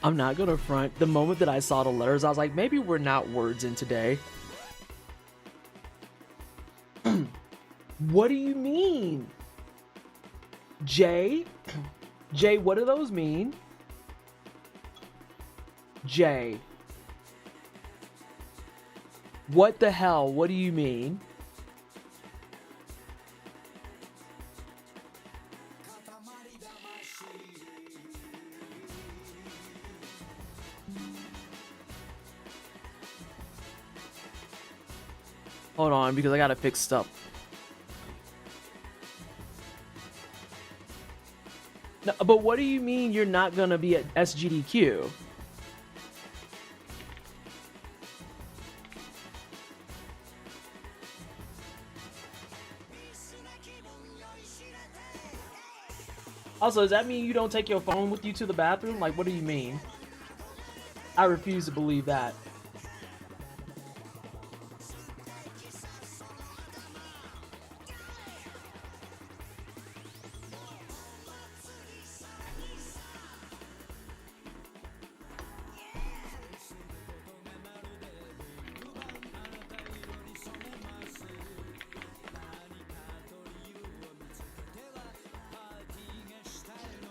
I'm not gonna front. The moment that I saw the letters, I was like, maybe we're not words in today. What do you mean? Jay? Jay, what do those mean? Jay. What the hell? What do you mean? Hold on, because I gotta fix stuff. No, but what do you mean you're not gonna be at SGDQ? Also, does that mean you don't take your phone with you to the bathroom? Like, what do you mean? I refuse to believe that.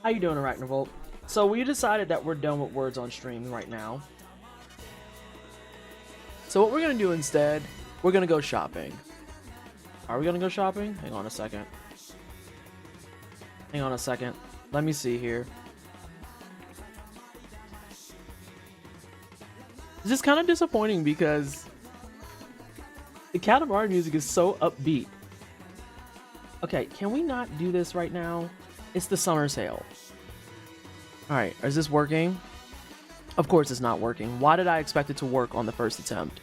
How you doing, Arachnovolt? So we decided that we're done with words on stream right now. So what we're gonna do instead, we're gonna go shopping. Are we gonna go shopping? Hang on a second. Hang on a second. Let me see here. It's just kind of disappointing because the Katamari music is so upbeat. Okay, can we not do this right now? It's the summer sale. Alright, is this working? Of course it's not working. Why did I expect it to work on the first attempt?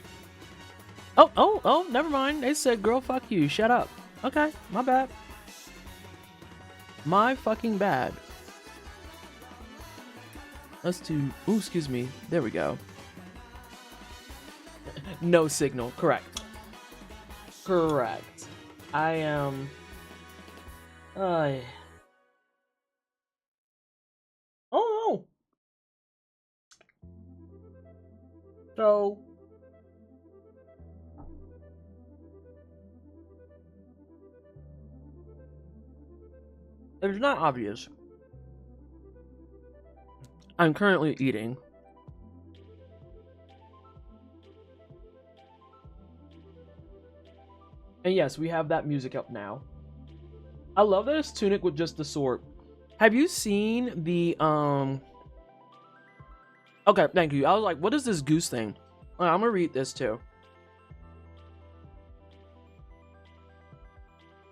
Oh, never mind. They said, girl, fuck you. Shut up. Okay, my bad. My fucking bad. Let's do... Ooh, excuse me. There we go. No signal. Correct. Correct. I am... Oh no! So... It's not obvious. I'm currently eating. And yes, we have that music up now. I love that it's tunic with just the sword. Have you seen the Okay, thank you. I was like, what is this goose thing? Alright, I'm gonna read this too.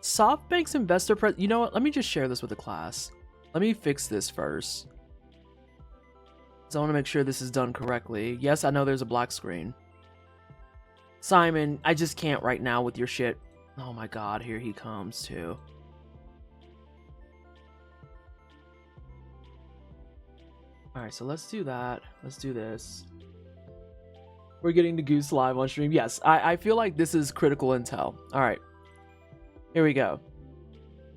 SoftBank's investor you know what? Let me just share this with the class. Let me fix this first. So I want to make sure this is done correctly. Yes, I know there's a black screen. Simon, I just can't right now with your shit. Oh my god, here he comes too. Alright, so let's do that. Let's do this. We're getting the goose live on stream. Yes, I feel like this is critical intel. Alright. Here we go.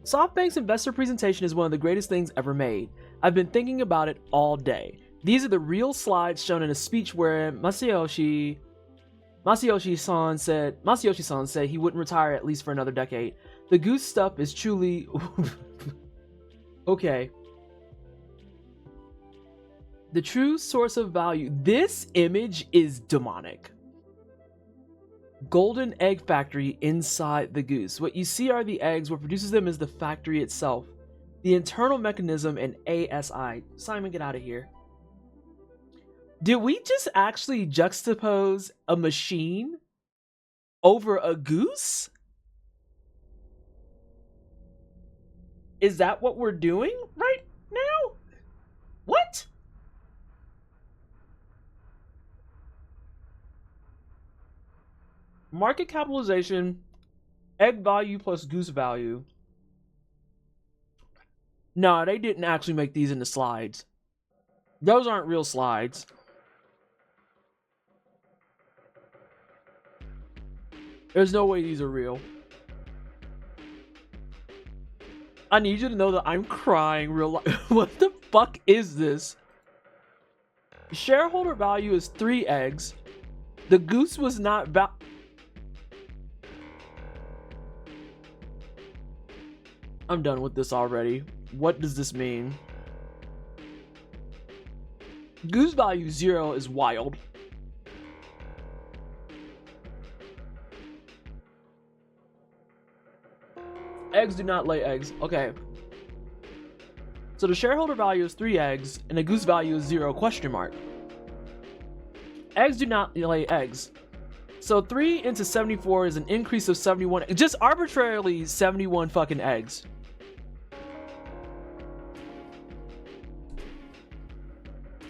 SoftBank's investor presentation is one of the greatest things ever made. I've been thinking about it all day. These are the real slides shown in a speech where Masayoshi-san said he wouldn't retire at least for another decade. The goose stuff is truly... Okay. The true source of value. This image is demonic. Golden egg factory inside the goose. What you see are the eggs. What produces them is the factory itself. The internal mechanism and ASI. Simon, get out of here. Did we just actually juxtapose a machine over a goose? Is that what we're doing right now? What? Market capitalization, egg value plus goose value. No, they didn't actually make these into slides. Those aren't real slides. There's no way these are real. I need you to know that I'm crying real life. What the fuck is this? Shareholder value is 3 eggs. The goose was not I'm done with this already. What does this mean? Goose value 0 is wild. Eggs do not lay eggs. Okay. So the shareholder value is 3 eggs and the goose value is 0 question mark. Eggs do not lay eggs. So 3 into 74 is an increase of 71. Just arbitrarily 71 fucking eggs.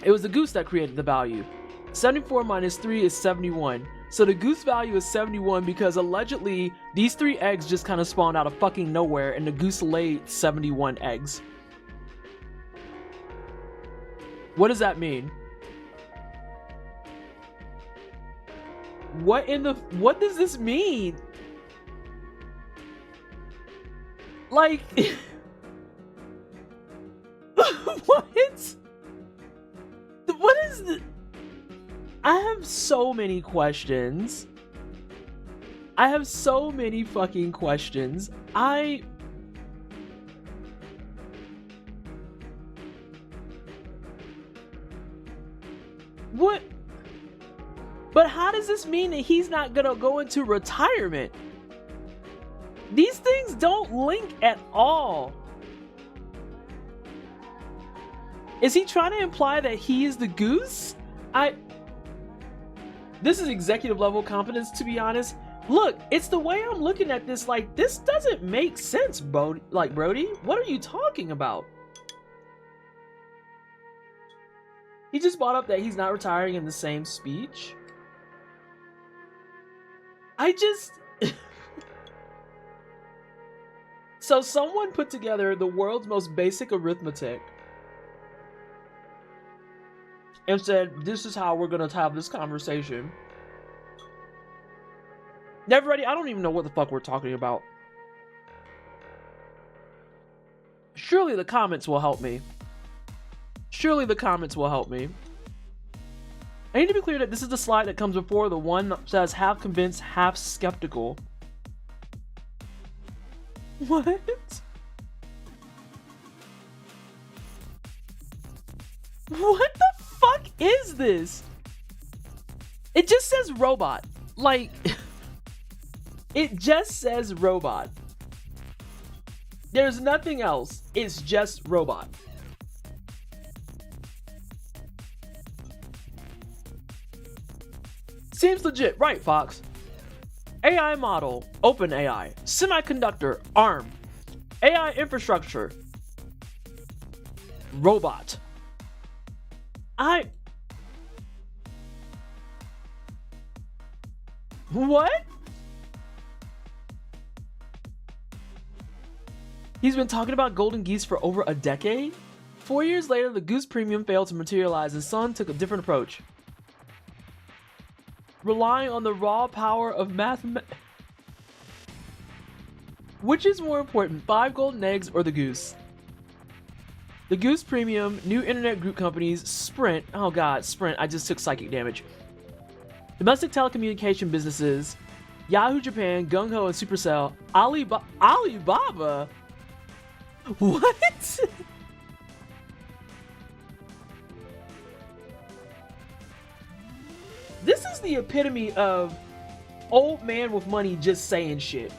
It was the goose that created the value. 74 minus 3 is 71. So the goose value is 71 because allegedly these 3 eggs just kind of spawned out of fucking nowhere and the goose laid 71 eggs. What does that mean? What does this mean? Like, what? What is the... I have so many questions. I have so many fucking questions. What? But how does this mean that he's not gonna go into retirement? These things don't link at all. Is he trying to imply that he is the goose? This is executive level competence, to be honest. Look, it's the way I'm looking at this, like, this doesn't make sense, Brody. Like, Brody, what are you talking about? He just brought up that he's not retiring in the same speech. So someone put together the world's most basic arithmetic and said, this is how we're gonna have this conversation. Never ready. I don't even know what the fuck we're talking about. Surely the comments will help me. Surely the comments will help me. I need to be clear that this is the slide that comes before the one that says half convinced, half skeptical. What? What the fuck is this? It just says robot. Like, it just says robot. There's nothing else. It's just robot. Seems legit, right, Fox? AI model, OpenAI. Semiconductor, ARM. AI infrastructure, robot. What? He's been talking about golden geese for over a decade? 4 years later, the goose premium failed to materialize and Sun took a different approach. Relying on the raw power of mathematics. Which is more important, 5 golden eggs or the goose? The goose premium, new internet group companies, Sprint. Oh god, Sprint, I just took psychic damage. Domestic telecommunication businesses, Yahoo Japan, Gung Ho and Supercell, Alibaba? What? This is the epitome of old man with money just saying shit.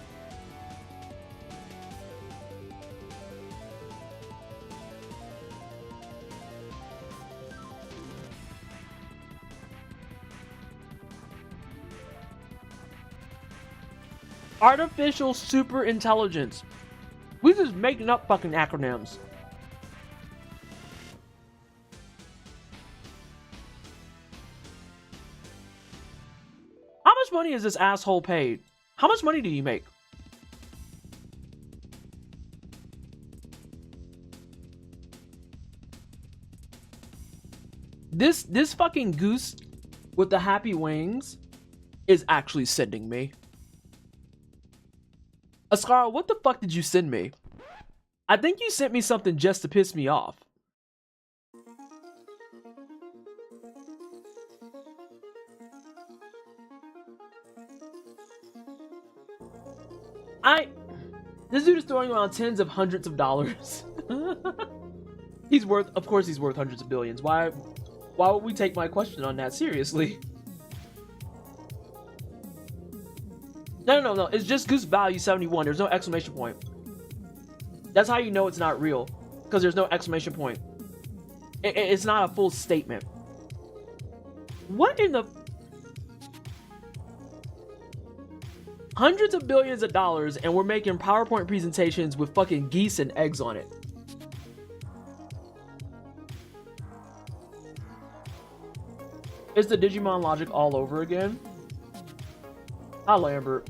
Artificial super intelligence. We just making up fucking acronyms. How much money is this asshole paid? How much money do you make? This fucking goose with the happy wings is actually sending me. Ascara, what the fuck did you send me? I think you sent me something just to piss me off. This dude is throwing around tens of hundreds of dollars. He's worth, of course he's worth hundreds of billions. Why would we take my question on that seriously? No. It's just goose value 71. There's no exclamation point. That's how you know it's not real. Because there's no exclamation point. It's not a full statement. What in the... Hundreds of billions of dollars and we're making PowerPoint presentations with fucking geese and eggs on it. It's the Digimon logic all over again. Hi, Lambert.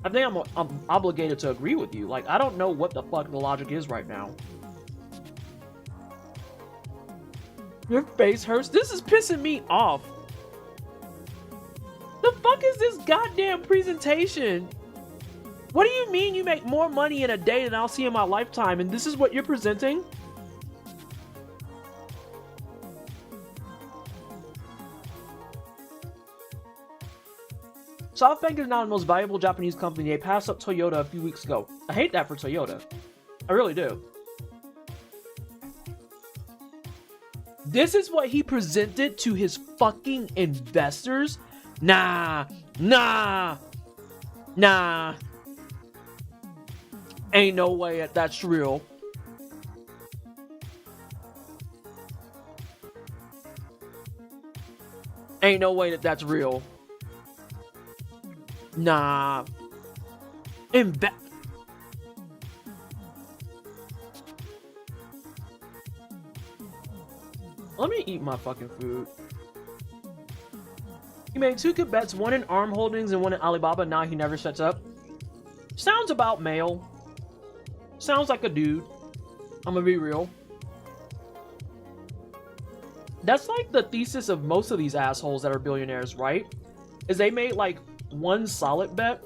I think I'm obligated to agree with you. Like, I don't know what the fuck the logic is right now. Your face hurts. This is pissing me off. The fuck is this goddamn presentation? What do you mean you make more money in a day than I'll see in my lifetime, and this is what you're presenting? SoftBank is now the most valuable Japanese company. They passed up Toyota a few weeks ago. I hate that for Toyota. I really do. This is what he presented to his fucking investors? Nah. Ain't no way that's real. Ain't no way that's real. Nah. Let me eat my fucking food. He made 2 good bets, one in ARM Holdings and one in Alibaba. Now he never sets up. Sounds about male. Sounds like a dude. I'm gonna be real. That's like the thesis of most of these assholes that are billionaires, right? Is they made like one solid bet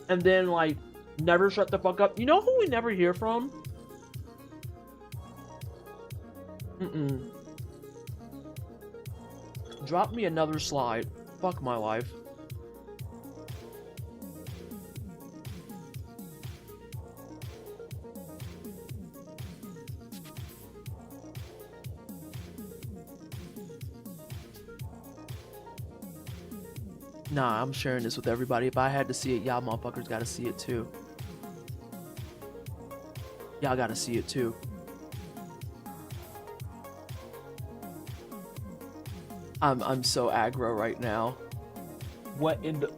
and then like never shut the fuck up. You know who we never hear from? Drop me another slide. Fuck my life. Nah, I'm sharing this with everybody. If I had to see it, y'all motherfuckers gotta see it too. Y'all gotta see it too. I'm so aggro right now. What in the...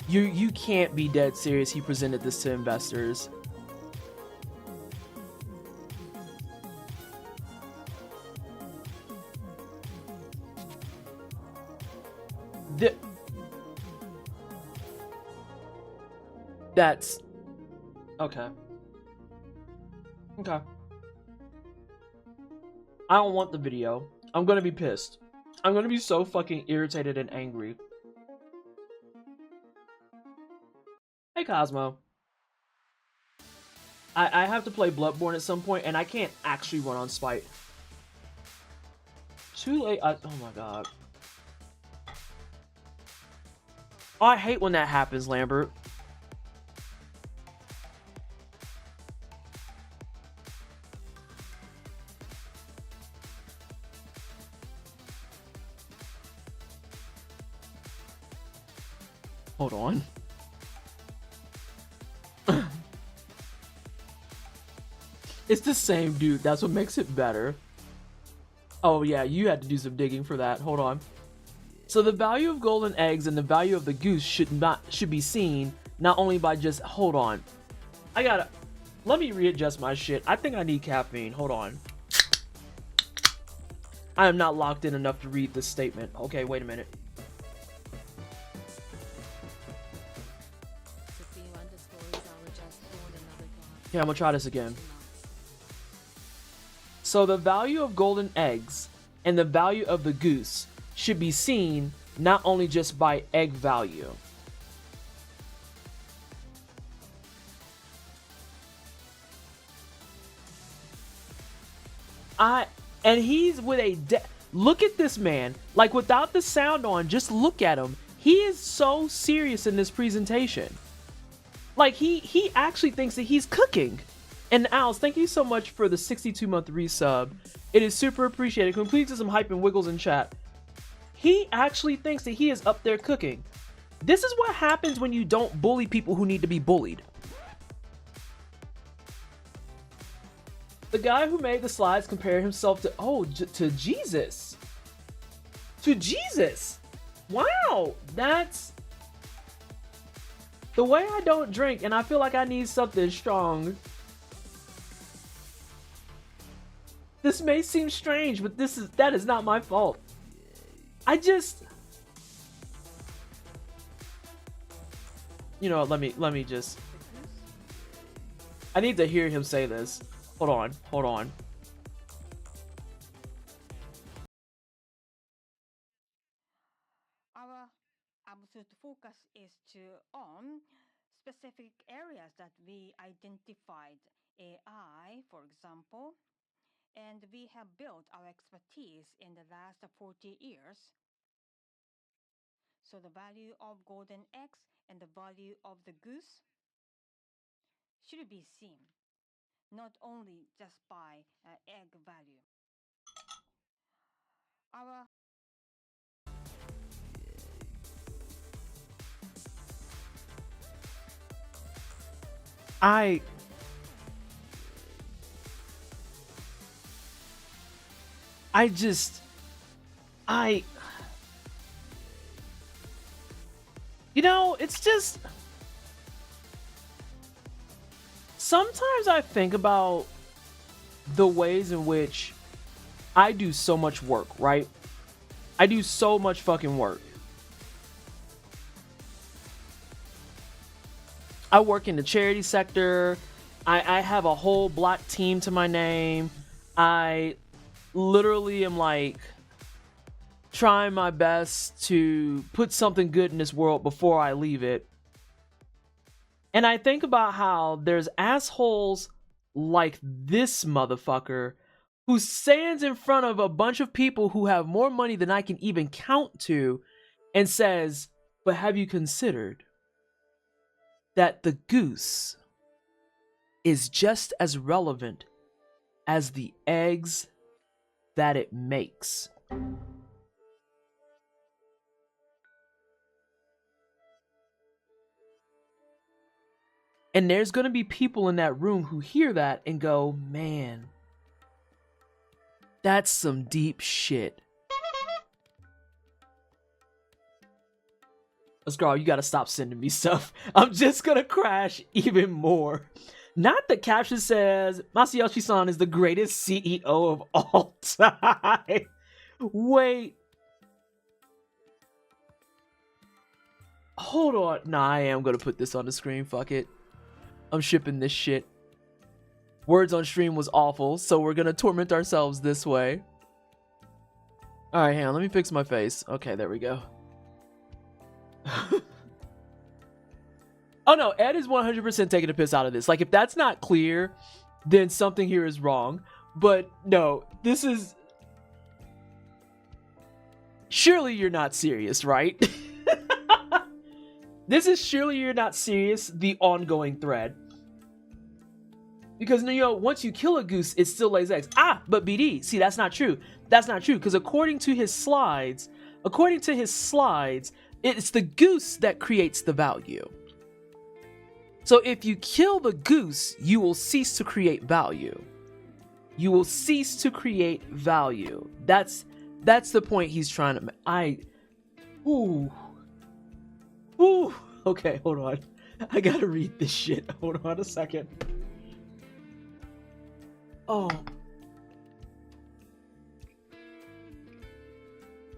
You can't be dead serious. He presented this to investors. That's... Okay. Okay. I don't want the video. I'm gonna be pissed. I'm gonna be so fucking irritated and angry. Hey, Cosmo. I have to play Bloodborne at some point, and I can't actually run on Spite. Too late. Oh my god. Oh, I hate when that happens, Lambert. Hold on. It's the same dude. That's what makes it better. Oh yeah, you had to do some digging for that. Hold on. So the value of golden eggs and the value of the goose should be seen not only by just... Hold on. Let me readjust my shit. I think I need caffeine. Hold on. I am not locked in enough to read this statement. Okay, wait a minute. Yeah, I'm gonna try this again. So the value of golden eggs and the value of the goose should be seen not only just by egg value. And he's with a... Look at this man. Like, without the sound on, just look at him. He is so serious in this presentation. Like, he actually thinks that he's cooking. And Owls, thank you so much for the 62-month resub. It is super appreciated. Complete to some hype and wiggles in chat. He actually thinks that he is up there cooking. This is what happens when you don't bully people who need to be bullied. The guy who made the slides compared himself to, to Jesus. To Jesus. Wow, that's... The way I don't drink, and I feel like I need something strong. This may seem strange, but that is not my fault. I just... You know, let me just... I need to hear him say this. Hold on. Our absolute focus is on specific areas that we identified. AI, for example, and we have built our expertise in the last 40 years. So the value of golden eggs and the value of the goose should be seen, not only just by egg value. Our you know, it's just... Sometimes I think about the ways in which I do so much work, right? I do so much fucking work. I work in the charity sector. I have a whole black team to my name. I literally am like trying my best to put something good in this world before I leave it. And I think about how there's assholes like this motherfucker who stands in front of a bunch of people who have more money than I can even count to and says, but have you considered that the goose is just as relevant as the eggs that it makes? And there's going to be people in that room who hear that and go, man, that's some deep shit. Let's go. You got to stop sending me stuff. I'm just going to crash even more. Not the caption says, Masayoshi-san is the greatest CEO of all time. Wait. Hold on. Nah, I am going to put this on the screen. Fuck it. I'm shipping this shit. Words on stream was awful, so we're going to torment ourselves this way. Alright, hang on. Let me fix my face. Okay, there we go. Oh no, Ed is 100% taking a piss out of this. Like, if that's not clear, then something here is wrong. But no, this is... Surely you're not serious, right? This is Surely You're Not Serious, the ongoing thread. Because, you know, once you kill a goose, it still lays eggs. Ah, but BD, see, that's not true. That's not true, because according to his slides, it's the goose that creates the value. So if you kill the goose, you will cease to create value. You will cease to create value. That's the point he's trying to make. Ooh. Okay, hold on. I gotta read this shit. Hold on a second. Oh.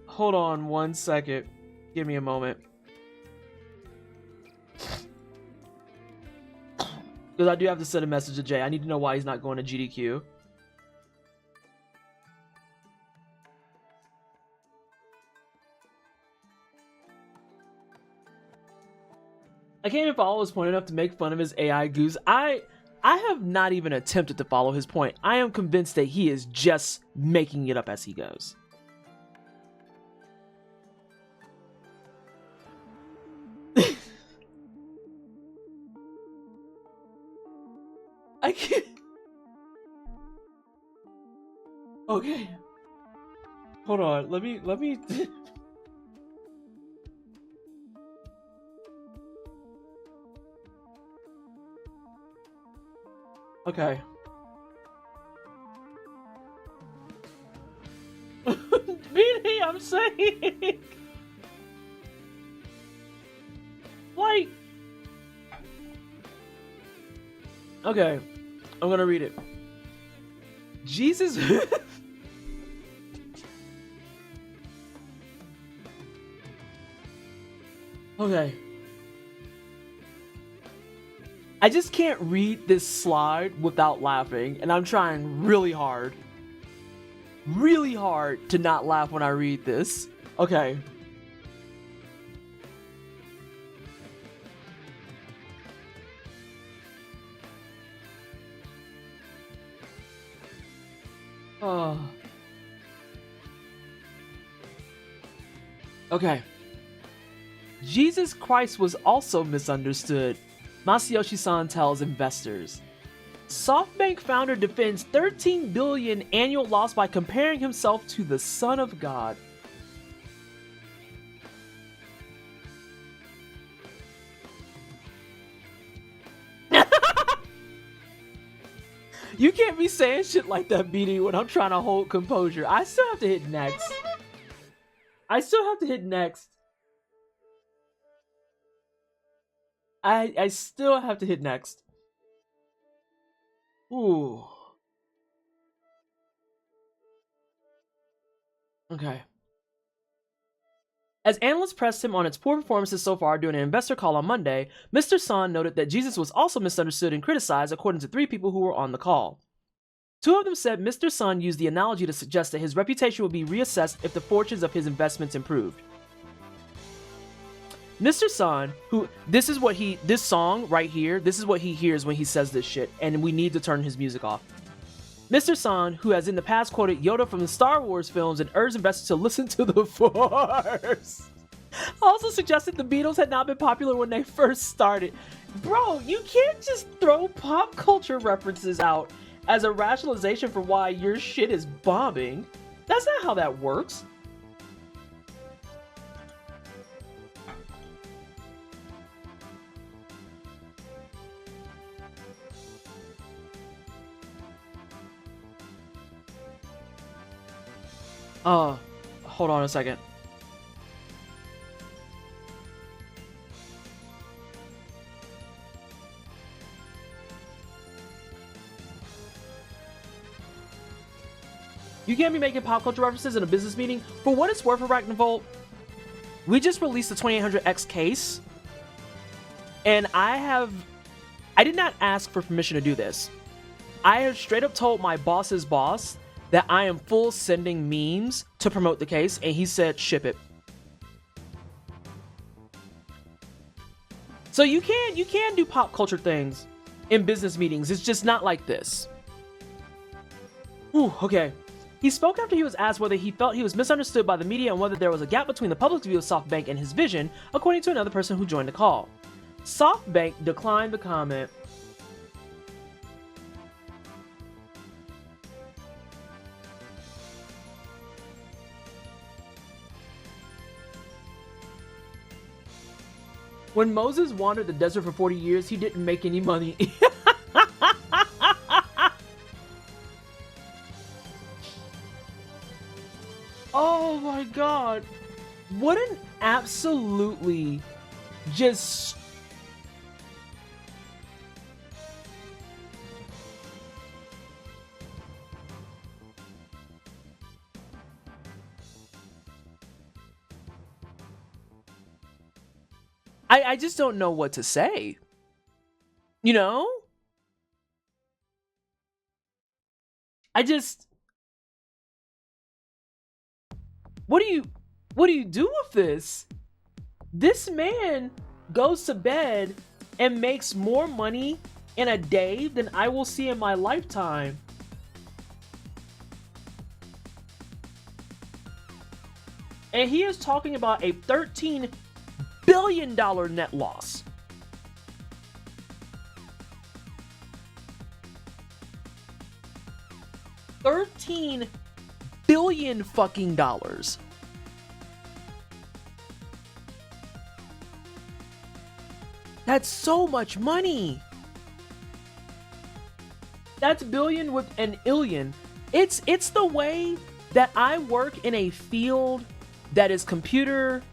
Hold on 1 second. Give me a moment. Because I do have to send a message to Jay. I need to know why he's not going to GDQ. I can't even follow his point enough to make fun of his AI goose. I have not even attempted to follow his point. I am convinced that he is just making it up as he goes. I can't. Okay. Hold on. Let me. Okay. Beanie, I'm saying. Like. Okay. I'm gonna read it. Jesus. Okay. I just can't read this slide without laughing, and I'm trying really hard to not laugh when I read this. Okay. Oh. Okay. Jesus Christ was also misunderstood, Masayoshi-san tells investors. SoftBank founder defends $13 billion annual loss by comparing himself to the Son of God. You can't be saying shit like that, BD, when I'm trying to hold composure. I still have to hit next. I still have to hit next. I still have to hit next. Ooh. Okay. As analysts pressed him on its poor performances so far during an investor call on Monday, Mr. Son noted that Jesus was also misunderstood and criticized, according to 3 people who were on the call. 2 of them said Mr. Son used the analogy to suggest that his reputation would be reassessed if the fortunes of his investments improved. Mr. Son, who, this song right here, this is what he hears when he says this shit, and we need to turn his music off. Mr. Son, who has in the past quoted Yoda from the Star Wars films and urged investors to listen to the Force, also suggested the Beatles had not been popular when they first started. Bro, you can't just throw pop culture references out as a rationalization for why your shit is bombing. That's not how that works. Hold on a second. You can't be making pop culture references in a business meeting. For what it's worth, Arachnovolt, we just released the 2800X case, and I did not ask for permission to do this. I have straight up told my boss's boss that I am full sending memes to promote the case, and he said ship it. So you can do pop culture things in business meetings. It's just not like this. Ooh, okay. He spoke after he was asked whether he felt he was misunderstood by the media and whether there was a gap between the public's view of SoftBank and his vision, according to another person who joined the call. SoftBank declined the comment. When Moses wandered the desert for 40 years, he didn't make any money. Oh my god. What an absolutely just... I just don't know what to say. You know? What do you do with this? This man goes to bed and makes more money in a day than I will see in my lifetime. And he is talking about a $13 billion net loss. $13 billion fucking dollars. That's so much money. That's billion with an illion. It's the way that I work in a field that is computer,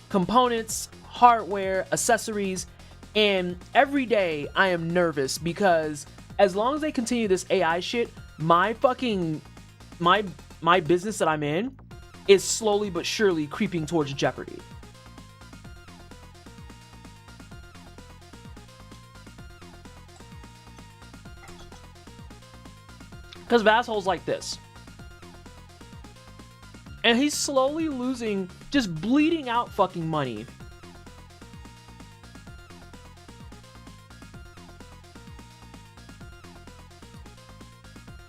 components, hardware, accessories, and every day I am nervous because as long as they continue this AI shit, my business that I'm in is slowly but surely creeping towards jeopardy. Because of assholes like this. And he's slowly losing, just bleeding out fucking money.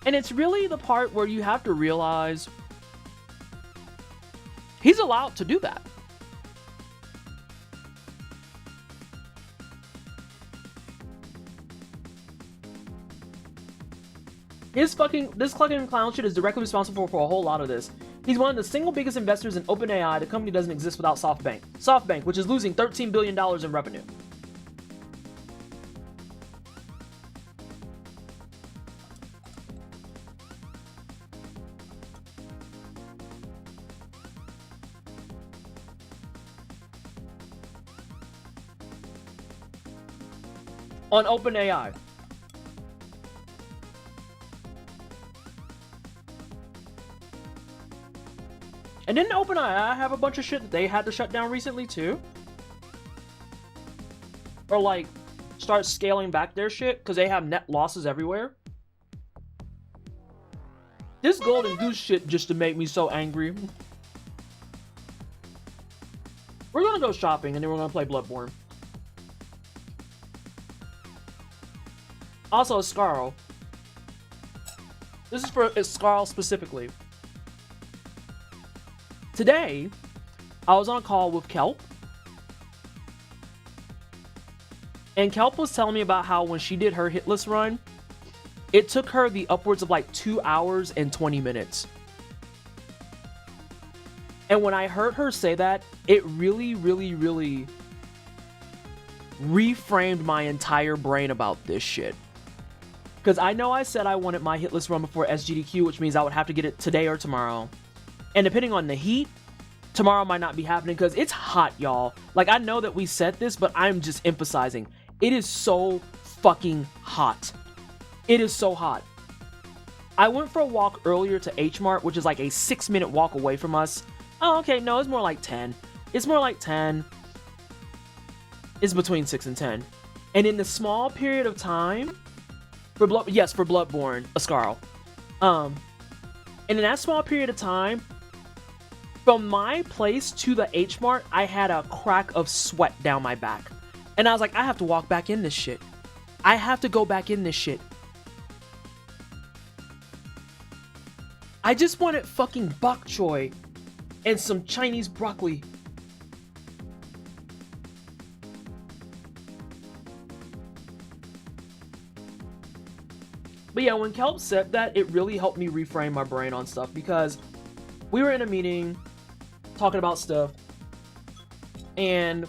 And it's really the part where you have to realize he's allowed to do that. This fucking clown shit is directly responsible for a whole lot of this. He's one of the single biggest investors in OpenAI. The company doesn't exist without SoftBank. SoftBank, which is losing $13 billion in revenue. On OpenAI. And didn't OpenAI have a bunch of shit that they had to shut down recently too? Or like start scaling back their shit because they have net losses everywhere? This golden goose shit just to make me so angry. We're gonna go shopping and then we're gonna play Bloodborne. Also, Scarl. This is for Scarl specifically. Today, I was on a call with Kelp. And Kelp was telling me about how when she did her hitless run, it took her the upwards of like 2 hours and 20 minutes. And when I heard her say that, it really, really, really reframed my entire brain about this shit. Because I know I said I wanted my hitless run before SGDQ, which means I would have to get it today or tomorrow. And depending on the heat, tomorrow might not be happening because it's hot, y'all. Like, I know that we said this, but I'm just emphasizing. It is so fucking hot. It is so hot. I went for a walk earlier to H Mart, which is like a 6-minute walk away from us. Oh, okay, no, it's more like 10. It's more like 10. It's between 6 and 10. And in the small period of time, for Bloodborne, Ascarl. And in that small period of time, from my place to the H Mart, I had a crack of sweat down my back. And I was like, I have to walk back in this shit. I have to go back in this shit. I just wanted fucking bok choy and some Chinese broccoli. But yeah, when Kelp said that, it really helped me reframe my brain on stuff because we were in a meeting talking about stuff and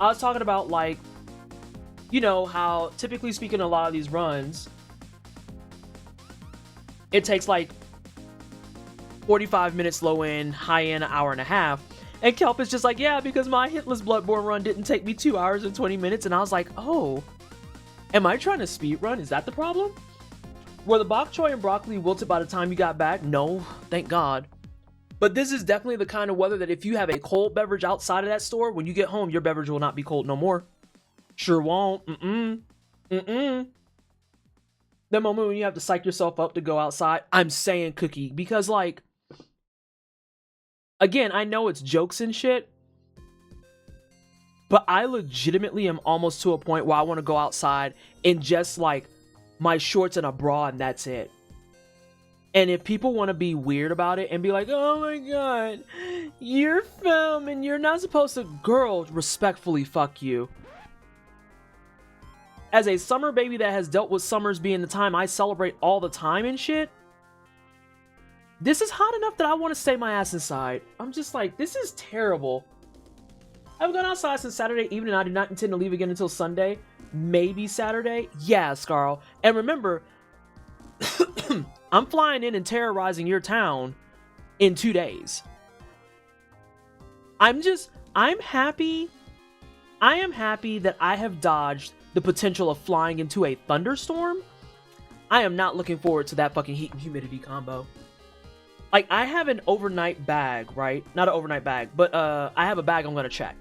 I was talking about, like, you know, how typically speaking a lot of these runs, it takes like 45 minutes low end, high end, an hour and a half. And Kelp is just like, yeah, because my hitless Bloodborne run didn't take me 2 hours and 20 minutes. And I was like, oh, am I trying to speed run? Is that the problem? Were the bok choy and broccoli wilted by the time you got back? No, thank God. But this is definitely the kind of weather that if you have a cold beverage outside of that store, when you get home, your beverage will not be cold no more. Sure won't. The moment when you have to psych yourself up to go outside, I'm saying cookie. Because, like, again, I know it's jokes and shit, but I legitimately am almost to a point where I want to go outside in just, like, my shorts and a bra and that's it. And if people want to be weird about it and be like, oh my god, you're filming, you're not supposed to, girl, respectfully, fuck you. As a summer baby that has dealt with summers being the time I celebrate all the time and shit, This is hot enough that I want to stay my ass inside. I'm just like, this is terrible. I've gone outside since Saturday evening. I do not intend to leave again until Sunday. Maybe Saturday. Yeah, Scarl. And remember, I'm flying in and terrorizing your town in 2 days. I'm happy. I am happy that I have dodged the potential of flying into a thunderstorm. I am not looking forward to that fucking heat and humidity combo. Like, I have an overnight bag, right? Not an overnight bag, but I have a bag I'm gonna check.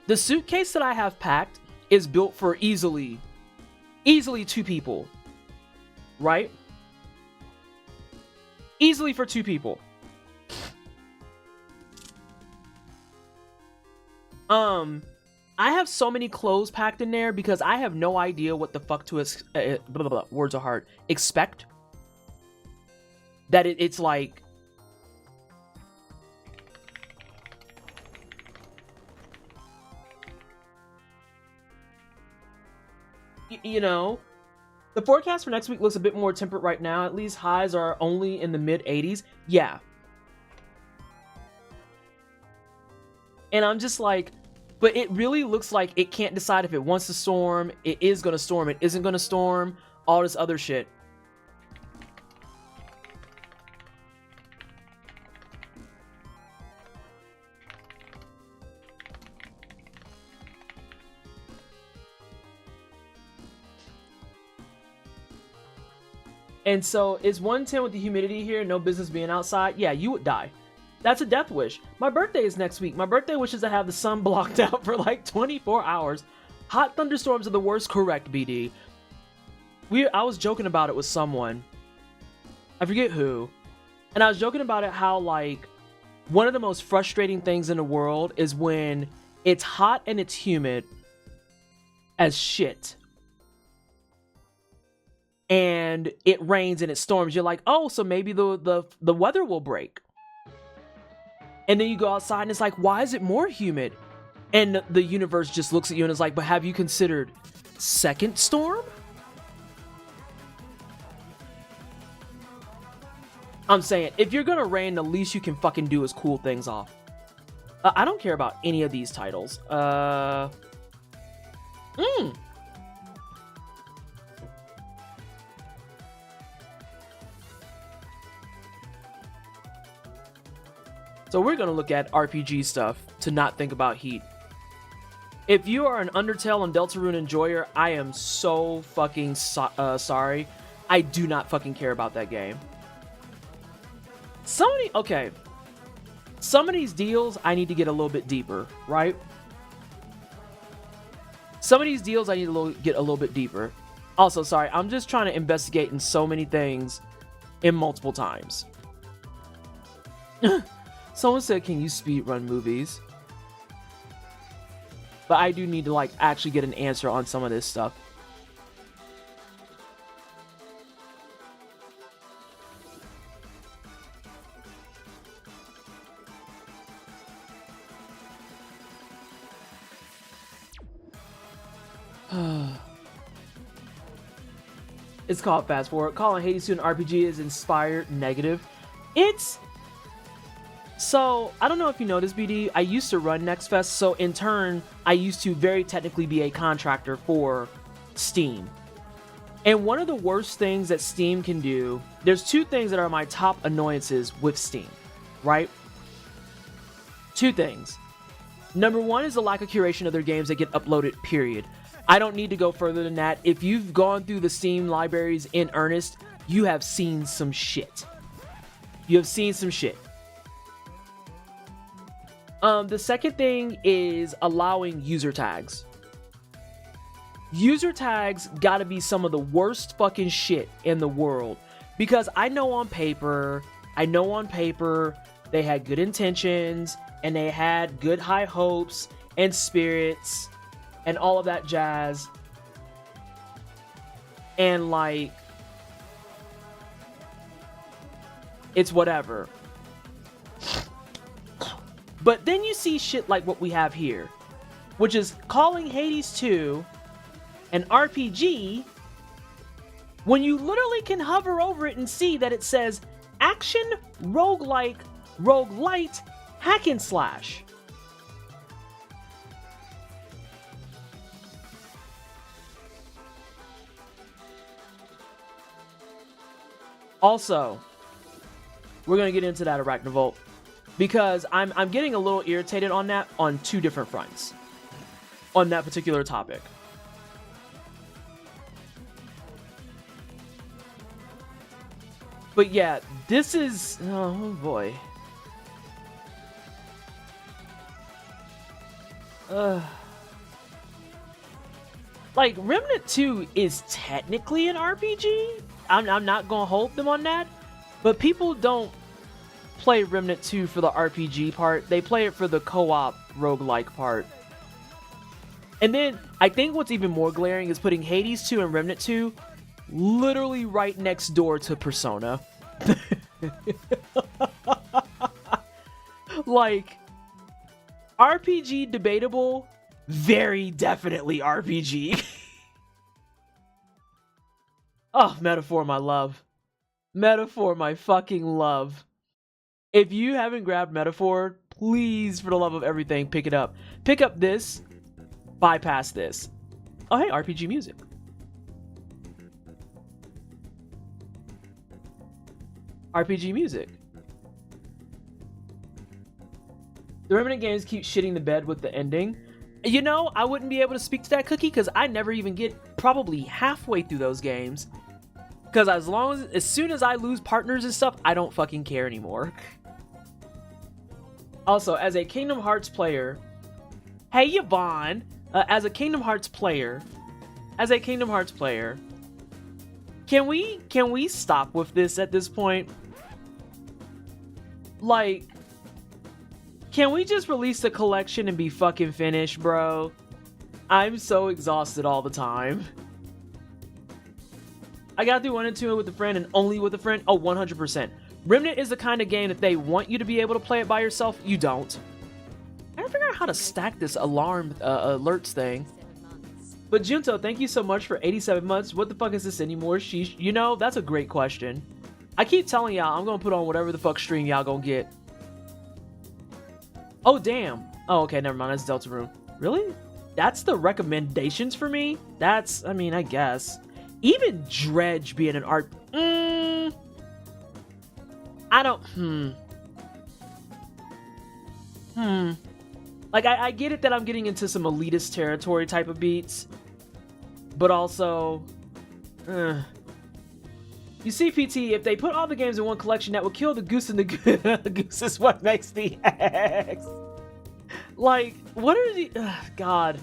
The suitcase that I have packed is built for easily 2 people, right? Easily for 2 people. I have so many clothes packed in there because I have no idea what the fuck to words are hard. Expect. That it's like, you know, the forecast for next week looks a bit more temperate right now. At least highs are only in the mid 80s. Yeah. And I'm just like, but it really looks like it can't decide if it wants to storm, it is going to storm, it isn't going to storm, all this other shit. And so, is 110 with the humidity here, no business being outside? Yeah, you would die. That's a death wish. My birthday is next week. My birthday wish is to have the sun blocked out for like 24 hours. Hot thunderstorms are the worst, correct, BD. I was joking about it with someone. I forget who. And I was joking about it how, like, one of the most frustrating things in the world is when it's hot and it's humid as shit. And it rains and it storms. You're like, oh, so maybe the weather will break. And then you go outside and it's like, why is it more humid? And the universe just looks at you and is like, but have you considered second storm? I'm saying, if you're gonna rain, the least you can fucking do is cool things off. I don't care about any of these titles. So we're going to look at RPG stuff to not think about heat. If you are an Undertale and Deltarune enjoyer, I am so fucking sorry. I do not fucking care about that game. Some of these deals I need to get a little bit deeper, right? Some of these deals I need to get a little bit deeper. Also, sorry, I'm just trying to investigate in so many things in multiple times. Someone said, can you speedrun movies? But I do need to, like, actually get an answer on some of this stuff. It's called Fast Forward. Calling Hades to an RPG is inspired negative. So, I don't know if you know this, BD. I used to run Next Fest, so in turn, I used to very technically be a contractor for Steam. And one of the worst things that Steam can do, there's 2 things that are my top annoyances with Steam, right? 2 things. Number 1 is the lack of curation of their games that get uploaded, period. I don't need to go further than that. If you've gone through the Steam libraries in earnest, you have seen some shit. You have seen some shit. The second thing is allowing user tags. User tags gotta be some of the worst fucking shit in the world. Because I know on paper they had good intentions and they had good high hopes and spirits and all of that jazz. And like, it's whatever. But then you see shit like what we have here, which is calling Hades 2 an RPG when you literally can hover over it and see that it says action roguelite hack and slash. Also, we're gonna get into that Arachnovolt because I'm getting a little irritated on that on two different fronts on that particular topic. But yeah, this is, oh boy. Like, Remnant 2 is technically an RPG. I'm not gonna hold them on that, but people don't play Remnant 2 for the RPG part. They play it for the co-op roguelike part. And then I think what's even more glaring is putting Hades 2 and Remnant 2 literally right next door to Persona. Like, RPG debatable, very definitely RPG. Oh, Metaphor, my love. Metaphor, my fucking love. If you haven't grabbed Metaphor, please, for the love of everything, pick it up. Pick up this, bypass this. Oh, hey, RPG music. RPG music. The Remnant games keep shitting the bed with the ending. You know, I wouldn't be able to speak to that, Cookie, because I never even get probably halfway through those games. Because as soon as I lose partners and stuff, I don't fucking care anymore. Also, as a Kingdom Hearts player, hey Yvonne, as a Kingdom Hearts player, can we stop with this at this point? Like, can we just release the collection and be fucking finished, bro? I'm so exhausted all the time. I got through 1 and 2 with a friend and only with a friend. Oh, 100%. Remnant is the kind of game that they want you to be able to play it by yourself. You don't. I gotta figure out how to stack this alarm alerts thing. But Junto, thank you so much for 87 months. What the fuck is this anymore? Sheesh. You know, that's a great question. I keep telling y'all I'm gonna put on whatever the fuck stream y'all gonna get. Oh, damn. Oh, okay, never mind. That's Deltarune. Really? That's the recommendations for me? That's, I mean, I guess. Even Dredge being an art... I don't... Like, I get it that I'm getting into some elitist territory type of beats. But also... You see, PT, if they put all the games in one collection, that would kill the goose and the goose is what makes the eggs. Like, what are the... God.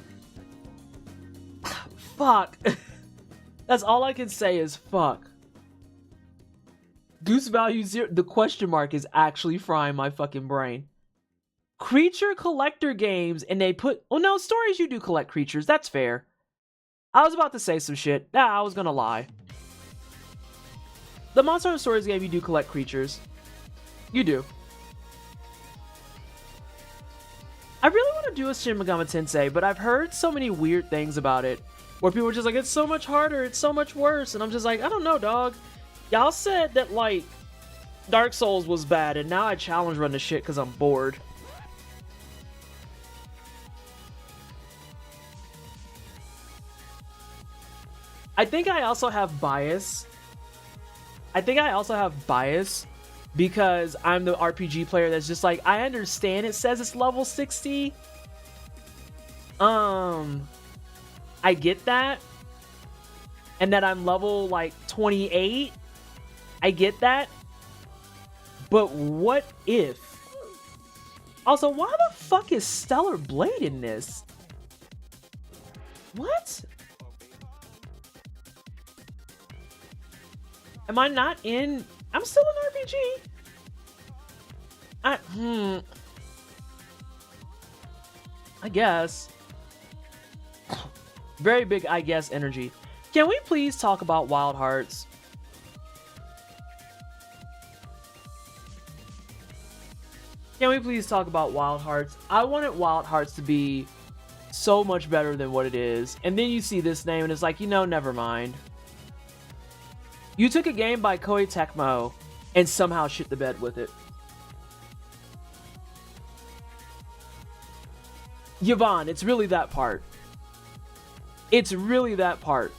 Fuck. That's all I can say is fuck. Goose value 0. The question mark is actually frying my fucking brain. Creature collector games, and they put... Oh no, stories you do collect creatures. That's fair. I was about to say some shit. Nah, I was gonna lie. The Monster Hunter Stories game, you do collect creatures. You do. I really want to do a Shin Megami Tensei, but I've heard so many weird things about it. Where people are just like, it's so much harder, it's so much worse. And I'm just like, I don't know, dog. Y'all said that, like, Dark Souls was bad, and now I challenge run the shit because I'm bored. I think I also have bias. Because I'm the RPG player that's just like, I understand it says it's level 60. I get that. And that I'm level, like, 28. I get that. But what if... Also, why the fuck is Stellar Blade in this? What? Am I not in... I'm still an RPG. I guess. Very big I guess energy. Can we please talk about Wild Hearts? Can we please talk about Wild Hearts? I wanted Wild Hearts to be so much better than what it is. And then you see this name and it's like, you know, never mind. You took a game by Koei Tecmo and somehow shit the bed with it. Yvonne, it's really that part. It's really that part.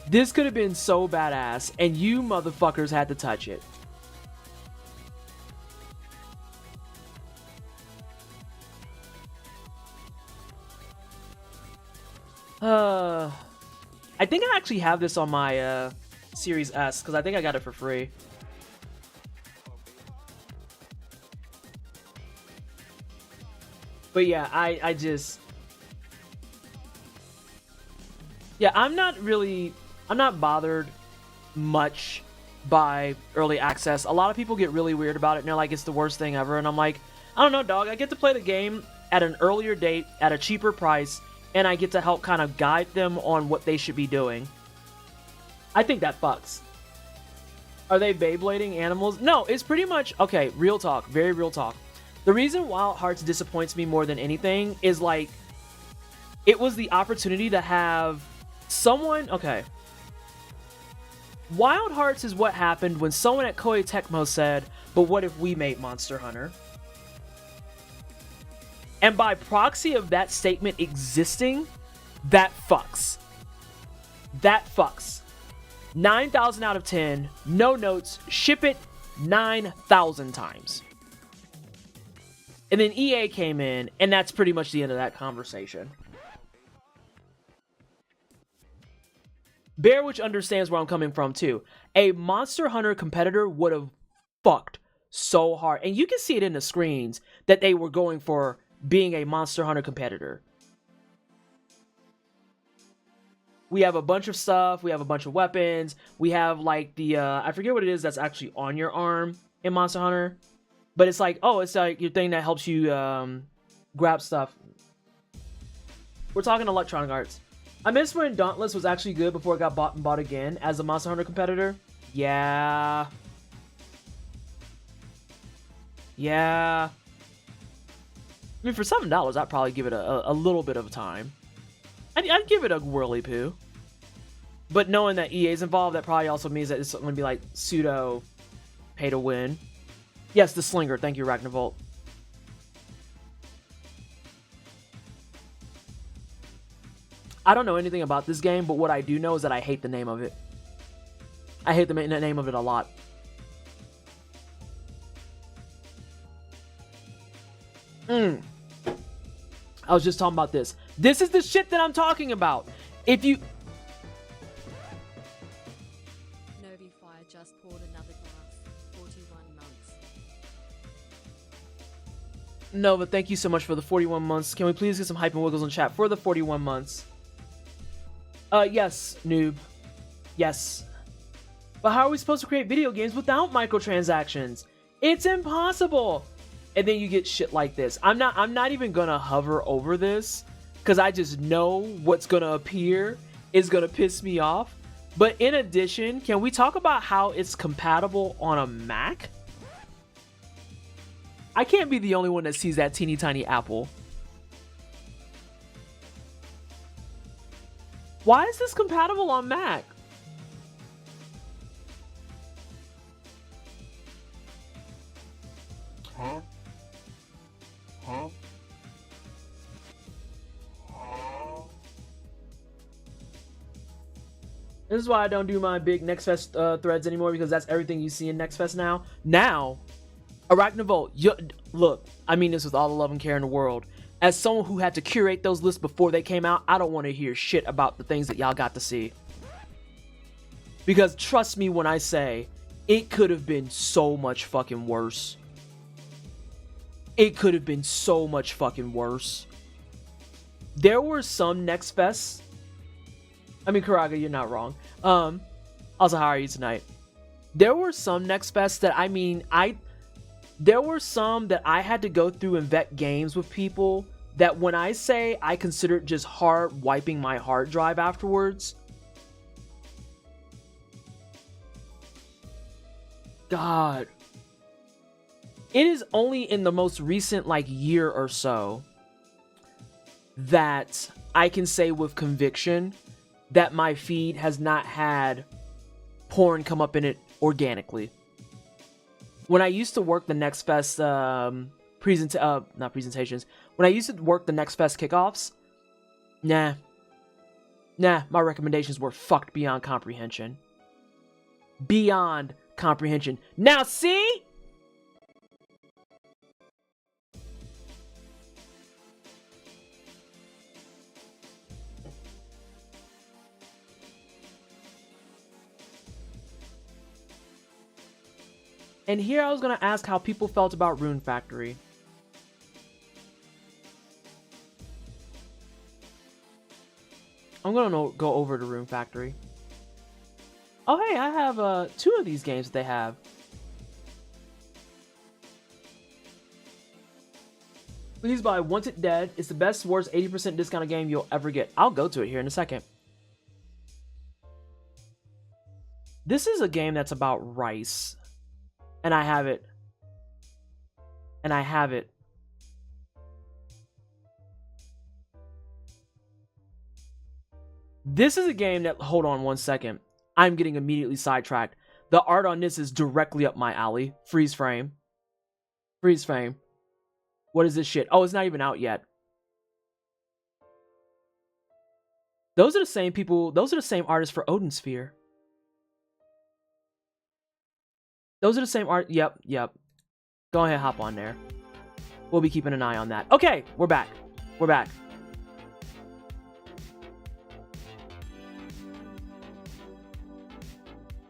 This could have been so badass, and you motherfuckers had to touch it. I think I actually have this on my Series S, because I think I got it for free. But yeah, I just... Yeah, I'm not bothered much by early access. A lot of people get really weird about it, and they're like, it's the worst thing ever. And I'm like, I don't know, dog. I get to play the game at an earlier date, at a cheaper price, and I get to help kind of guide them on what they should be doing. I think that fucks. Are they Beyblading animals? No, it's pretty much... Okay, real talk. Very real talk. The reason Wild Hearts disappoints me more than anything is, like, it was the opportunity to have someone... Okay. Wild Hearts is what happened when someone at Koei Tecmo said, but what if we made Monster Hunter? And by proxy of that statement existing, that fucks. That fucks. 9,000 out of 10, no notes, ship it 9,000 times. And then EA came in, and that's pretty much the end of that conversation. Bear, which understands where I'm coming from too. A Monster Hunter competitor would have fucked so hard. And you can see it in the screens that they were going for being a Monster Hunter competitor. We have a bunch of stuff. We have a bunch of weapons. We have like the, I forget what it is that's actually on your arm in Monster Hunter. But it's like, oh, it's like your thing that helps you grab stuff. We're talking Electronic Arts. I miss when Dauntless was actually good before it got bought and bought again as a Monster Hunter competitor. Yeah. Yeah. I mean, for $7, I'd probably give it a little bit of time. I'd give it a whirly poo. But knowing that EA's involved, that probably also means that it's going to be like pseudo pay to win. Yes, the Slinger. Thank you, Ragnavolt. I don't know anything about this game, but what I do know is that I hate the name of it. I hate the name of it a lot. I was just talking about this. This is the shit that I'm talking about. If you... Novi Fire just poured another glass. 41 months. Nova, thank you so much for the 41 months. Can we please get some hype and wiggles in chat for the 41 months? Yes, noob. Yes. But how are we supposed to create video games without microtransactions? It's impossible. And then you get shit like this. I'm not even gonna hover over this because I just know what's gonna appear is gonna piss me off. But in addition, can we talk about how it's compatible on a Mac? I can't be the only one that sees that teeny tiny apple. Why is this compatible on Mac? Huh? This is why I don't do my big NextFest threads anymore, because that's everything you see in NextFest now. Now, Arachnavolt, look, I mean this with all the love and care in the world. As someone who had to curate those lists before they came out, I don't want to hear shit about the things that y'all got to see. Because trust me when I say, it could have been so much fucking worse. It could have been so much fucking worse. There were some NextFests. I mean, Karaga, you're not wrong. Also, how are you tonight? There were some NextFests that, I mean, there were some that I had to go through and vet games with people that when I say I considered just hard wiping my hard drive afterwards. God. It is only in the most recent, like, year or so that I can say with conviction that my feed has not had porn come up in it organically. when I used to work the Next Fest not presentations. When I used to work the Next Fest kickoffs, nah, my recommendations were fucked beyond comprehension. Beyond comprehension. Now see? And here I was going to ask how people felt about Rune Factory. I'm going to go over to Rune Factory. Oh, hey, I have 2 of these games that they have. Please buy Wanted Dead. It's the best, worst 80% discounted game you'll ever get. I'll go to it here in a second. This is a game that's about rice. And I have it. And I have it. This is a game that... Hold on one second. I'm getting immediately sidetracked. The art on this is directly up my alley. Freeze frame. Freeze frame. What is this shit? Oh, it's not even out yet. Those are the same people... Those are the same artists for Odin Sphere. Those are the same art. Yep. Go ahead, hop on there. We'll be keeping an eye on that. Okay, we're back.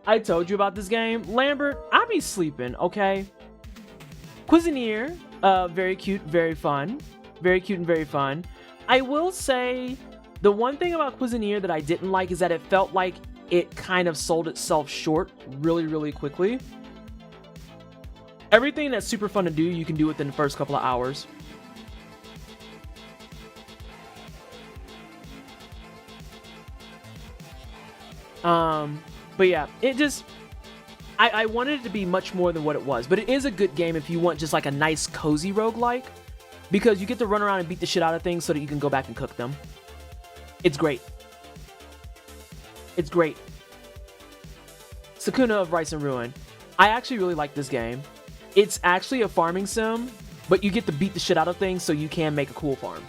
I told you about this game. Lambert, I be sleeping, okay? Cuisinier, very cute, very fun. Very cute and very fun. I will say, the one thing about Cuisinier that I didn't like is that it felt like it kind of sold itself short really, really quickly. Everything that's super fun to do, you can do within the first couple of hours. But yeah, it just... I wanted it to be much more than what it was. But it is a good game if you want just like a nice, cozy roguelike. Because you get to run around and beat the shit out of things so that you can go back and cook them. It's great. It's great. Sakuna of Rice and Ruin. I actually really like this game. It's actually a farming sim, but you get to beat the shit out of things so you can make a cool farm.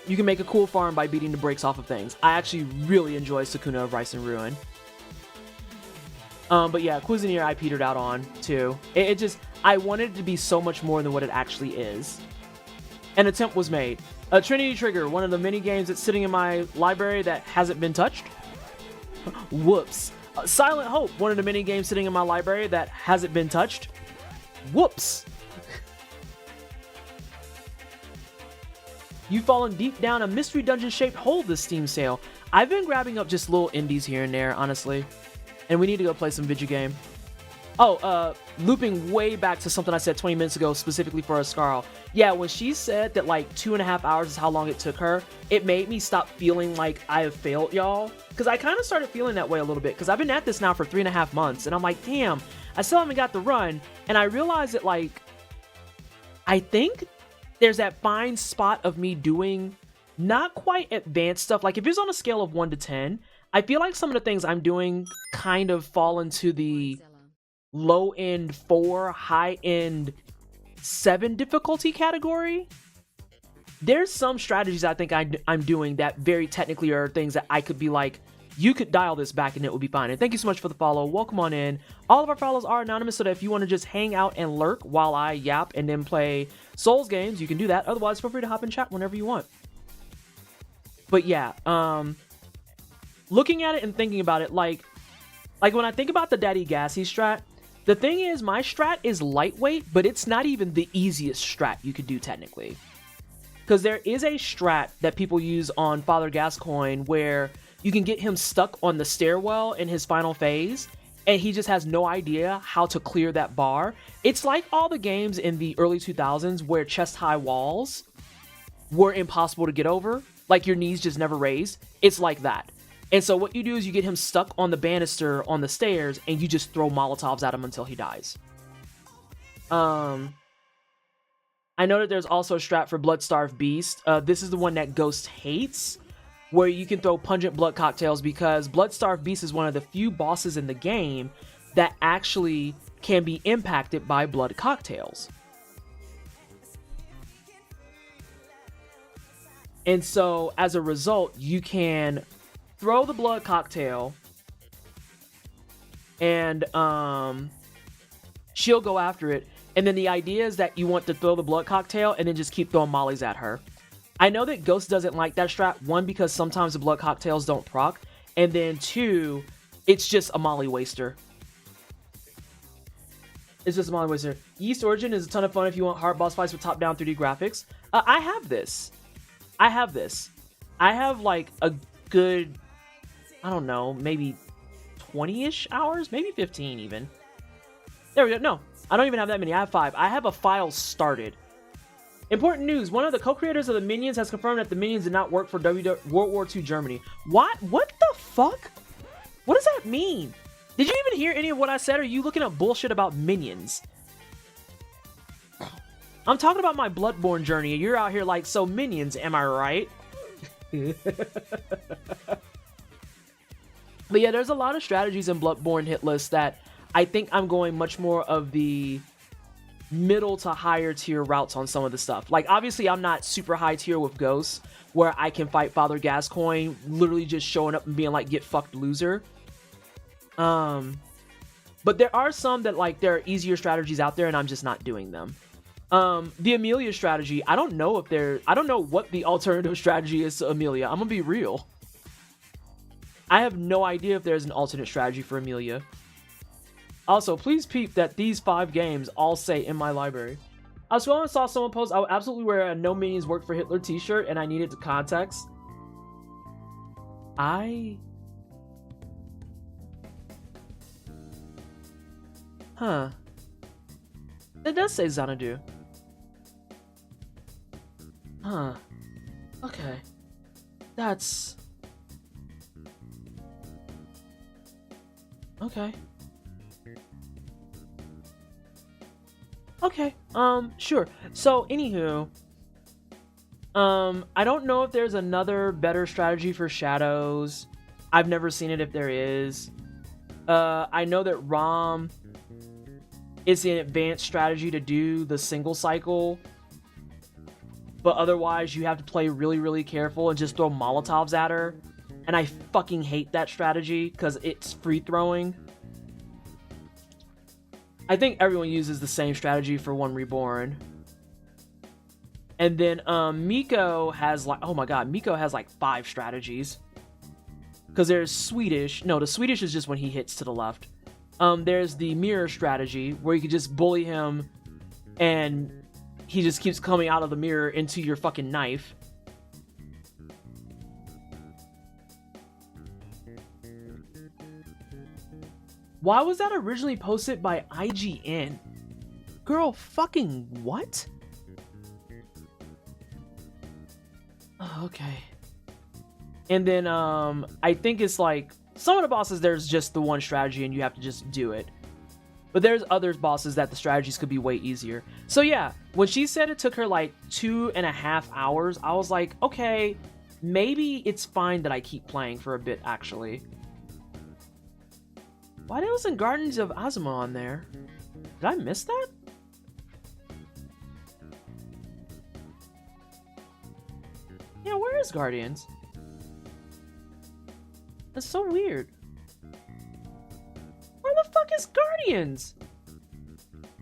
You can make a cool farm by beating the brakes off of things. I actually really enjoy Sakuna of Rice and Ruin. But yeah, Cuisinier I petered out on, too. It just... I wanted it to be so much more than what it actually is. An attempt was made. Trinity Trigger, one of the many games that's sitting in my library that hasn't been touched. Whoops. Silent Hope, one of the many games sitting in my library that hasn't been touched. Whoops. You've fallen deep down a mystery dungeon shaped hole this Steam sale. I've been grabbing up just little indies here and there, honestly. And we need to go play some video game. Oh, looping way back to something I said 20 minutes ago, specifically for Ascarl. Yeah, when she said that like 2.5 hours is how long it took her, it made me stop feeling like I have failed y'all. Because I kind of started feeling that way a little bit. Because I've been at this now for 3.5 months. And I'm like, damn, I still haven't got the run. And I realized that like, I think there's that fine spot of me doing not quite advanced stuff. Like if it's on a scale of 1 to 10, I feel like some of the things I'm doing kind of fall into the low-end 4, high-end 7 difficulty category. There's some strategies I think I'm doing that very technically are things that I could be like, you could dial this back and it would be fine. And thank you so much for the follow. Welcome on in. All of our follows are anonymous, so that if you want to just hang out and lurk while I yap and then play Souls games, you can do that. Otherwise, feel free to hop in chat whenever you want. But yeah, looking at it and thinking about it, like when I think about the Daddy Gassy strat, the thing is, my strat is lightweight, but it's not even the easiest strat you could do technically. Because there is a strat that people use on Father Gascoigne where you can get him stuck on the stairwell in his final phase, and he just has no idea how to clear that bar. It's like all the games in the early 2000s where chest-high walls were impossible to get over, like your knees just never raised. It's like that. And so what you do is you get him stuck on the banister on the stairs, and you just throw Molotovs at him until he dies. I know that there's also a strat for Bloodstarved Beast. This is the one that Ghost hates. where you can throw pungent blood cocktails, because Blood-Starved Beast is one of the few bosses in the game that actually can be impacted by blood cocktails. And so, as a result, you can throw the blood cocktail, and she'll go after it. And then the idea is that you want to throw the blood cocktail and then just keep throwing mollies at her. I know that Ghost doesn't like that strat. One, because sometimes the blood cocktails don't proc. And then two, it's just a molly waster. It's just a molly waster. Yeast Origin is a ton of fun if you want hard boss fights with top-down 3D graphics. I have this. I have like a good, I don't know, maybe 20-ish hours, maybe 15 even. There we go. No, I don't even have that many. I have 5. I have a file started. Important news. One of the co-creators of the Minions has confirmed that the Minions did not work for World War II Germany. What? What the fuck? What does that mean? Did you even hear any of what I said? Or are you looking up bullshit about Minions? I'm talking about my Bloodborne journey, and you're out here like, so Minions, am I right? But yeah, there's a lot of strategies in Bloodborne Hitless that I think I'm going much more of the middle to higher tier routes on some of the stuff. Like, obviously, I'm not super high tier with Ghosts, where I can fight Father Gascoigne, literally just showing up and being like, get fucked, loser. But there are some that, like, there are easier strategies out there, and I'm just not doing them. The Amelia strategy, I don't know what the alternative strategy is to Amelia. I'm gonna be real. I have no idea if there's an alternate strategy for Amelia. Also, please peep that these 5 games all say in my library. I was scrolling and saw someone post, I would absolutely wear a No Minions Work for Hitler t-shirt, and I needed the context. Huh. It does say Xanadu. Huh. Okay. That's... Okay. Okay, sure. So, anywho, I don't know if there's another better strategy for Shadows. I've never seen it if there is. I know that ROM is an advanced strategy to do the single cycle, but otherwise you have to play really, really careful and just throw Molotovs at her. And I fucking hate that strategy because it's free throwing. I think everyone uses the same strategy for One Reborn. And then Miko has like, oh my god, Miko has like 5 strategies. Because there's Swedish. No, the Swedish is just when he hits to the left. There's the mirror strategy where you can just bully him and he just keeps coming out of the mirror into your fucking knife. Why was that originally posted by IGN? Girl, fucking what? Oh, okay. And then, I think it's like, some of the bosses, there's just the one strategy and you have to just do it. But there's other bosses that the strategies could be way easier. So yeah, when she said it took her like 2.5 hours, I was like, okay, maybe it's fine that I keep playing for a bit, actually. Why wasn't Guardians of Azuma on there? Did I miss that? Yeah, where is Guardians? That's so weird. Where the fuck is Guardians?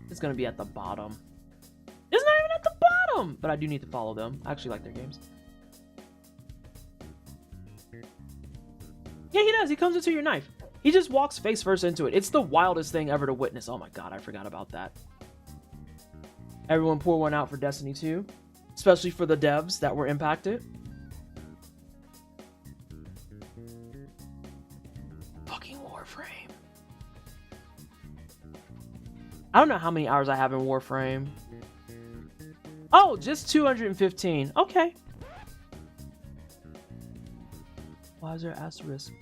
It's gonna be at the bottom. It's not even at the bottom! But I do need to follow them. I actually like their games. Yeah, he does. He comes into your knife. He just walks face first into it. It's the wildest thing ever to witness. Oh my god, I forgot about that. Everyone pour one out for Destiny 2. Especially for the devs that were impacted. Fucking Warframe. I don't know how many hours I have in Warframe. Oh, just 215. Okay. Why is there asterisk?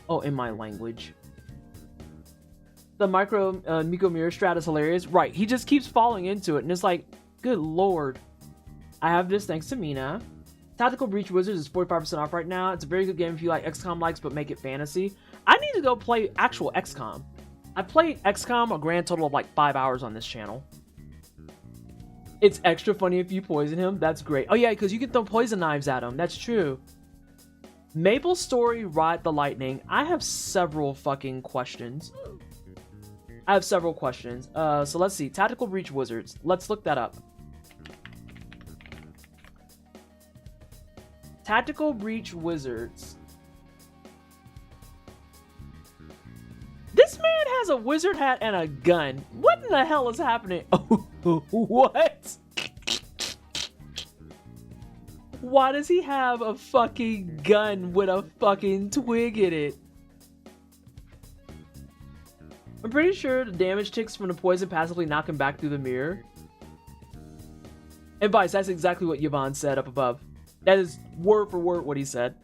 Oh, in my language. The Miko mirror strat is hilarious. Right, he just keeps falling into it, and it's like, good lord. I have this thanks to Mina. Tactical Breach Wizards is 45% off right now. It's a very good game if you like XCOM likes, but make it fantasy. I need to go play actual XCOM. I played XCOM a grand total of like 5 hours on this channel. It's extra funny if you poison him. That's great. Oh yeah, because you can throw poison knives at him. That's true. Maple Story Ride the Lightning. I have several fucking questions. So let's see. Tactical Breach Wizards. Let's look that up. Tactical Breach Wizards. This man has a wizard hat and a gun. What in the hell is happening? Oh, what? Why does he have a fucking gun with a fucking twig in it? I'm pretty sure the damage ticks from the poison passively knock him back through the mirror. And Vice, that's exactly what Yvonne said up above. That is word for word what he said.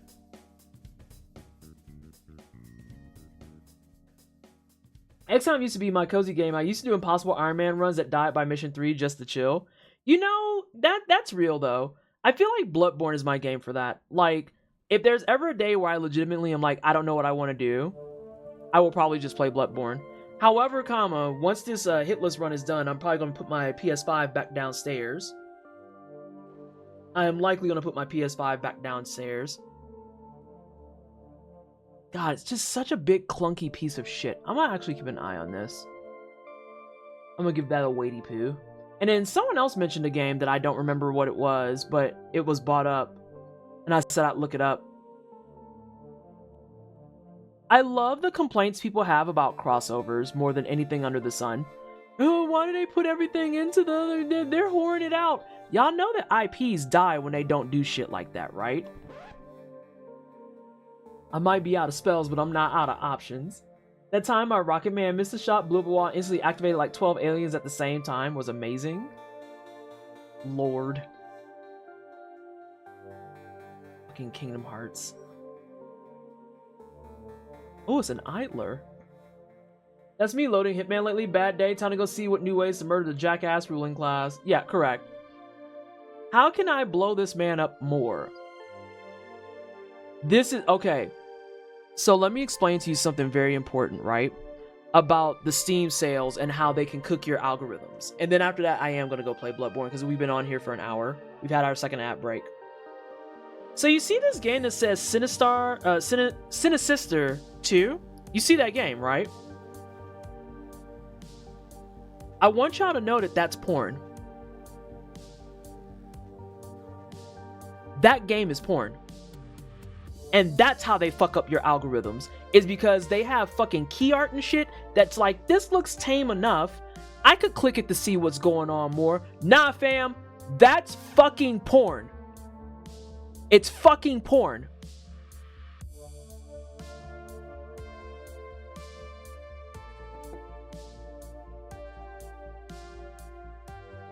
XCOM used to be my cozy game. I used to do impossible Iron Man runs that died by mission 3 just to chill. You know, that's real though. I feel like Bloodborne is my game for that. Like, if there's ever a day where I legitimately am like, I don't know what I want to do, I will probably just play Bloodborne. However, once this hitless run is done, I'm probably going to put my PS5 back downstairs. I am likely going to put my PS5 back downstairs. God, it's just such a big clunky piece of shit. I'm going to actually keep an eye on this. I'm going to give that a weighty poo. And then someone else mentioned a game that I don't remember what it was, but it was bought up. And I said I'd look it up. I love the complaints people have about crossovers more than anything under the sun. Oh, why do they put everything into they're whoring it out. Y'all know that IPs die when they don't do shit like that, right? I might be out of spells, but I'm not out of options. That time our Rocket Man missed a shot, blew up a wall, instantly activated like 12 aliens at the same time was amazing. Lord. Fucking Kingdom Hearts. Oh, it's an idler. That's me loading Hitman lately. Bad day. Time to go see what new ways to murder the jackass ruling class. Yeah, correct. How can I blow this man up more? This is... Okay. So let me explain to you something very important, right? About the Steam sales and how they can cook your algorithms. And then after that, I am going to go play Bloodborne because we've been on here for an hour. We've had our second ad break. So you see this game that says Sinisister 2? You see that game, right? I want y'all to know that that's porn. That game is porn. And that's how they fuck up your algorithms. Is because they have fucking key art and shit that's like, this looks tame enough. I could click it to see what's going on more. Nah, fam. That's fucking porn. It's fucking porn.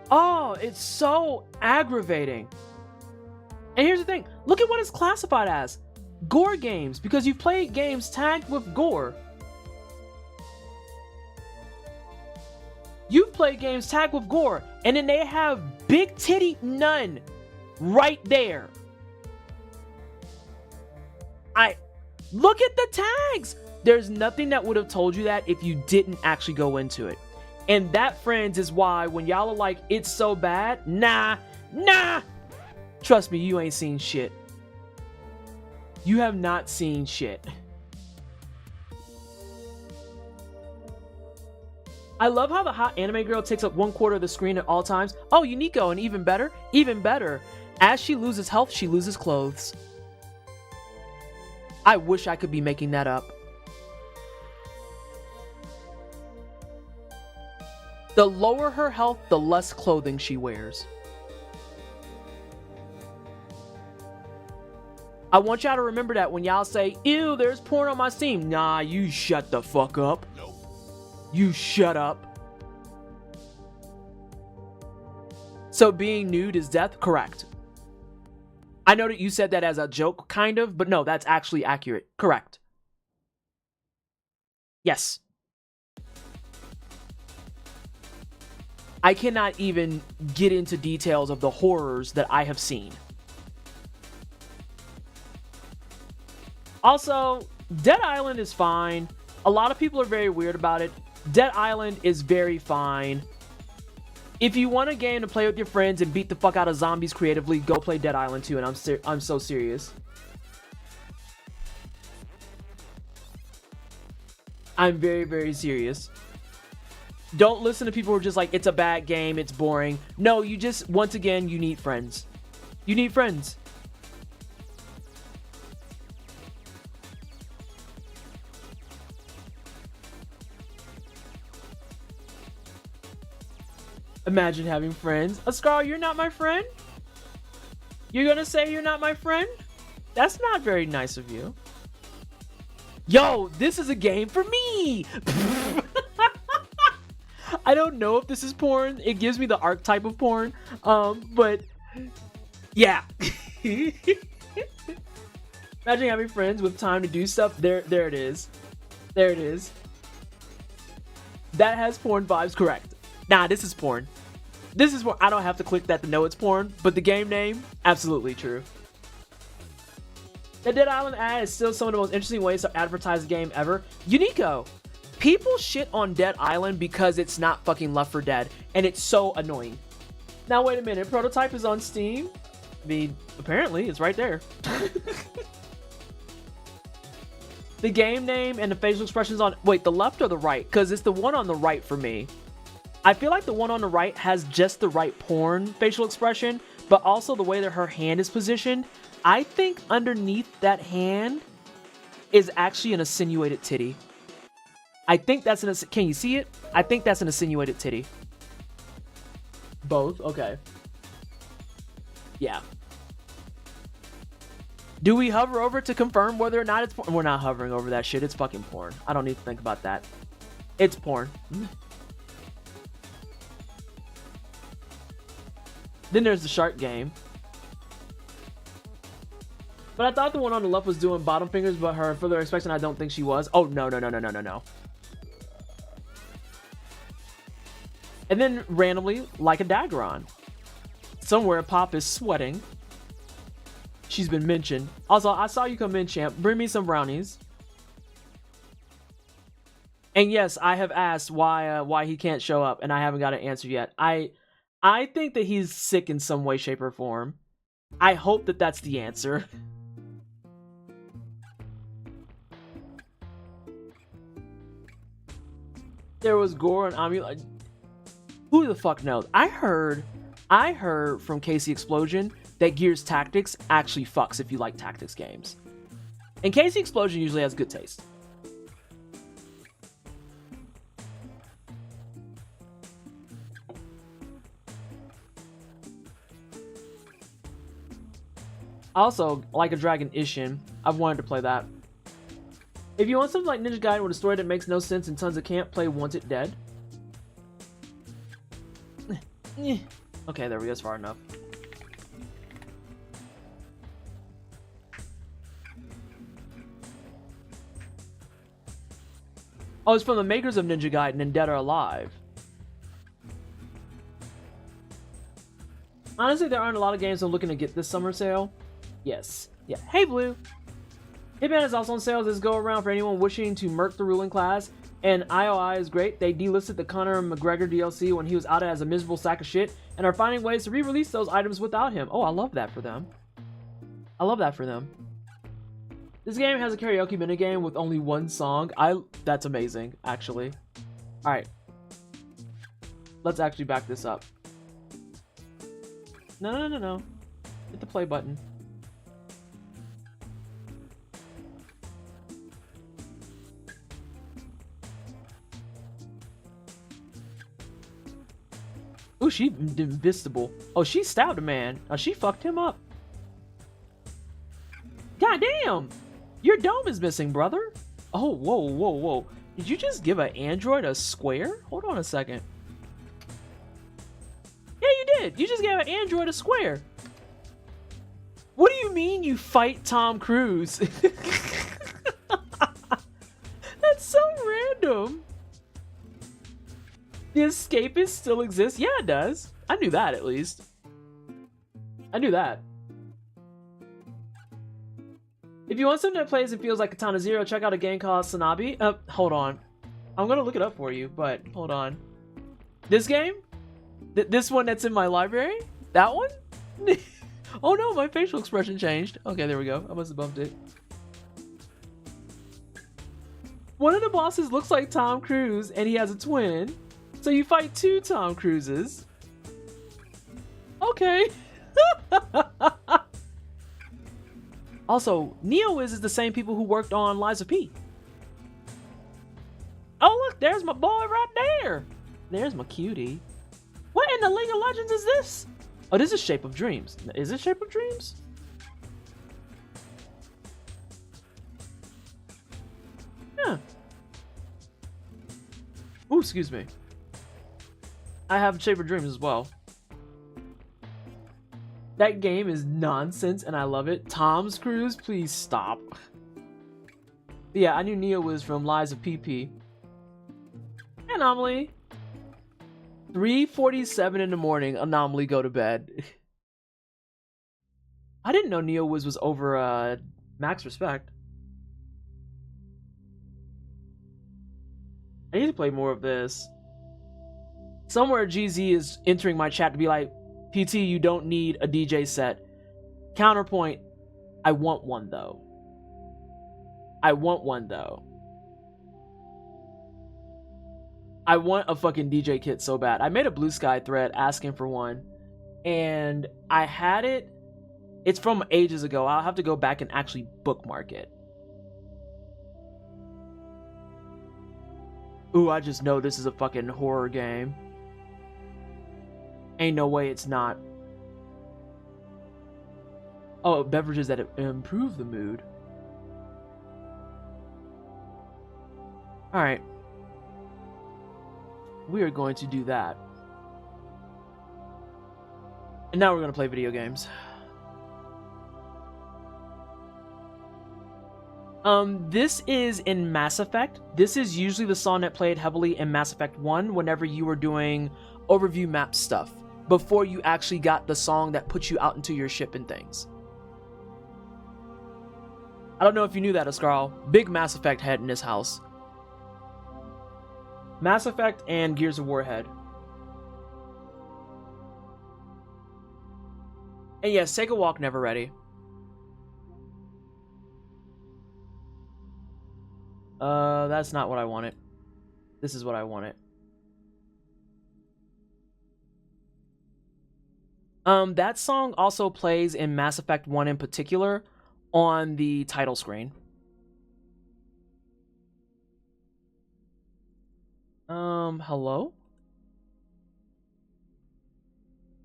Oh, it's so aggravating. And here's the thing. Look at what it's classified as. Gore games. Because you've played games tagged with gore. You've played games tagged with gore. And then they have big titty none right there. Look at the tags. There's nothing that would have told you that if you didn't actually go into it. And that, friends, is why when y'all are like, it's so bad, nah. Trust me, you ain't seen shit. You have not seen shit. I love how the hot anime girl takes up 1/4 of the screen at all times. Oh, Unico, and even better. As she loses health, she loses clothes. I wish I could be making that up. The lower her health, the less clothing she wears. I want y'all to remember that when y'all say, ew, there's porn on my Steam. Nah, you shut the fuck up. Nope. You shut up. So being nude is death? Correct. I know that you said that as a joke, kind of, but no, that's actually accurate. Correct. Yes. I cannot even get into details of the horrors that I have seen. Also, Dead Island is fine. A lot of people are very weird about it. Dead Island is very fine. If you want a game to play with your friends and beat the fuck out of zombies creatively, go play Dead Island 2, and I'm so serious. I'm very, very serious. Don't listen to people who are just like, it's a bad game, it's boring. No, you just, once again, you need friends. You need friends. Imagine having friends. Ascar, you're not my friend? You're gonna say you're not my friend? That's not very nice of you. Yo, this is a game for me! I don't know if this is porn. It gives me the archetype of porn. But yeah. Imagine having friends with time to do stuff. There it is. There it is. That has porn vibes, correct. Nah, this is porn. This is porn. I don't have to click that to know it's porn, but the game name, absolutely true. The Dead Island ad is still some of the most interesting ways to advertise a game ever. Unico. People shit on Dead Island because it's not fucking Left 4 Dead, and it's so annoying. Now wait a minute, prototype is on Steam? I mean, apparently, it's right there. The game name and the facial expressions on... Wait, the left or the right? Because it's the one on the right for me. I feel like the one on the right has just the right porn facial expression, but also the way that her hand is positioned. I think underneath that hand is actually an insinuated titty. I think that's an... Can you see it? I think that's an insinuated titty. Both? Okay. Yeah. Do we hover over to confirm whether or not it's porn? We're not hovering over that shit. It's fucking porn. I don't need to think about that. It's porn. Then there's the shark game. But I thought the one on the left was doing bottom fingers, but her further inspection, I don't think she was. Oh, no. And then randomly, like a Daggeron. Somewhere Pop is sweating. She's been mentioned. Also, I saw you come in, champ. Bring me some brownies. And yes, I have asked why he can't show up, and I haven't got an answer yet. I think that he's sick in some way, shape, or form. I hope that that's the answer. There was gore and Amula. Who the fuck knows? I heard from Casey Explosion that Gears Tactics actually fucks if you like tactics games. And Casey Explosion usually has good taste. Also, Like a Dragon Ishin, I've wanted to play that. If you want something like Ninja Gaiden with a story that makes no sense and tons of can't play Wanted Dead. Okay, there we go, it's far enough. Oh, it's from the makers of Ninja Gaiden and Dead or Alive. Honestly, there aren't a lot of games I'm looking to get this summer sale. Yes. Yeah. Hey, Blue. Hitman is also on sale this go around for anyone wishing to murk the ruling class. And IOI is great. They delisted the Conor McGregor DLC when he was outed as a miserable sack of shit and are finding ways to re-release those items without him. Oh, I love that for them. I love that for them. This game has a karaoke minigame with only one song. That's amazing, actually. Alright. Let's actually back this up. No. Hit the play button. Ooh, she invisible. Oh, she stabbed a man. Oh, she fucked him up. God damn! Your dome is missing, brother. Oh, whoa. Did you just give an android a square? Hold on a second. Yeah, you did. You just gave an android a square. What do you mean you fight Tom Cruise? That's so random. The escapist still exists? Yeah, it does. I knew that, at least. I knew that. If you want something that plays and feels like Katana Zero, check out a game called Sanabi. Hold on. I'm gonna look it up for you, but hold on. This game? This one that's in my library? That one? Oh no, my facial expression changed. Okay, there we go. I must have bumped it. One of the bosses looks like Tom Cruise, and he has a twin. So you fight 2 Tom Cruises. Okay. Also, NeoWiz is the same people who worked on Lies of P. Oh look, there's my boy right there. There's my cutie. What in the League of Legends is this? Oh, this is Shape of Dreams. Is it Shape of Dreams? Yeah. Ooh, excuse me. I have Shape of Dreams as well. That game is nonsense and I love it. Tom's Cruise, please stop. But yeah, I knew NeoWiz from Lies of PP. Anomaly. 3:47 in the morning, Anomaly, go to bed. I didn't know NeoWiz was over Max Respect. I need to play more of this. Somewhere GZ is entering my chat to be like, PT, you don't need a DJ set. Counterpoint, I want one though. I want one though. I want a fucking DJ kit so bad. I made a Blue Sky thread asking for one, and I had it. It's from ages ago. I'll have to go back and actually bookmark it. Ooh, I just know this is a fucking horror game. Ain't no way it's not. Oh, beverages that improve the mood. Alright. We are going to do that. And now we're going to play video games. This is in Mass Effect. This is usually the song that played heavily in Mass Effect 1 whenever you were doing overview map stuff, before you actually got the song that puts you out into your ship and things. I don't know if you knew that, Ascarl. Big Mass Effect head in this house. Mass Effect and Gears of War head. And yes, take a walk, never ready. That's not what I wanted. This is what I wanted. That song also plays in Mass Effect 1 in particular on the title screen. Hello?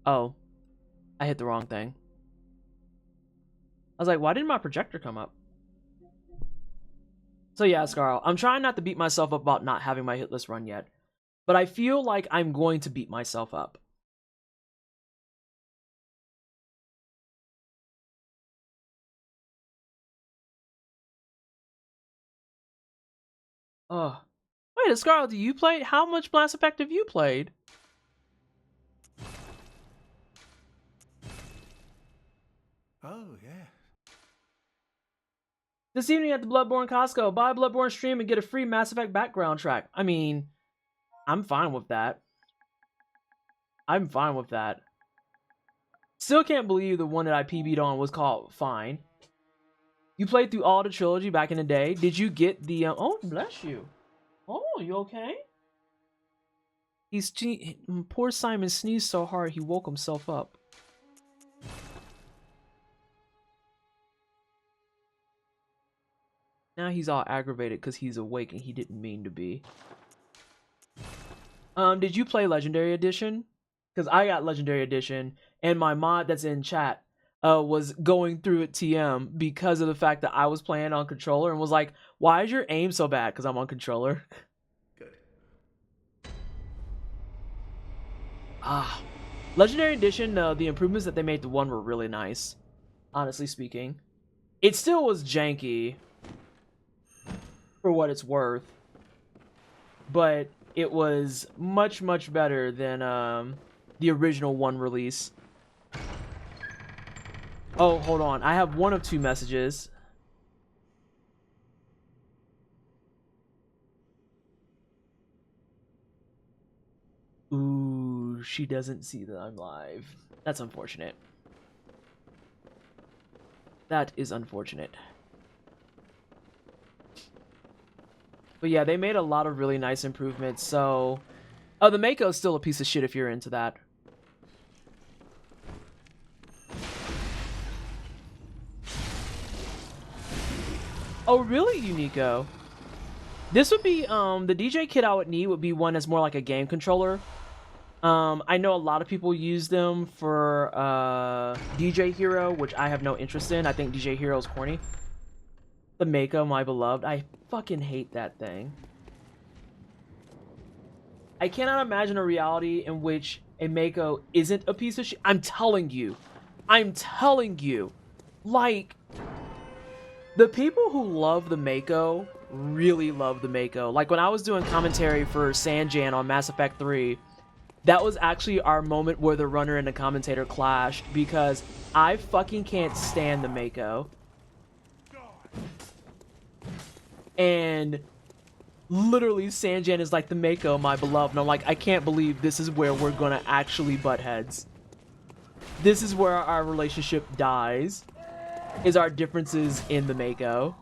Oh. I hit the wrong thing. I was like, why didn't my projector come up? So yeah, Scarl, I'm trying not to beat myself up about not having my hit list run yet. But I feel like I'm going to beat myself up. Ugh. Wait, Scarl, do you play? How much Mass Effect have you played? Oh, yeah. This evening at the Bloodborne Costco, buy a Bloodborne stream and get a free Mass Effect background track. I mean, I'm fine with that. I'm fine with that. Still can't believe the one that I PB'd on was called Fine. You played through all the trilogy back in the day. Did you get the... Oh, bless you. Oh, you okay? Poor Simon sneezed so hard he woke himself up. Now he's all aggravated because he's awake and he didn't mean to be. Did you play Legendary Edition? Because I got Legendary Edition, and my mod that's in chat was going through it TM because of the fact that I was playing on controller and was like, why is your aim so bad? Because I'm on controller. Good. Legendary Edition, the improvements that they made to 1 were really nice, honestly speaking. It still was janky for what it's worth, but it was much, much better than the original 1 release. Oh, hold on. I have one of 2 messages. she doesn't see that I'm live. That's unfortunate. That is unfortunate. But yeah, they made a lot of really nice improvements. So, oh, the Mako is still a piece of shit if you're into that. Oh, really, Unico? This would be, the DJ kit I would need would be one that's more like a game controller. I know a lot of people use them for, DJ Hero, which I have no interest in. I think DJ Hero is corny. The Mako, my beloved. I fucking hate that thing. I cannot imagine a reality in which a Mako isn't a piece of shit. I'm telling you. Like, the people who love the Mako really love the Mako. Like, when I was doing commentary for Sanjan on Mass Effect 3, that was actually our moment where the runner and the commentator clashed, because I fucking can't stand the Mako. And literally Sanjan is like, the Mako, my beloved. And I'm like, I can't believe this is where we're gonna actually butt heads. This is where our relationship dies, is our differences in the Mako.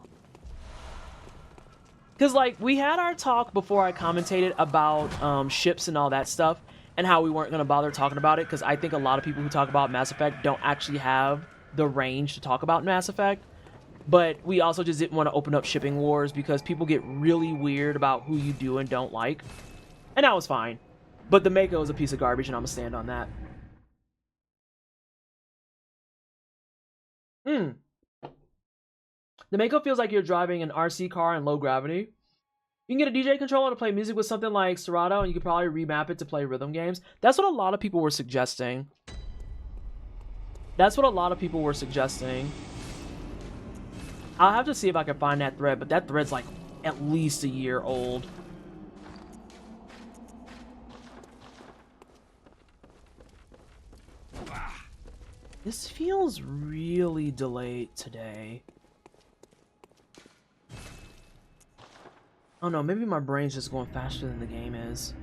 Because, like, we had our talk before I commentated about ships and all that stuff, and how we weren't going to bother talking about it, because I think a lot of people who talk about Mass Effect don't actually have the range to talk about Mass Effect. But we also just didn't want to open up shipping wars, because people get really weird about who you do and don't like. And that was fine. But the Mako is a piece of garbage, and I'm going to stand on that. The Mako feels like you're driving an RC car in low gravity. You can get a DJ controller to play music with something like Serato, and you could probably remap it to play rhythm games. That's what a lot of people were suggesting. I'll have to see if I can find that thread, but that thread's like at least a year old. This feels really delayed today. Oh no, maybe my brain's just going faster than the game is.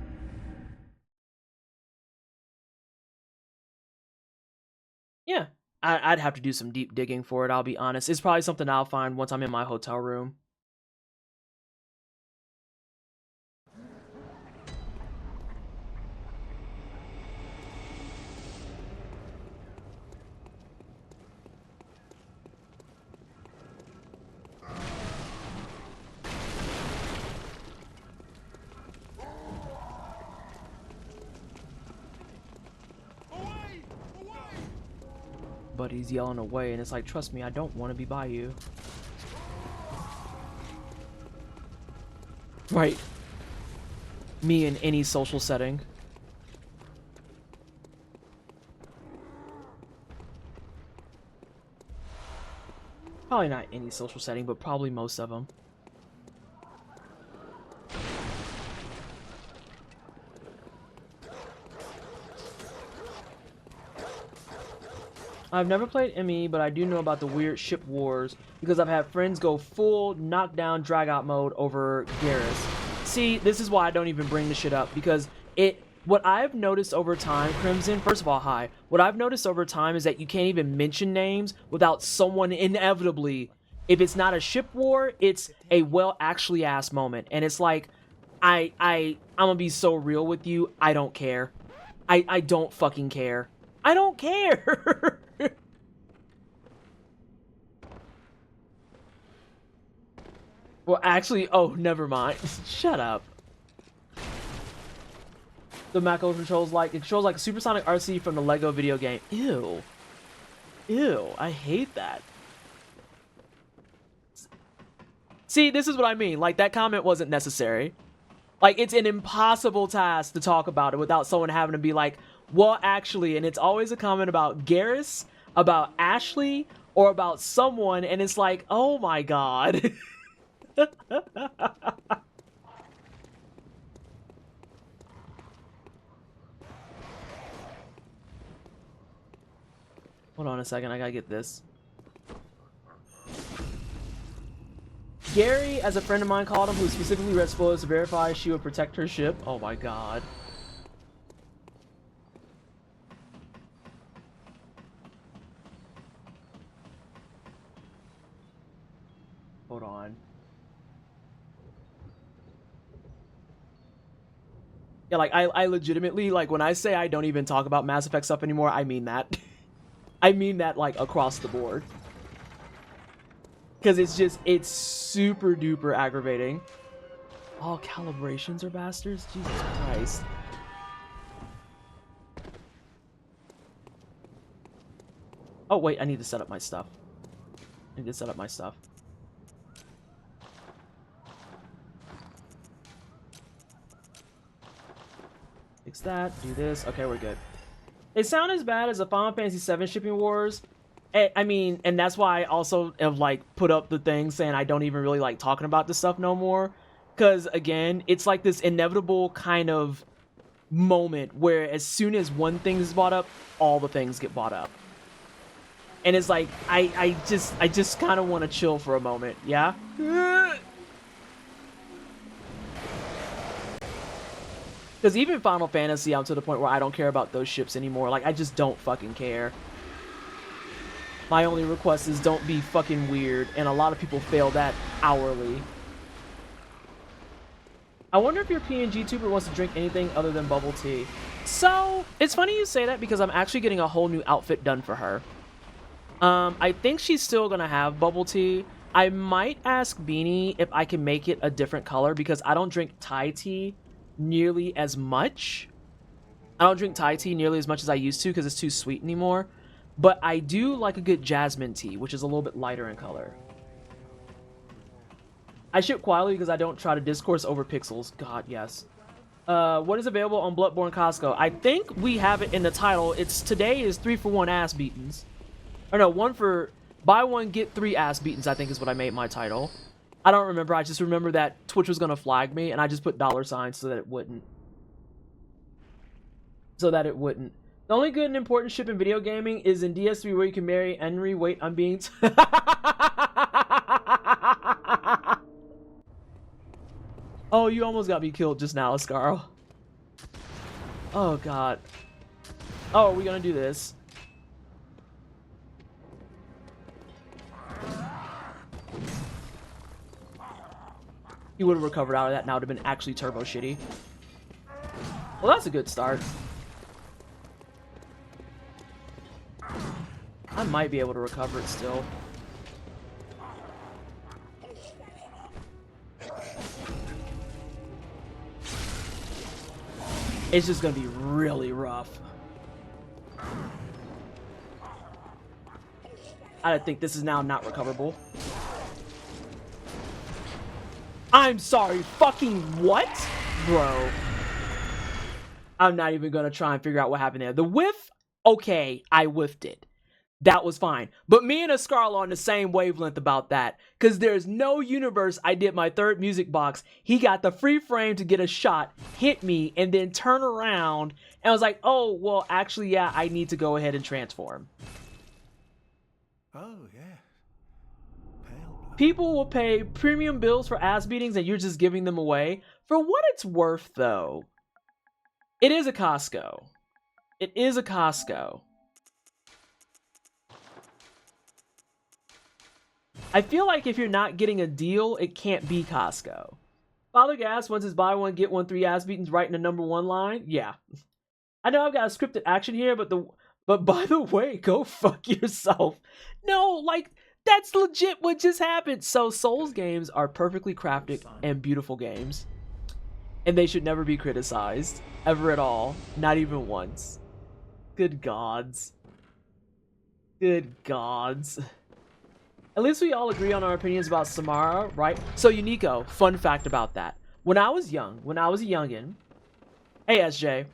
Yeah, I'd have to do some deep digging for it, I'll be honest. It's probably something I'll find once I'm in my hotel room. But he's yelling away, and it's like, trust me, I don't want to be by you. Right. Me in any social setting. Probably not any social setting, but probably most of them. I've never played ME, but I do know about the weird ship wars because I've had friends go full knockdown drag-out mode over Garrus. See, this is why I don't even bring the shit up, because what I've noticed over time, Crimson, first of all, hi. What I've noticed over time is that you can't even mention names without someone inevitably, if it's not a ship war, it's a actually ass moment. And it's like, I'm gonna be so real with you, I don't care. I don't fucking care. I don't care. Well, actually, oh, never mind. Shut up. The Mako controls like a supersonic RC from the Lego video game. Ew. Ew, I hate that. See, this is what I mean. Like, that comment wasn't necessary. Like, it's an impossible task to talk about it without someone having to be like, well, actually, and it's always a comment about Garrus, about Ashley, or about someone, and it's like, oh my god. Hold on a second, I gotta get this. Gary, as a friend of mine called him, who specifically read spoilers to verify she would protect her ship. Oh my god. Yeah, like, I legitimately, like, when I say I don't even talk about Mass Effect stuff anymore, I mean that. I mean that, like, across the board. Because it's super duper aggravating. All calibrations are bastards? Jesus Christ. Oh, wait, I need to set up my stuff. I need to set up my stuff. Fix that, do this. Okay, we're good. They sound as bad as the Final Fantasy VII shipping wars. I mean, and that's why I also have, like, put up the thing saying I don't even really like talking about this stuff no more. Because, again, it's like this inevitable kind of moment where as soon as one thing is bought up, all the things get bought up. And it's like, I just kind of want to chill for a moment, yeah? Because even Final Fantasy, I'm to the point where I don't care about those ships anymore. Like, I just don't fucking care. My only request is don't be fucking weird, and a lot of people fail that hourly. I wonder if your PNG tuber wants to drink anything other than bubble tea. So, it's funny you say that because I'm actually getting a whole new outfit done for her. I think she's still gonna have bubble tea. I might ask Beanie if I can make it a different color because I don't drink Thai tea nearly as much. I don't drink Thai tea nearly as much as I used to because it's too sweet anymore. But I do like a good jasmine tea, which is a little bit lighter in color. I ship quietly because I don't try to discourse over pixels. God, yes. What is available on Bloodborne Costco? I think we have it in the title. Today is 3-for-1 ass beatins. Or no, buy one, get 3 ass beatins, I think is what I made my title. I don't remember. I just remember that Twitch was going to flag me, and I just put $signs so that it wouldn't. The only good and important ship in video gaming is in DS3 where you can marry Henry. Wait, I'm being... Oh, you almost got me killed just now, Scarl. Oh, God. Oh, are we going to do this? He would have recovered out of that. Now it would have been actually turbo shitty. Well, that's a good start. I might be able to recover it still. It's just going to be really rough. I think this is now not recoverable. I'm sorry, fucking what? Bro. I'm not even gonna try and figure out what happened there. The whiff, okay, I whiffed it. That was fine. But me and Ascarl are on the same wavelength about that. Because there's no universe I did my third music box. He got the free frame to get a shot, hit me, and then turn around. And I was like, oh, well, actually, yeah, I need to go ahead and transform. Oh, yeah. Pale blood. People will pay premium bills for ass beatings and you're just giving them away. For what it's worth, though, it is a Costco. It is a Costco. I feel like if you're not getting a deal, it can't be Costco. Father Gas wants his buy one, get one, 3 ass beatings right in the number 1 line. Yeah. I know I've got a scripted action here, but by the way, go fuck yourself. No, like, that's legit what just happened. So Souls games are perfectly crafted and beautiful games. And they should never be criticized. Ever at all. Not even once. Good gods. Good gods. At least we all agree on our opinions about Samara, right? So Unico, fun fact about that. When I was a youngin', hey SJ,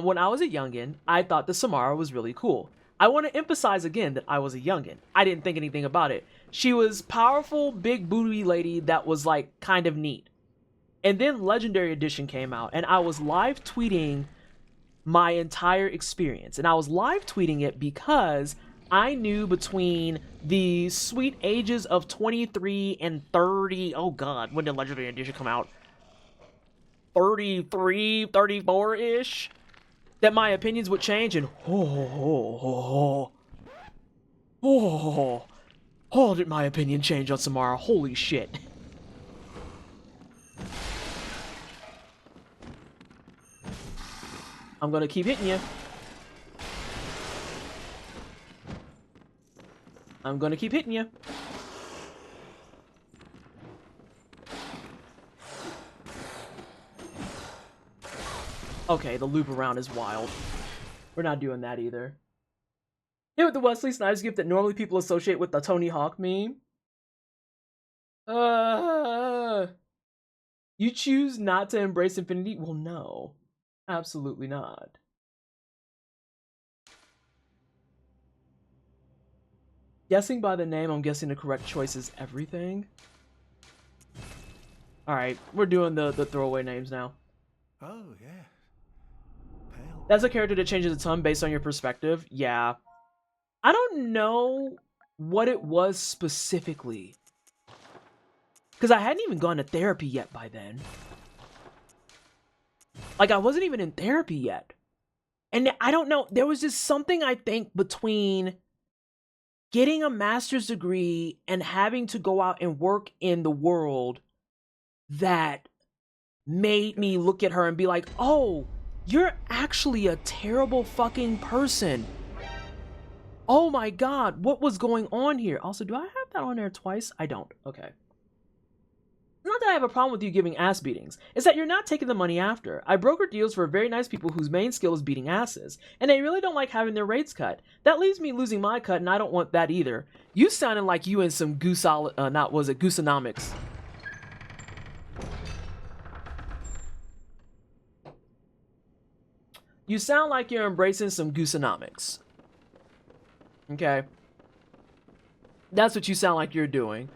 when I was a youngin', I thought the Samara was really cool. I want to emphasize again that I was a youngin'. I didn't think anything about it. She was powerful, big booty lady that was like kind of neat. And then Legendary Edition came out, and I was live tweeting my entire experience. And I was live tweeting it because I knew between the sweet ages of 23 and 30, oh god, when did Legendary Edition come out? 33, 34-ish? That my opinions would change, and did my opinion change on Samara, holy shit. I'm gonna keep hitting you. I'm gonna keep hitting you. Okay, the loop around is wild. We're not doing that either. Hit with the Wesley Snipes gift that normally people associate with the Tony Hawk meme. You choose not to embrace infinity? Well, no. Absolutely not. Guessing by the name, I'm guessing the correct choice is everything. Alright, we're doing the throwaway names now. Oh, yeah. Pale. That's a character that changes a ton based on your perspective. Yeah. I don't know what it was specifically. Because I hadn't even gone to therapy yet by then. Like, I wasn't even in therapy yet. And I don't know. There was just something, I think, between getting a master's degree and having to go out and work in the world that made me look at her and be like, oh, you're actually a terrible fucking person. Oh my god, what was going on here? Also, do I have that on there twice? I don't. Okay. Not that I have a problem with you giving ass beatings. It's that you're not taking the money after. I broker deals for very nice people whose main skill is beating asses, and they really don't like having their rates cut. That leaves me losing my cut, and I don't want that either. You sounded like you in some Gooseonomics. You sound like you're embracing some Gooseonomics. Okay. That's what you sound like you're doing.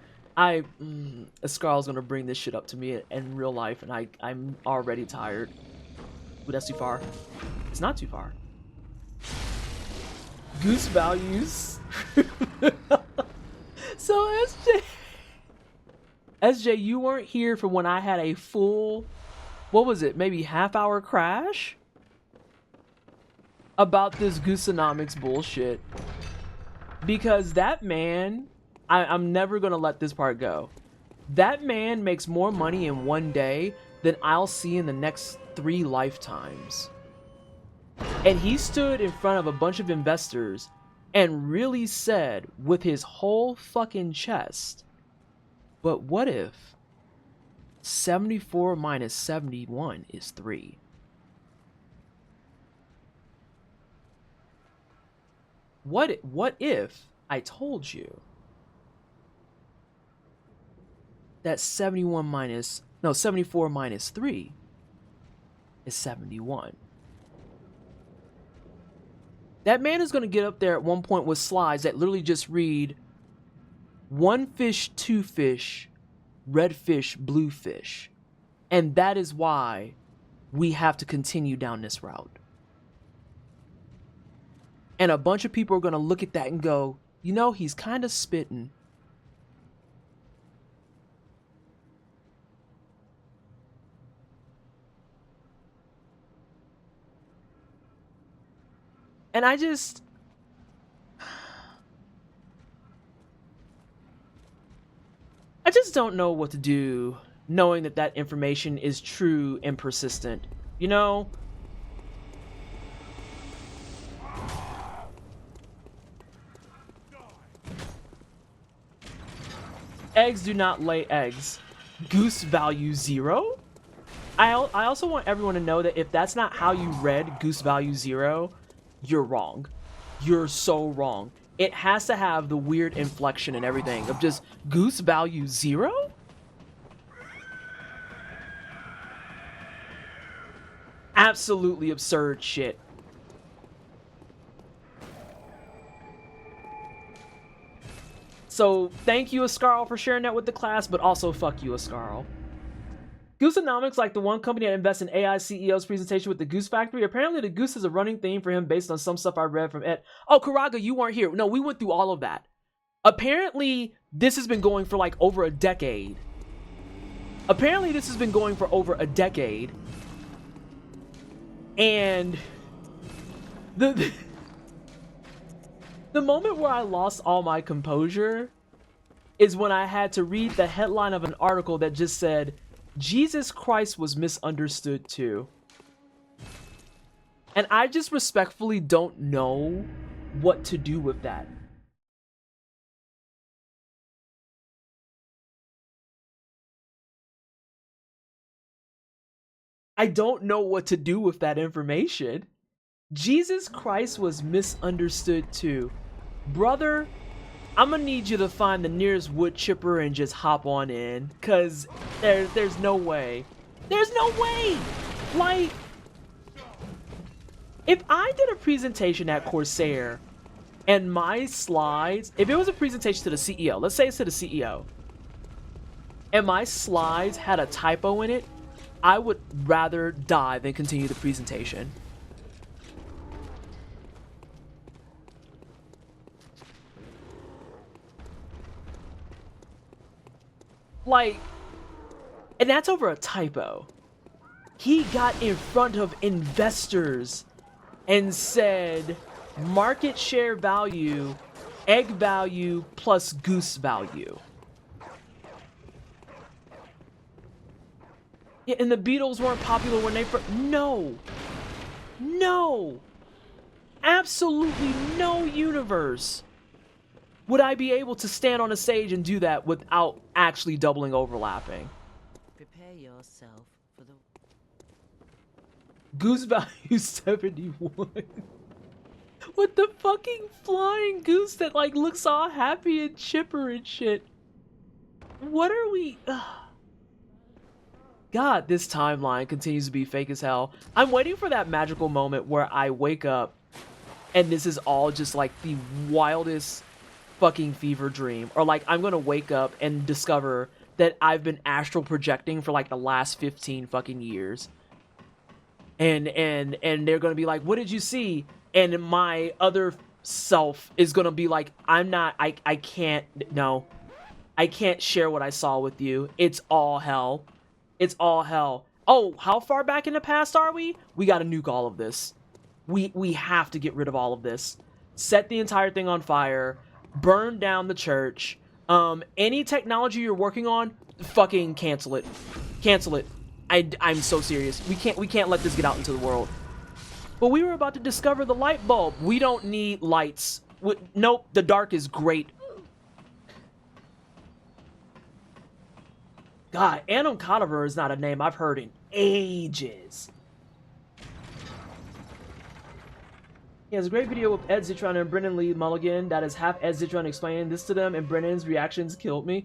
Scarl's gonna bring this shit up to me in real life, and I'm already tired. Ooh, that's too far. It's not too far. Goose values. So SJ, you weren't here for when I had a full, what was it, maybe half-hour crash? About this Gooseonomics bullshit. Because that man, I'm never gonna let this part go. That man makes more money in one day than I'll see in the next 3 lifetimes. And he stood in front of a bunch of investors and really said with his whole fucking chest, but what if 74 minus 71 is 3? What if I told you that 74 minus 3 is 71? That man is going to get up there at one point with slides that literally just read 1 fish, 2 fish, red fish, blue fish. And that is why we have to continue down this route. And a bunch of people are going to look at that and go, you know, he's kind of spitting. And I just don't know what to do knowing that that information is true and persistent. You know? Eggs do not lay eggs. Goose value 0? I also want everyone to know that if that's not how you read goose value 0, you're wrong. You're so wrong. It has to have the weird inflection and everything of just goose value 0? Absolutely absurd shit. So thank you, Ascarl, for sharing that with the class, but also fuck you, Ascarl. Gooseonomics, like the one company that invests in AI CEO's presentation with the Goose Factory, apparently the goose is a running theme for him based on some stuff I read from Ed. Oh, Karaga, you weren't here. No, we went through all of that. Apparently, this has been going for like over a decade. And the moment where I lost all my composure is when I had to read the headline of an article that just said, Jesus Christ was misunderstood too. And I just respectfully don't know what to do with that. I don't know what to do with that information. Jesus Christ was misunderstood too. Brother, I'm gonna need you to find the nearest wood chipper and just hop on in, cause there's no way. There's no way! Like, if I did a presentation at Corsair and my slides, if it was a presentation to the CEO, let's say it's to the CEO, and my slides had a typo in it, I would rather die than continue the presentation. Like, and that's over a typo. He got in front of investors and said market share value, egg value plus goose value. Yeah, and the Beatles weren't popular when they first. No. No. Absolutely no universe would I be able to stand on a stage and do that without actually doubling overlapping. Prepare yourself for the Goose value 71. With the fucking flying goose that like looks all happy and chipper and shit. What are we... God, this timeline continues to be fake as hell. I'm waiting for that magical moment where I wake up and this is all just like the wildest fucking fever dream. Or like I'm gonna wake up and discover that I've been astral projecting for like the last 15 fucking years. And they're gonna be like, what did you see? And my other self is gonna be like, I can't, no. I can't share what I saw with you. It's all hell. It's all hell. Oh, how far back in the past are we? We gotta nuke all of this. We have to get rid of all of this. Set the entire thing on fire. Burn down the church. Any technology you're working on, fucking cancel it. Cancel it. I'm so serious. We can't let this get out into the world. But we were about to discover the light bulb. We don't need lights. Nope, the dark is great. God, Anum Conover is not a name I've heard in ages. He has a great video with Ed Zitron and Brennan Lee Mulligan that is half Ed Zitron explaining this to them, and Brennan's reactions killed me.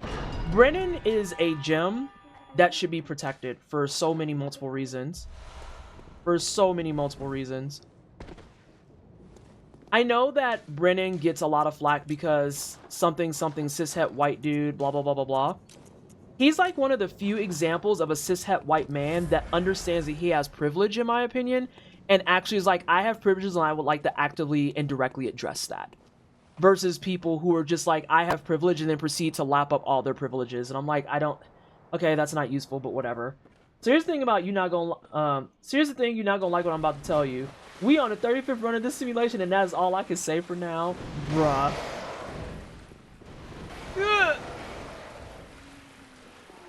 Brennan is a gem that should be protected for so many multiple reasons. For so many multiple reasons. I know that Brennan gets a lot of flack because something cishet white dude, blah, blah, blah, blah, blah. He's like one of the few examples of a cishet white man that understands that he has privilege, in my opinion, and actually is like, I have privileges and I would like to actively and directly address that. Versus people who are just like, I have privilege and then proceed to lap up all their privileges. And I'm like, I don't... Okay, that's not useful, but whatever. So here's the thing about you not gonna... so here's the thing you're not gonna like what I'm about to tell you. We on the 35th run of this simulation and that is all I can say for now. Bruh. Ugh.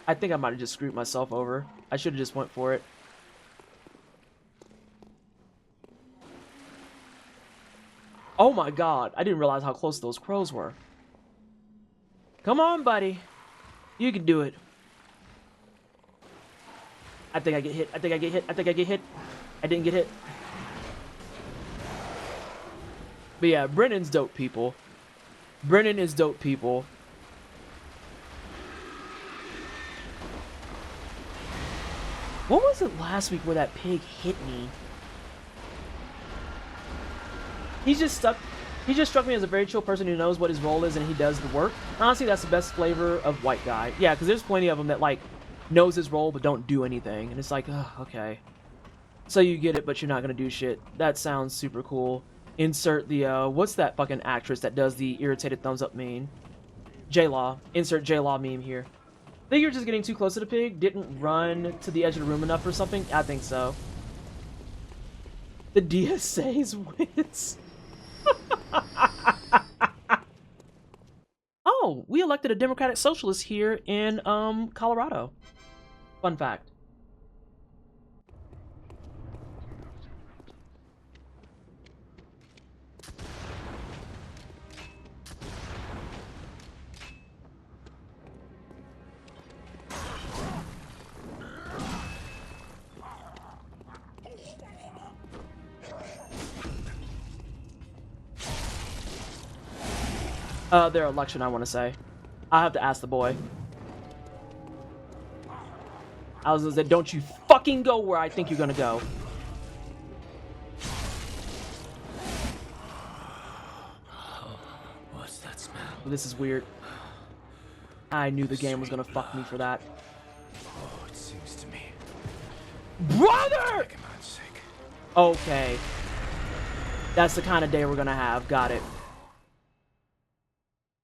I think I might have just screwed myself over. I should have just went for it. Oh my god, I didn't realize how close those crows were. Come on, buddy. You can do it. I think I get hit. I think I get hit. I think I get hit. I didn't get hit. But yeah, Brennan's dope, people. Brennan is dope, people. What was it last week where that pig hit me? He just struck me as a very chill person who knows what his role is and he does the work. Honestly, that's the best flavor of white guy. Yeah, because there's plenty of them that, like, knows his role but don't do anything. And it's like, ugh, okay. So you get it, but you're not going to do shit. That sounds super cool. Insert the, what's that fucking actress that does the irritated thumbs up meme? J-Law. Insert J-Law meme here. Think you're just getting too close to the pig? Didn't run to the edge of the room enough or something? I think so. The DSA's wins. Oh, we elected a Democratic Socialist here in Colorado. Fun fact. Their election, I want to say. I have to ask the boy. I was gonna say, don't you fucking go where I think you're gonna go. What's that smell? This is weird. I knew the game was gonna fuck me for that. Oh, it seems to me. Brother! Make him sick. Okay. That's the kind of day we're gonna have. Got it.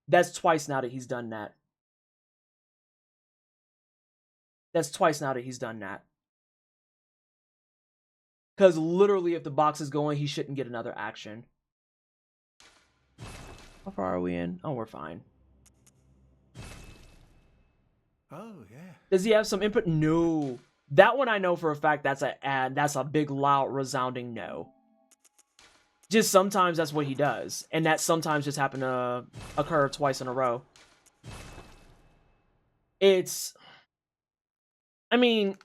That's twice now that he's done that. That's twice now that he's done that. Because literally, if the box is going, he shouldn't get another action. How far are we in? Oh, we're fine. Oh, yeah. Does he have some input? No. That one I know for a fact that's a big, loud, resounding no. Just sometimes that's what he does. And that sometimes just happened to occur twice in a row. It's... I mean,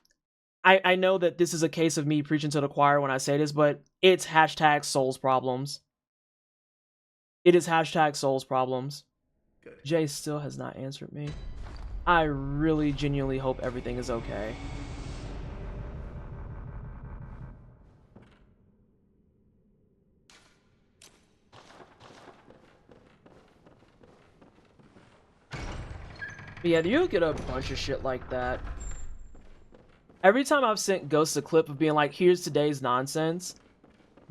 I know that this is a case of me preaching to the choir when I say this, but it's hashtag souls problems. It is hashtag souls problems. Good. Jay still has not answered me. I really genuinely hope everything is okay. But yeah, you'll get a bunch of shit like that. Every time I've sent Ghost a clip of being like, here's today's nonsense,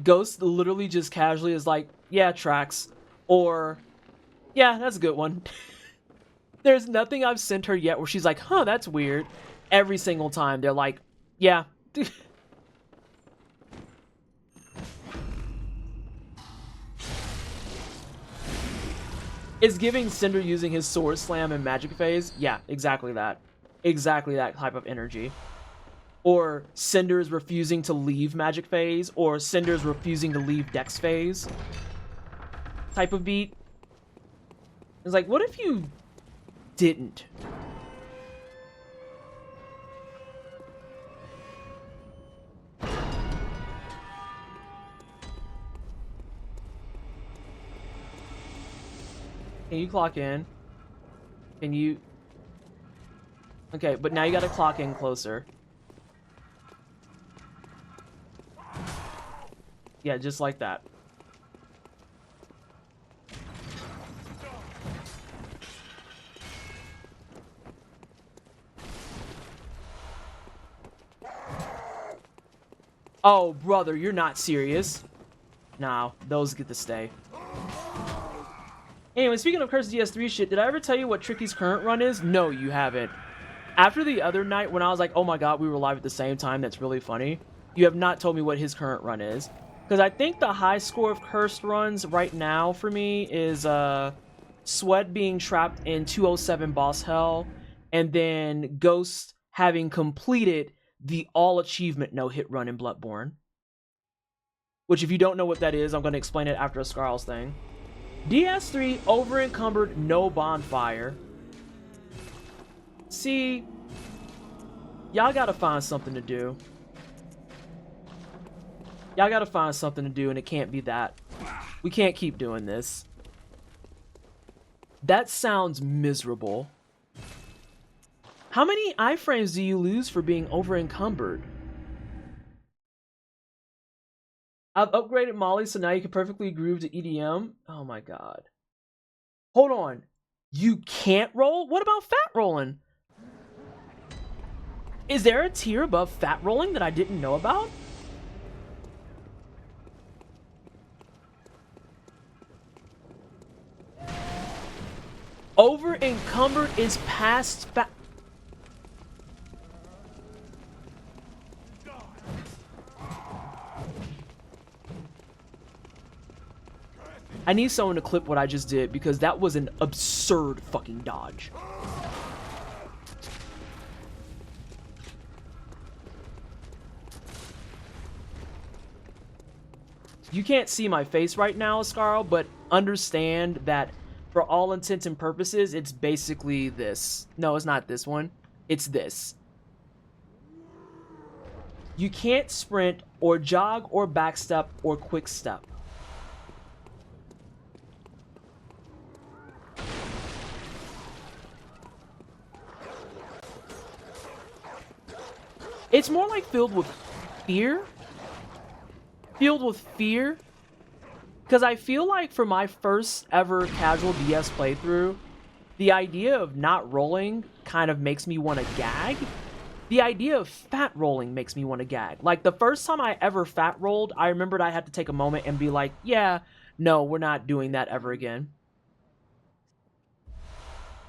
Ghost literally just casually is like, yeah, tracks. Or, yeah, that's a good one. There's nothing I've sent her yet where she's like, huh, that's weird. Every single time they're like, yeah. Is giving Cinder using his sword slam and magic phase? Yeah, exactly that. Exactly that type of energy. Or Cinder's refusing to leave magic phase, or Cinder's refusing to leave dex phase type of beat. It's like, what if you didn't? Can you clock in? Can you... Okay, but now you gotta clock in closer. Yeah, just like that. Oh, brother, you're not serious. No, those get to stay. Anyway, speaking of cursed DS3 shit, did I ever tell you what Tricky's current run is? No, you haven't. After the other night when I was like, oh my god, we were live at the same time, that's really funny. You have not told me what his current run is. Because I think the high score of cursed runs right now for me is Sweat being trapped in 207 boss hell, and then Ghost having completed the all achievement no hit run in Bloodborne. Which, if you don't know what that is, I'm going to explain it after a Scarl's thing. DS3 over encumbered, no bonfire. See, y'all gotta find something to do. Y'all gotta find something to do, and it can't be that. We can't keep doing this. That sounds miserable. How many iframes do you lose for being over encumbered? I've upgraded Molly, so now you can perfectly groove to EDM. Oh my god. Hold on. You can't roll? What about fat rolling? Is there a tier above fat rolling that I didn't know about? Over encumbered is past fat. I need someone to clip what I just did because that was an absurd fucking dodge. You can't see my face right now, Scarl, but understand that for all intents and purposes, it's basically this. No, it's not this one. It's this. You can't sprint or jog or backstep or quick step. It's more like filled with fear. Filled with fear. Because I feel like for my first ever casual DS playthrough, the idea of not rolling kind of makes me want to gag. The idea of fat rolling makes me want to gag. Like, the first time I ever fat rolled, I remembered I had to take a moment and be like, yeah, no, we're not doing that ever again.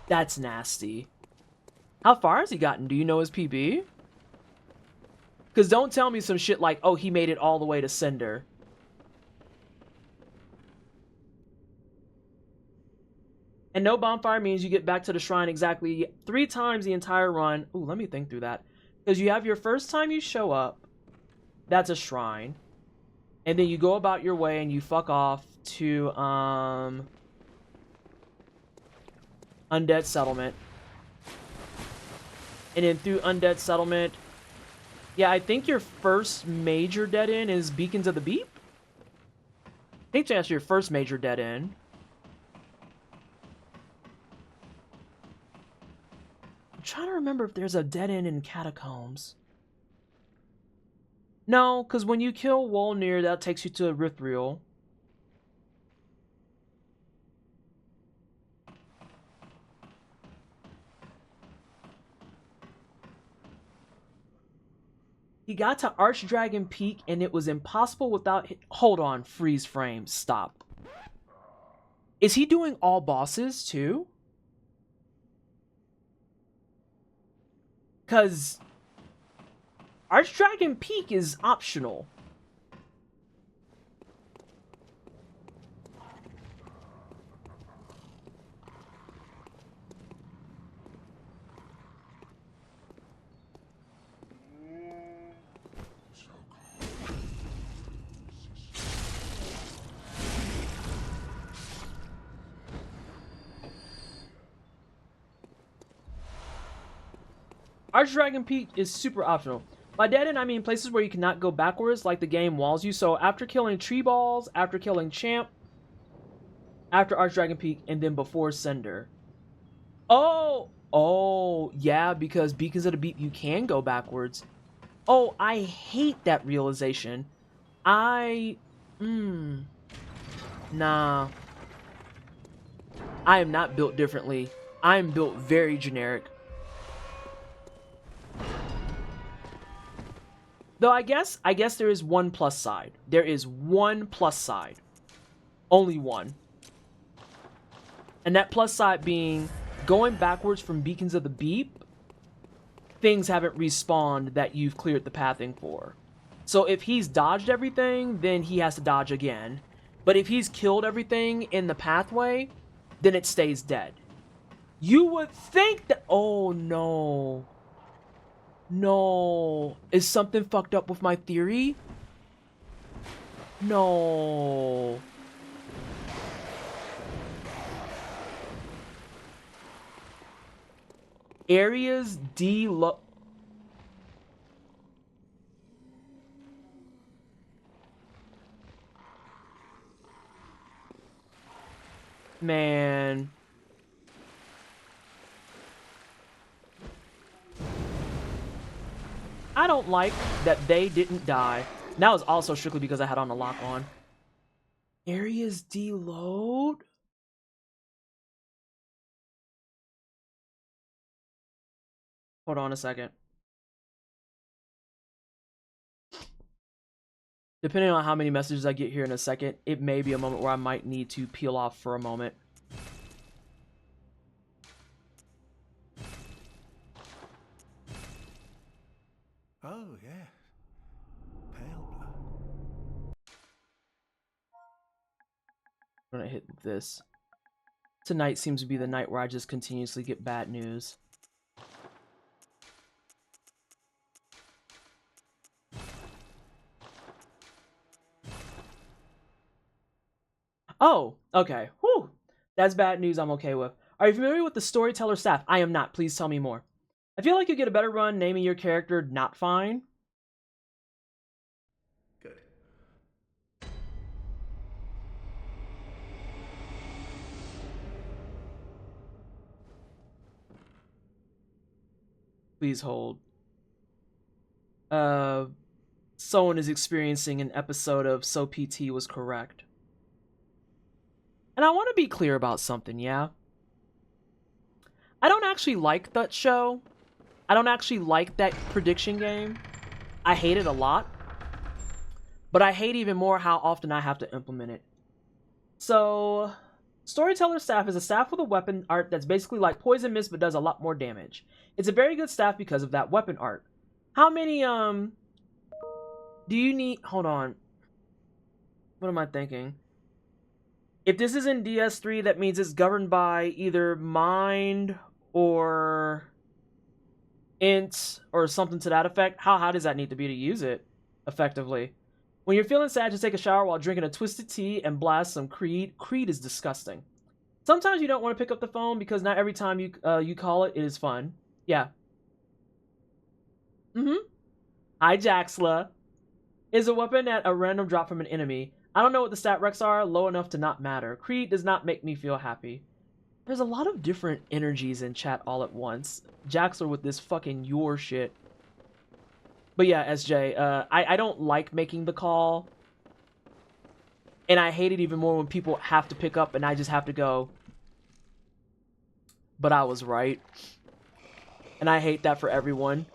That's nasty. How far has he gotten? Do you know his PB? Because don't tell me some shit like, oh, he made it all the way to Cinder. And no bonfire means you get back to the shrine exactly 3 times the entire run. Ooh, let me think through that. Because you have your first time you show up. That's a shrine. And then you go about your way and you fuck off to, Undead Settlement. And then through Undead Settlement... Yeah, I think your first major dead end is Beacons of the Beep? I think that's your first major dead end. I'm trying to remember if there's a dead end in Catacombs. No, because when you kill Wolnir, that takes you to Rithriel. He got to Archdragon Peak, and it was impossible without... Hold on, freeze frame, stop. Is he doing all bosses, too? Because Archdragon Peak is optional. Archdragon Peak is super optional. By dead end, I mean places where you cannot go backwards, like the game walls you. So after killing Tree Balls, after killing Champ, after Archdragon Peak, and then before Cinder. Oh, yeah, because Beacons of the Beep, you can go backwards. Oh, I hate that realization. Nah. I am not built differently. I am built very generic. Though I guess there is one plus side. There is one plus side. Only one. And that plus side being going backwards from Beacons of the Beep, things haven't respawned that you've cleared the pathing for. So if he's dodged everything, then he has to dodge again. But if he's killed everything in the pathway, then it stays dead. You would think that... Oh, no. No. Is something fucked up with my theory? No. Areas D-lo... Man... I don't like that they didn't die. That was also strictly because I had on a lock on. Areas deload? Hold on a second. Depending on how many messages I get here in a second, it may be a moment where I might need to peel off for a moment. Oh, yeah. Pale blood. I'm gonna hit this. Tonight seems to be the night where I just continuously get bad news. Oh, okay. Whew. That's bad news I'm okay with. Are you familiar with the Storyteller staff? I am not. Please tell me more. I feel like you get a better run naming your character Not Fine. Good. Please hold. someone is experiencing an episode of So PT was correct. And I want to be clear about something, yeah? I don't actually like that show. I don't actually like that prediction game. I hate it a lot. But I hate even more how often I have to implement it. So, Storyteller Staff is a staff with a weapon art that's basically like Poison Mist but does a lot more damage. It's a very good staff because of that weapon art. How many, do you need... Hold on. What am I thinking? If this is in DS3, that means it's governed by either mind or int or something to that effect. How high does that need to be to use it effectively? When you're feeling sad, just take a shower while drinking a twisted tea and blast some Creed. Creed is disgusting. Sometimes you don't want to pick up the phone because not every time you call it, it is fun. Yeah. Hi, Jaxla. Is a weapon at a random drop from an enemy. I don't know what the stat recs are, low enough to not matter. Creed does not make me feel happy. There's a lot of different energies in chat all at once. Jaxler with this fucking your shit. But yeah, SJ, I don't like making the call. And I hate it even more when people have to pick up and I just have to go. But I was right. And I hate that for everyone.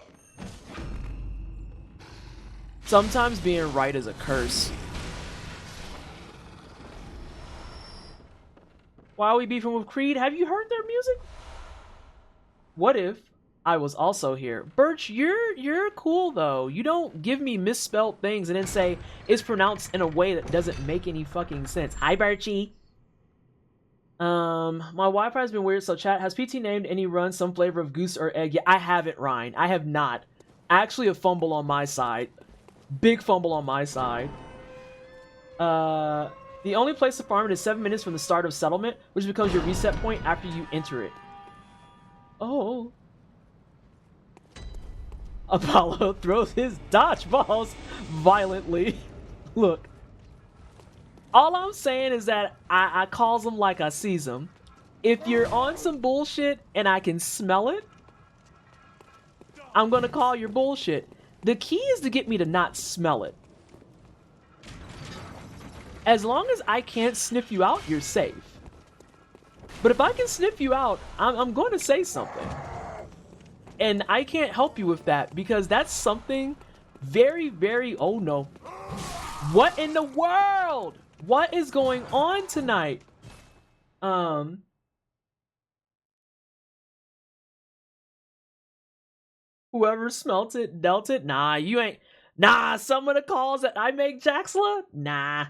Sometimes being right is a curse. Why are we beefing with Creed? Have you heard their music? What if I was also here? Birch, you're cool though. You don't give me misspelled things and then say it's pronounced in a way that doesn't make any fucking sense. Hi, Birchie. My Wi-Fi has been weird, so chat, has PT named any run some flavor of goose or egg? Yeah, I haven't, Ryan. I have not. Actually, a fumble on my side. Big fumble on my side. The only place to farm it is 7 minutes from the start of settlement, which becomes your reset point after you enter it. Oh. Apollo throws his dodgeballs violently. Look. All I'm saying is that I calls them like I sees them. If you're on some bullshit and I can smell it, I'm gonna call your bullshit. The key is to get me to not smell it. As long as I can't sniff you out, you're safe. But if I can sniff you out, I'm going to say something. And I can't help you with that because that's something very, very... Oh, no. What in the world? What is going on tonight? Whoever smelt it, dealt it? Nah, you ain't... Nah, some of the calls that I make, Jaxla? Nah.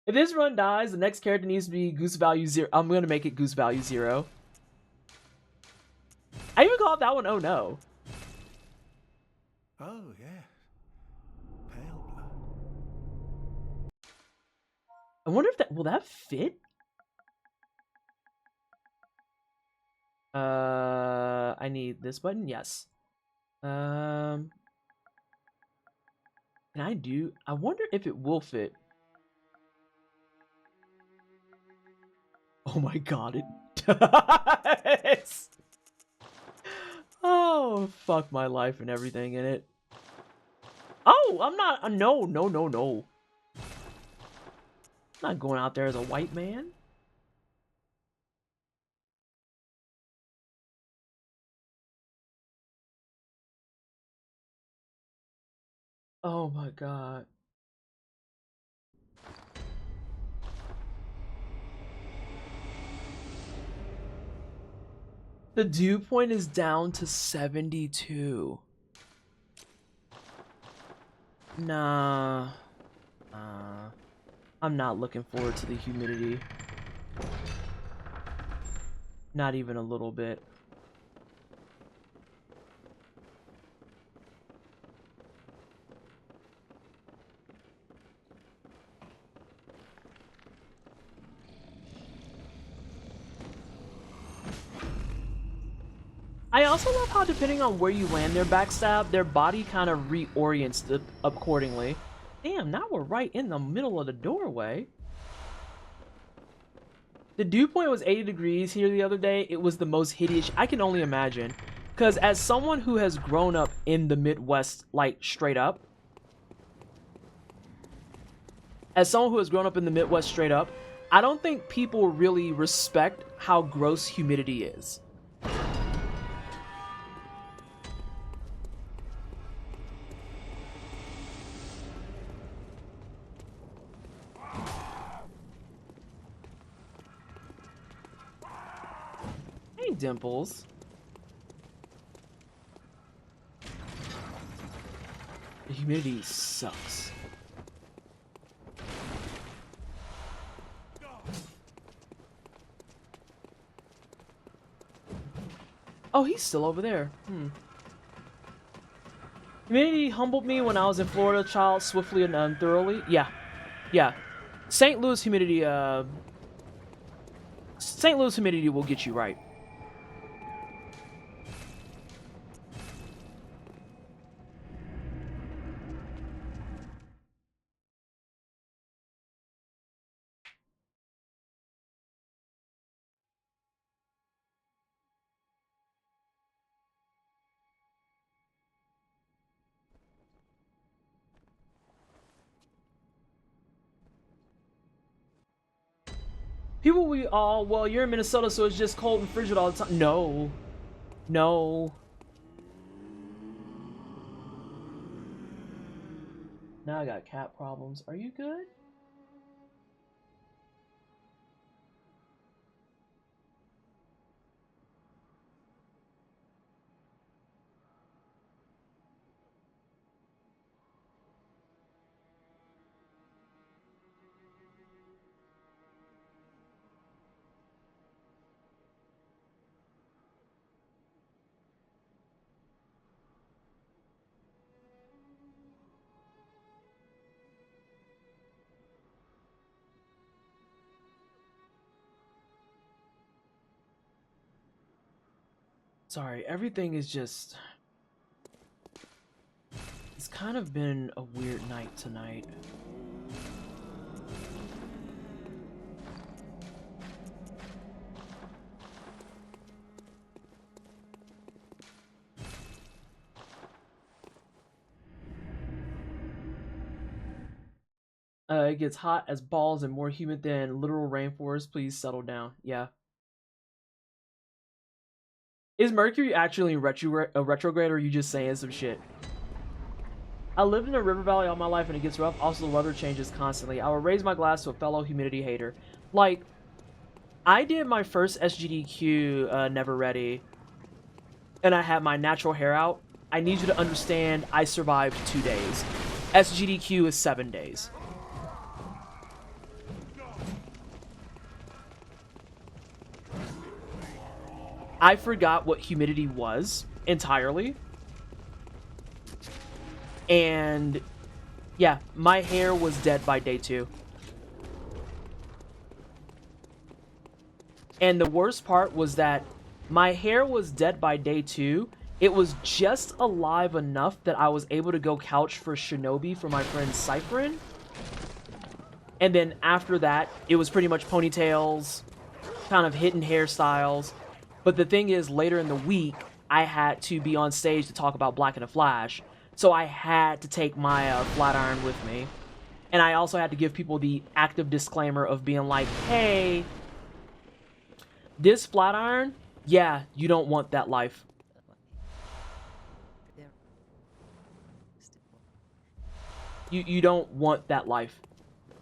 If this run dies, the next character needs to be goose value 0. I'm gonna make it goose value 0. I even called that one oh no. Oh, yeah. Pale blood. I wonder if that... Will that fit? I need this button? Yes. Can I do... I wonder if it will fit. Oh my god, it does! Oh, fuck my life and everything in it. Oh, I'm not... No, no, no, no. I'm not going out there as a white man. Oh my god. The dew point is down to 72. Nah. I'm not looking forward to the humidity. Not even a little bit. I also love how depending on where you land their backstab, their body kind of reorients accordingly. Damn, now we're right in the middle of the doorway. The dew point was 80 degrees here the other day. It was the most hideous. I can only imagine. Because as someone who has grown up in the Midwest, like straight up, I don't think people really respect how gross humidity is. Hey, Dimples. The humidity sucks. Oh, he's still over there. Humidity humbled me when I was in Florida, child, swiftly and unthoroughly. Yeah. St. Louis humidity will get you right. People well, you're in Minnesota, so it's just cold and frigid all the time. No. Now I got cat problems. Are you good? Sorry, everything is just... It's kind of been a weird night tonight. It gets hot as balls and more humid than literal rainforest. Please settle down. Yeah. Is Mercury actually in retrograde, or are you just saying some shit? I lived in a river valley all my life and it gets rough. Also, the weather changes constantly. I will raise my glass to a fellow humidity hater. Like, I did my first SGDQ, Never Ready, and I had my natural hair out. I need you to understand I survived 2 days. SGDQ is 7 days. I forgot what humidity was entirely. And yeah, my hair was dead by day 2. And the worst part was that my hair was dead by day 2. It was just alive enough that I was able to go couch for Shinobi for my friend Cypherin. And then after that, it was pretty much ponytails, kind of hidden hairstyles. But the thing is, later in the week, I had to be on stage to talk about Black in a Flash. So I had to take my flat iron with me. And I also had to give people the active disclaimer of being like, hey, this flat iron, yeah, you don't want that life. You don't want that life.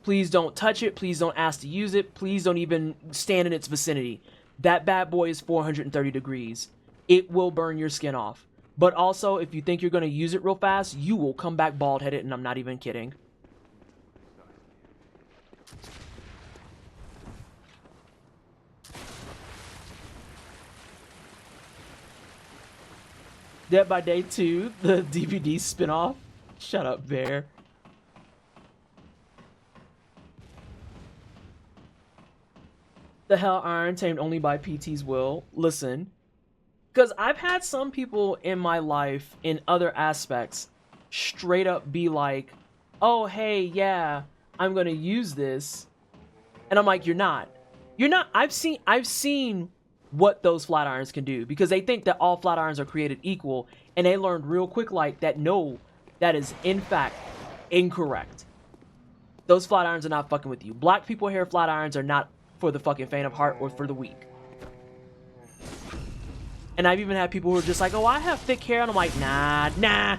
Please don't touch it. Please don't ask to use it. Please don't even stand in its vicinity. That bad boy is 430 degrees. It will burn your skin off. But also, if you think you're going to use it real fast, you will come back bald-headed, and I'm not even kidding. Dead by Day 2, the DVD spinoff. Shut up, Bear. The Hell Iron, tamed only by PT's will. Listen, because I've had some people in my life, in other aspects, straight up be like, oh, hey, yeah, I'm going to use this. And I'm like, you're not. You're not. I've seen what those flat irons can do, because they think that all flat irons are created equal, and they learned real quick like that no, that is in fact incorrect. Those flat irons are not fucking with you. Black people hair flat irons are not for the fucking faint of heart or for the weak. And I've even had people who are just like, oh, I have thick hair, and I'm like, nah.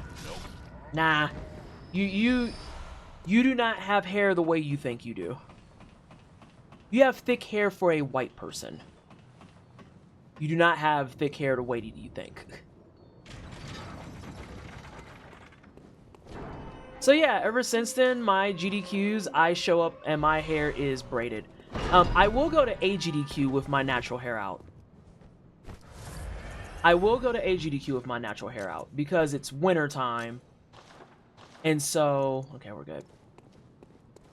You do not have hair the way you think you do. You have thick hair for a white person. You do not have thick hair the way you think. So yeah, ever since then, my GDQs, I show up and my hair is braided. I will go to AGDQ with my natural hair out. Because it's winter time. And so, okay, we're good.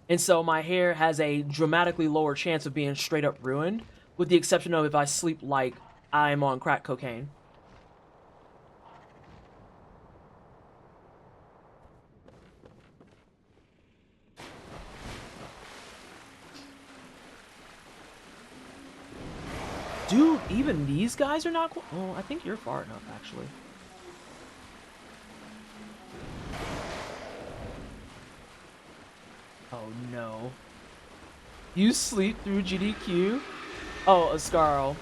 And so my hair has a dramatically lower chance of being straight up ruined, with the exception of if I sleep like I'm on crack cocaine. Dude, even these guys are not cool. Oh, I think you're far enough, actually. Oh no. You sleep through GDQ? Oh, Ascarl.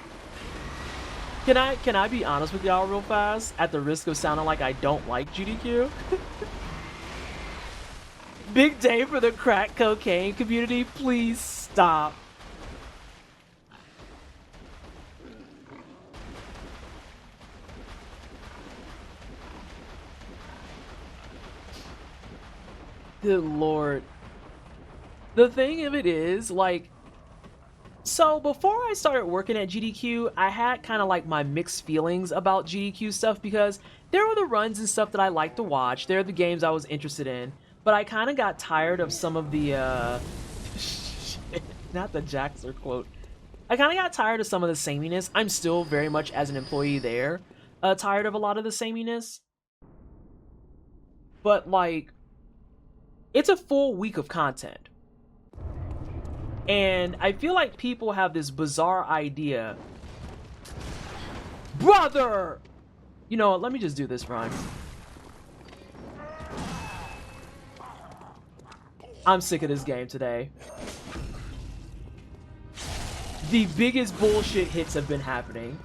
Can I be honest with y'all real fast? At the risk of sounding like I don't like GDQ? Big day for the crack cocaine community. Please stop. Good lord. The thing of it is, like, so before I started working at GDQ, I had kind of like my mixed feelings about GDQ stuff, because there were the runs and stuff that I liked to watch. There are the games I was interested in, but I kind of got tired of some of the, not the Jaxer quote. I kind of got tired of some of the sameness. I'm still very much, as an employee there, tired of a lot of the sameness. But, like, it's a full week of content. And I feel like people have this bizarre idea. Brother! You know what, let me just do this run. I'm sick of this game today. The biggest bullshit hits have been happening.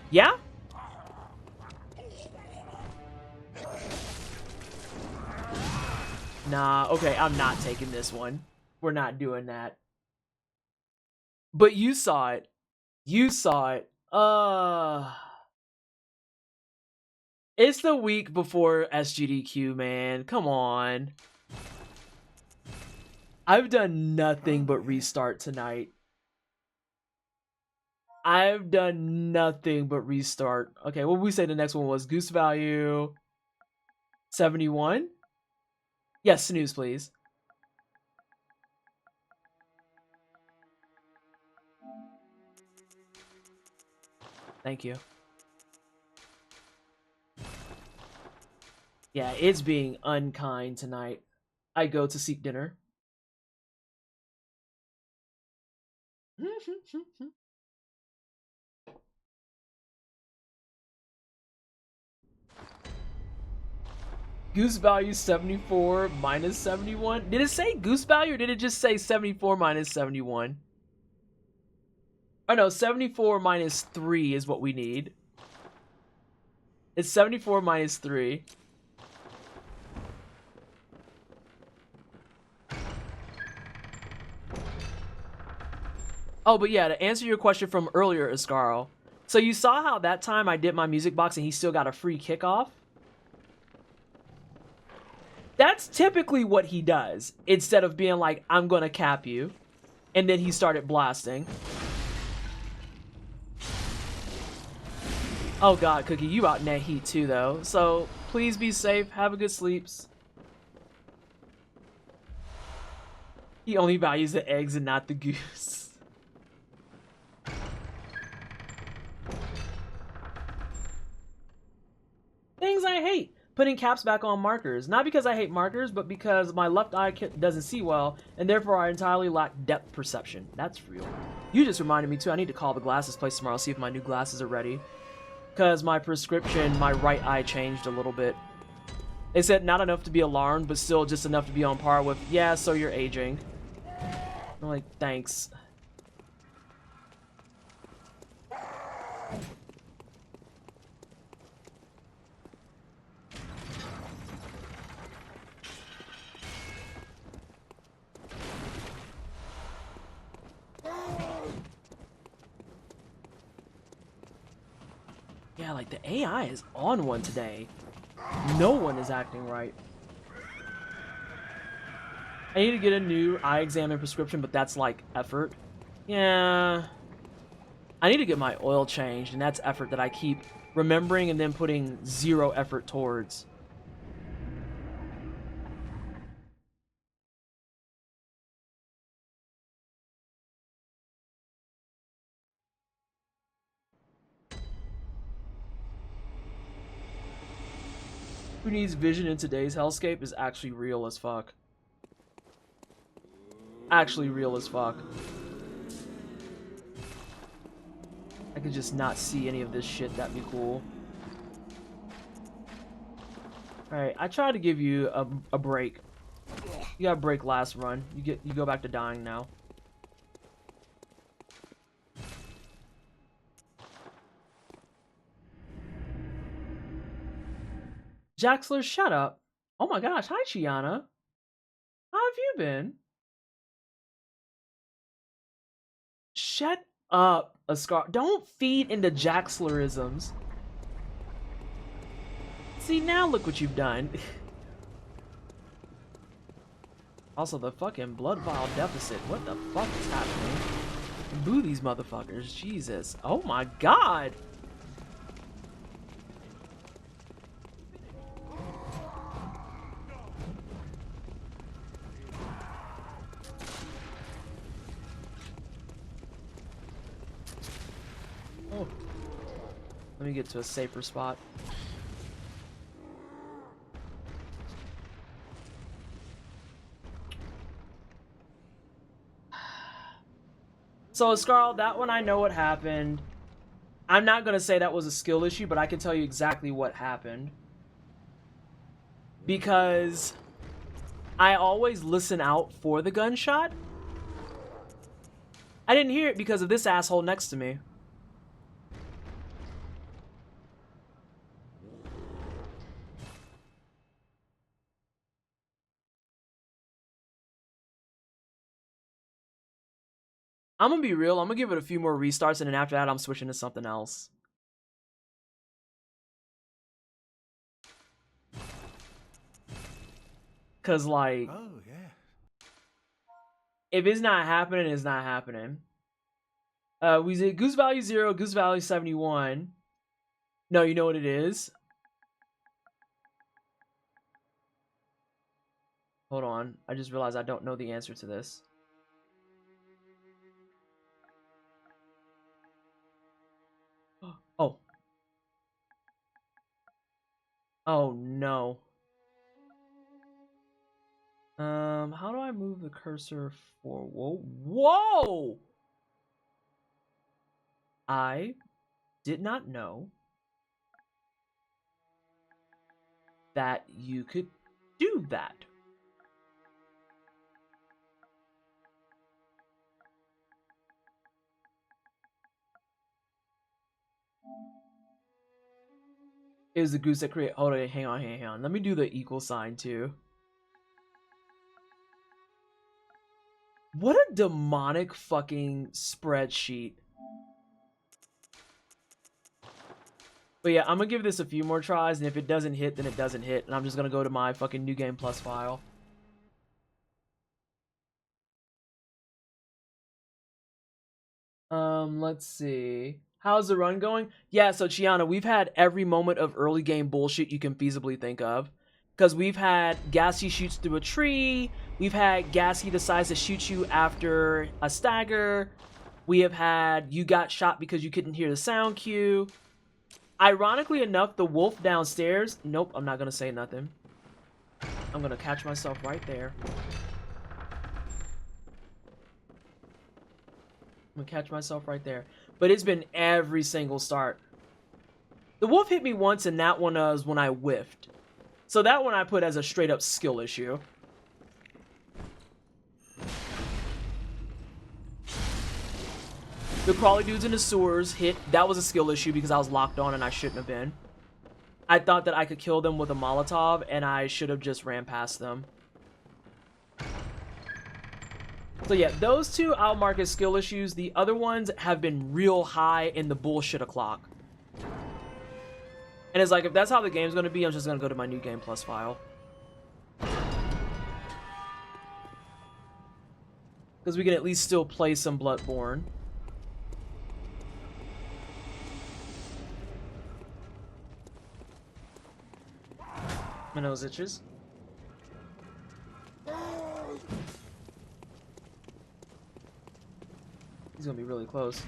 Yeah? Nah, okay, I'm not taking this one. We're not doing that. But you saw it. You saw it. It's the week before SGDQ, man. Come on. I've done nothing but restart tonight. I've done nothing but restart. Okay, what would we say the next one was? Goose value 71? Yes, snooze, please. Thank you. Yeah, it's being unkind tonight. I go to seek dinner. Goose value 74 minus 71. Did it say goose value or did it just say 74 minus 71? Oh no, 74 minus 3 is what we need. It's 74 minus 3. Oh, but yeah, to answer your question from earlier, Ascarl. So you saw how that time I did my music box and he still got a free kickoff? That's typically what he does, instead of being like, I'm gonna cap you. And then he started blasting. Oh god, Cookie, you out in that heat too, though. So, please be safe, have a good sleeps. He only values the eggs and not the goose. Things I hate. Putting caps back on markers. Not because I hate markers, but because my left eye doesn't see well, and therefore I entirely lack depth perception. That's real. You just reminded me too, I need to call the glasses place tomorrow, see if my new glasses are ready. Because my prescription, my right eye changed a little bit. They said not enough to be alarmed, but still just enough to be on par with, yeah, so you're aging. I'm like, thanks. Yeah, like the AI is on one today. No one is acting right. I need to get a new eye exam and prescription, but that's like effort. Yeah. I need to get my oil changed, and that's effort that I keep remembering and then putting zero effort towards. Who needs vision in today's hellscape is actually real as fuck. Actually real as fuck. I could just not see any of this shit, that'd be cool. Alright, I tried to give you a break. You got a break last run. You go back to dying now. Jaxler, shut up. Oh my gosh, hi Chiana. How have you been? Shut up, Ascar. Don't feed into Jaxlerisms. See, now look what you've done. Also, the fucking blood vial deficit. What the fuck is happening? Boo these motherfuckers. Jesus. Oh my god. Oh. Let me get to a safer spot. So, Scarl, that one I know what happened. I'm not going to say that was a skill issue, but I can tell you exactly what happened. Because I always listen out for the gunshot. I didn't hear it because of this asshole next to me. I'm gonna be real, I'm gonna give it a few more restarts, and then after that, I'm switching to something else. Cause like, Oh, yeah. if it's not happening, it's not happening. We did Goose Value 0, Goose Value 71. No, you know what it is? Hold on, I just realized I don't know the answer to this. Oh. Oh no. How do I move the cursor forward? Whoa! Whoa! I did not know that you could do that. It was the goose that created. Hold on, hang on. Let me do the equal sign too. What a demonic fucking spreadsheet. But yeah, I'm gonna give this a few more tries, and if it doesn't hit, then it doesn't hit, and I'm just gonna go to my fucking New Game Plus file. Let's see. How's the run going? Yeah, so Chiana, we've had every moment of early game bullshit you can feasibly think of. Because we've had Gassy shoots through a tree. We've had Gassy decides to shoot you after a stagger. We have had you got shot because you couldn't hear the sound cue. Ironically enough, the wolf downstairs... Nope, I'm not going to say nothing. I'm going to catch myself right there. I'm gonna catch myself right there. But it's been every single start. The wolf hit me once, and that one was when I whiffed. So that one I put as a straight up skill issue. The crawly dudes in the sewers hit. That was a skill issue because I was locked on and I shouldn't have been. I thought that I could kill them with a Molotov, and I should have just ran past them. So yeah, those two I'll mark as skill issues. The other ones have been real high in the bullshit o'clock. And it's like, if that's how the game's going to be, I'm just going to go to my new game plus file. Because we can at least still play some Bloodborne. My nose itches. He's gonna be really close.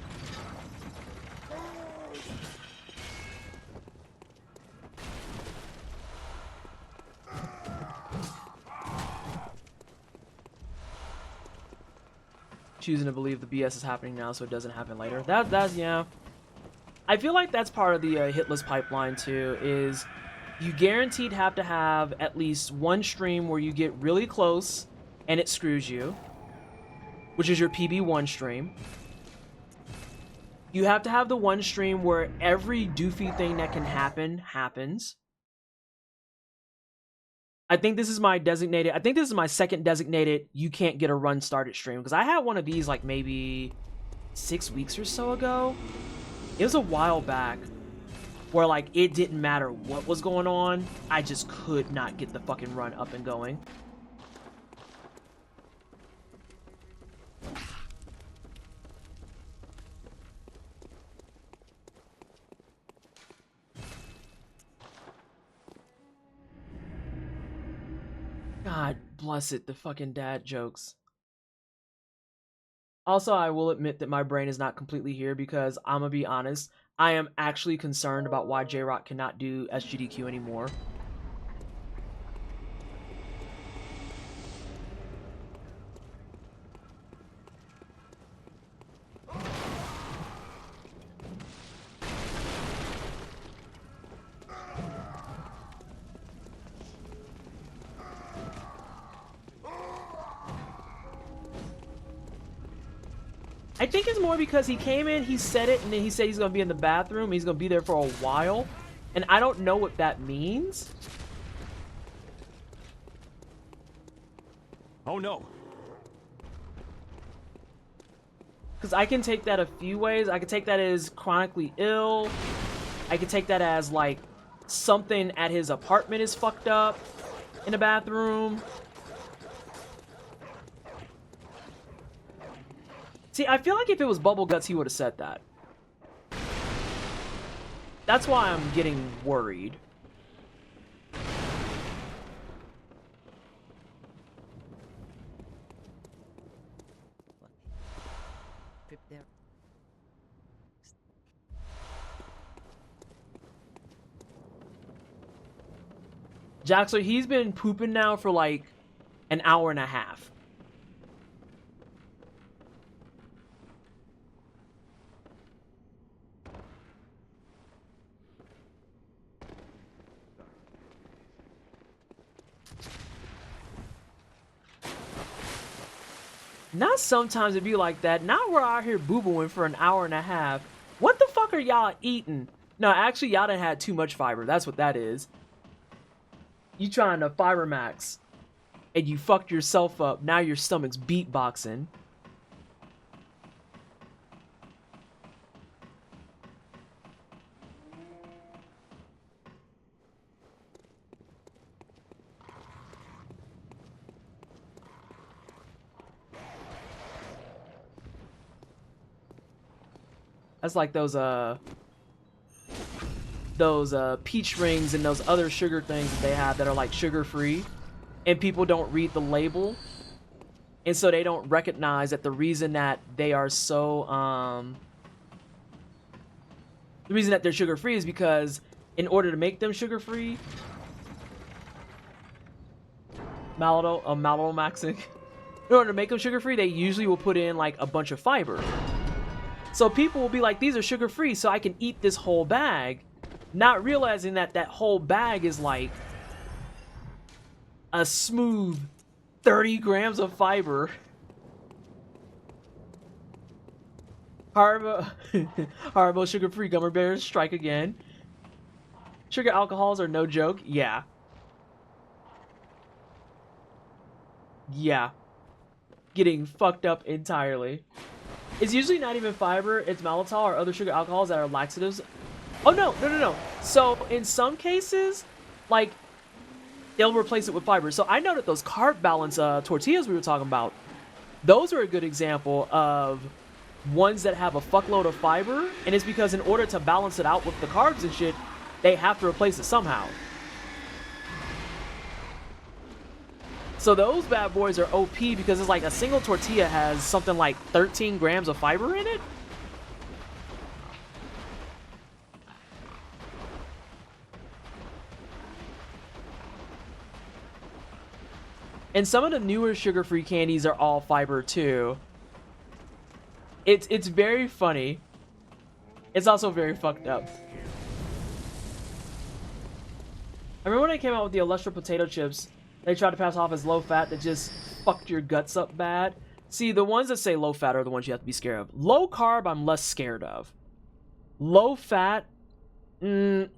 Choosing to believe the BS is happening now so it doesn't happen later. That's yeah. I feel like that's part of the hitless pipeline too, is you guaranteed have to have at least one stream where you get really close and it screws you, which is your PB1 stream. You have to have the one stream where every doofy thing that can happen happens. I think this is my second designated you can't get a run started stream, because I had one of these like maybe 6 weeks or so ago. It was a while back where like it didn't matter what was going on, I just could not get the fucking run up and going. God bless it, the fucking dad jokes. Also, I will admit that my brain is not completely here because I'm gonna be honest, I am actually concerned about why J-Rock cannot do SGDQ anymore. I think it's more because he came in, he said it, and then he said he's going to be in the bathroom. He's going to be there for a while. And I don't know what that means. Oh no. Because I can take that a few ways. I can take that as chronically ill. I can take that as, like, something at his apartment is fucked up in the bathroom. See, I feel like if it was Bubble Guts, he would have said that. That's why I'm getting worried. There. Jaxler, he's been pooping now for like an hour and a half. Not sometimes it be like that. Now we're out here boo-booing for an hour and a half. What the fuck are y'all eating? No, actually, y'all done had too much fiber. That's what that is. You trying to fiber max, and you fucked yourself up. Now your stomach's beatboxing. That's like those peach rings and those other sugar things that they have that are like sugar free, and people don't read the label, and so they don't recognize that the reason that they are so the reason that they're sugar free is because in order to make them sugar free, malatomaxic, in order to make them sugar free, they usually will put in like a bunch of fiber. So people will be like, these are sugar-free, so I can eat this whole bag, not realizing that that whole bag is like a smooth 30 grams of fiber. Haribo sugar-free gummy bears strike again. Sugar alcohols are no joke. Yeah. Yeah. Getting fucked up entirely. It's usually not even fiber, it's maltitol or other sugar alcohols that are laxatives. Oh no. So in some cases, like, they'll replace it with fiber. So I know that those carb balance tortillas we were talking about, those are a good example of ones that have a fuckload of fiber, and it's because in order to balance it out with the carbs and shit, they have to replace it somehow. So those bad boys are OP because it's like a single tortilla has something like 13 grams of fiber in it. And some of the newer sugar-free candies are all fiber too. It's very funny. It's also very fucked up. I remember when they came out with the Electra potato chips, they tried to pass off as low fat that just fucked your guts up bad. See, the ones that say low fat are the ones you have to be scared of. Low carb, I'm less scared of. Low fat, I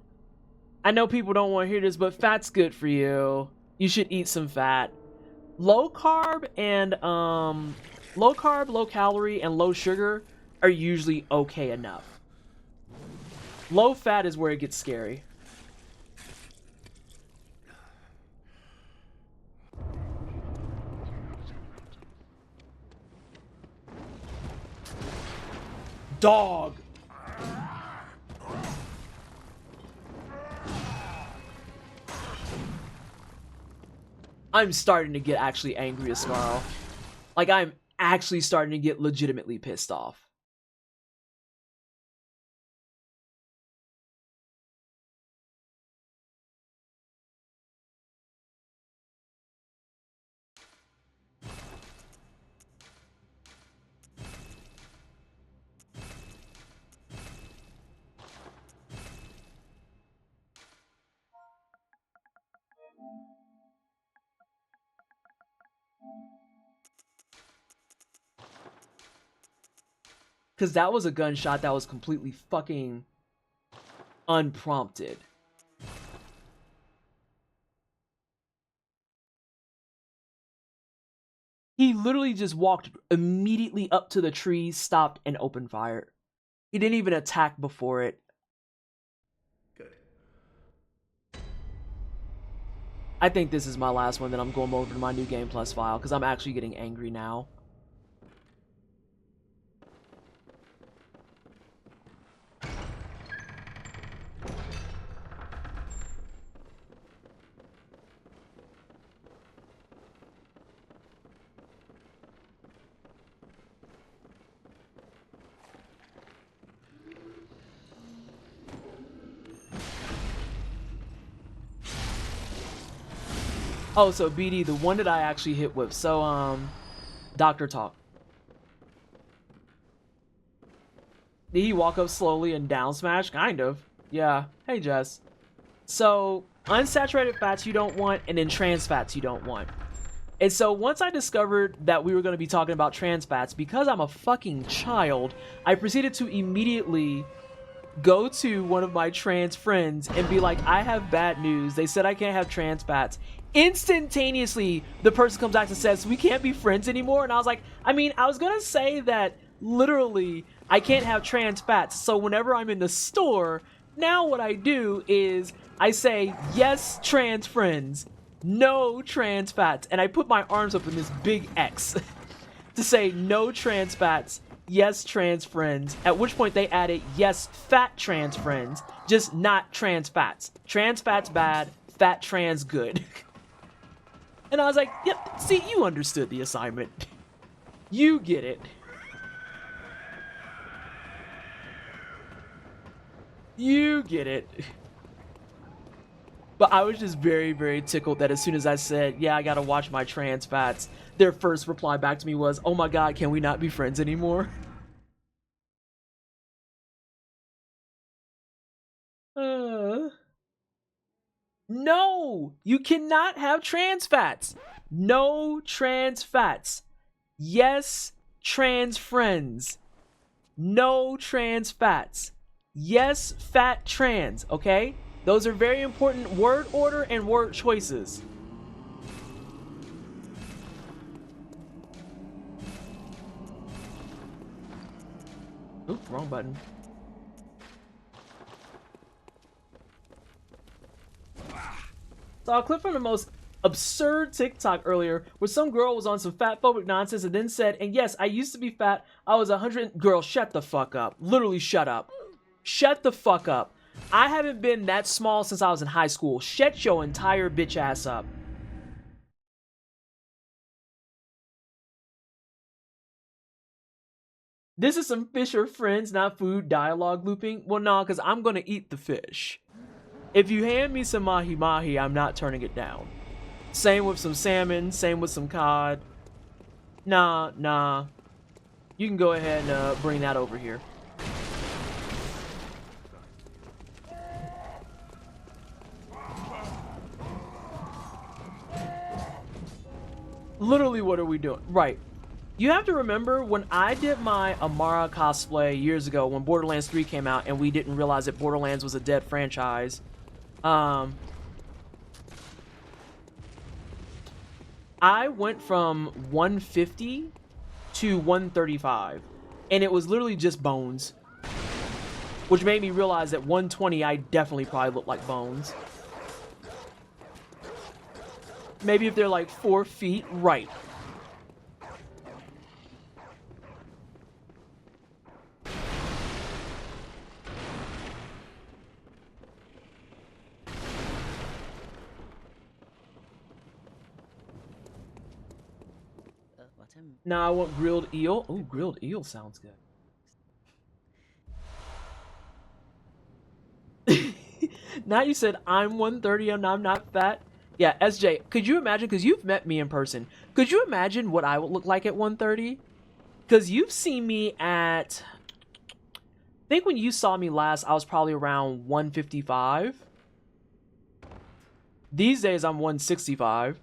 know people don't want to hear this, but fat's good for you. You should eat some fat. Low carb, low calorie, and low sugar are usually okay enough. Low fat is where it gets scary. Dog. I'm starting to get actually angry at Snarl. Like, I'm actually starting to get legitimately pissed off. Because that was a gunshot that was completely fucking unprompted. He literally just walked immediately up to the tree, stopped, and opened fire. He didn't even attack before it. Good. I think this is my last one that I'm going over to my new Game Plus file, because I'm actually getting angry now. Oh, so BD, the one that I actually hit with. So, Doctor Talk. Did he walk up slowly and down smash? Kind of. Yeah. Hey, Jess. So, unsaturated fats you don't want, and then trans fats you don't want. And so, once I discovered that we were going to be talking about trans fats, because I'm a fucking child, I proceeded to immediately go to one of my trans friends and be like, I have bad news. They said I can't have trans fats. Instantaneously, the person comes back and says, we can't be friends anymore. And I was like, I mean, I was gonna say that literally I can't have trans fats. So whenever I'm in the store, now what I do is I say, yes, trans friends, no trans fats. And I put my arms up in this big X to say no trans fats, yes, trans friends. At which point they added, yes, fat trans friends, just not trans fats. Trans fats bad, fat trans good. And I was like, yep, see, you understood the assignment. You get it. You get it. But I was just very, very tickled that as soon as I said, yeah, I gotta watch my trans fats, their first reply back to me was, oh my god, can we not be friends anymore? No, you cannot have trans fats. No trans fats. Yes, trans friends. No trans fats. Yes, fat trans, okay? Those are very important word order and word choices. Oops, wrong button. Saw a clip from the most absurd TikTok earlier where some girl was on some fat phobic nonsense and then said, and yes, I used to be fat. I was 100. Girl, shut the fuck up. Literally shut up. Shut the fuck up. I haven't been that small since I was in high school. Shut your entire bitch ass up. This is some Fisher friends, not food dialogue looping. Well, no, because I'm going to eat the fish. If you hand me some mahi-mahi, I'm not turning it down. Same with some salmon, same with some cod. Nah. You can go ahead and bring that over here. Literally, what are we doing? Right. You have to remember when I did my Amara cosplay years ago when Borderlands 3 came out and we didn't realize that Borderlands was a dead franchise. I went from 150 to 135 and it was literally just bones, which made me realize that 120 I definitely probably look like bones. Maybe if they're like 4 feet, right. Now I want grilled eel. Oh, grilled eel sounds good. Now you said I'm 130 and I'm not fat. Yeah, SJ, could you imagine, because you've met me in person, could you imagine what I would look like at 130? Because you've seen me at, I think when you saw me last, I was probably around 155. These days, I'm 165.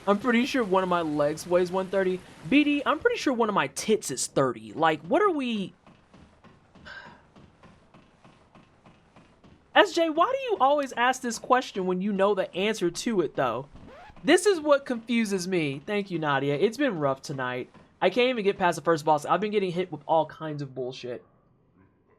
I'm pretty sure one of my legs weighs 130. BD, I'm pretty sure one of my tits is 30. Like, what are we... SJ, why do you always ask this question when you know the answer to it, though? This is what confuses me. Thank you, Nadia. It's been rough tonight. I can't even get past the first boss. I've been getting hit with all kinds of bullshit.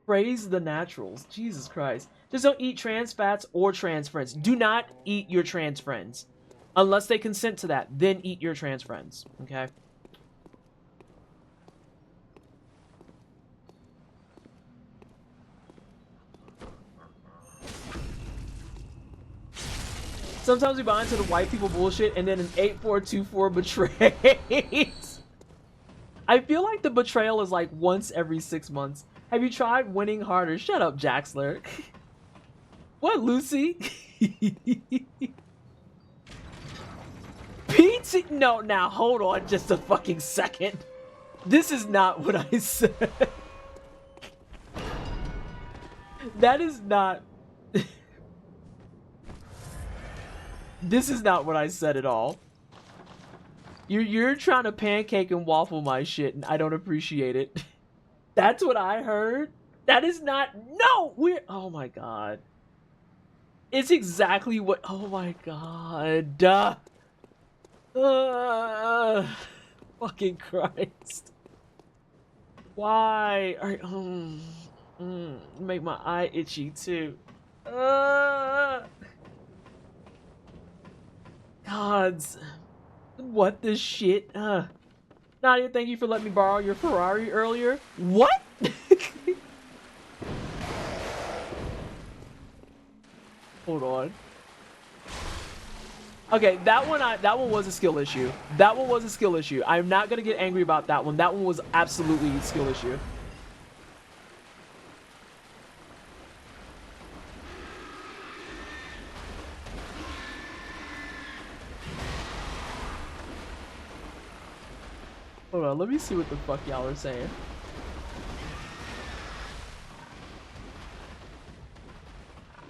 Praise the naturals. Jesus Christ. Just don't eat trans fats or trans friends. Do not eat your trans friends. Unless they consent to that, then eat your trans friends, okay? Sometimes we buy into the white people bullshit and then an 8424 betrays. I feel like the betrayal is like once every 6 months. Have you tried winning harder? Shut up, Jaxler. What, Lucy? PT? No, now hold on just a fucking second. This is not what I said. That is not... This is not what I said at all. You're trying to pancake and waffle my shit, and I don't appreciate it. That's what I heard? That is not... No! We're... Oh my god. It's exactly what... Oh my god. Fucking Christ. Why? Make my eye itchy too. Gods. What the shit? Nadia, thank you for letting me borrow your Ferrari earlier. What? Hold on. Okay, that one was a skill issue. That one was a skill issue. I'm not gonna get angry about that one. That one was absolutely a skill issue. Hold on, let me see what the fuck y'all are saying.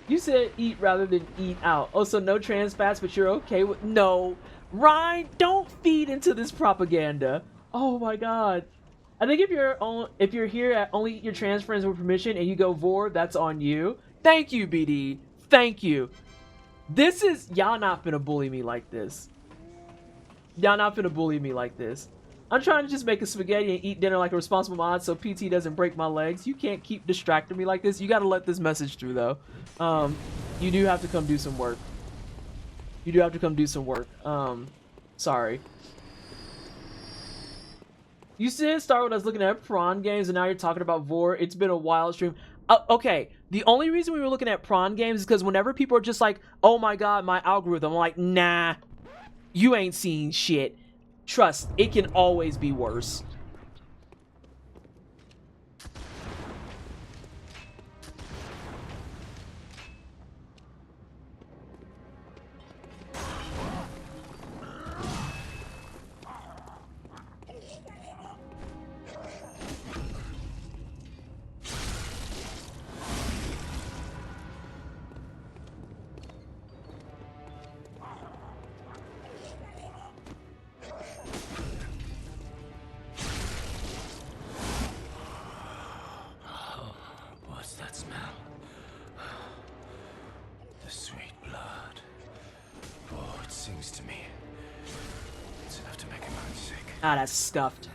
You said eat rather than eat out. Oh, so no trans fats, but you're okay with... No. Ryan, don't feed into this propaganda. Oh my god. I think if you're here at only eat your trans friends with permission and you go vor, that's on you. Thank you, BD. Thank you. This is... Y'all not finna bully me like this. Y'all not finna bully me like this. I'm trying to just make a spaghetti and eat dinner like a responsible mod so PT doesn't break my legs. You can't keep distracting me like this. You gotta let this message through, though. You do have to come do some work. You do have to come do some work. Sorry. You said start with us looking at prawn games and now you're talking about vor. It's been a wild stream. Okay, the only reason we were looking at prawn games is because whenever people are just like, oh my god, my algorithm, I'm like, nah, you ain't seen shit. Trust, it can always be worse. What's that smell? The sweet blood. Oh, it sings to me. It's enough to make a man sick. Ah, that's stuffed.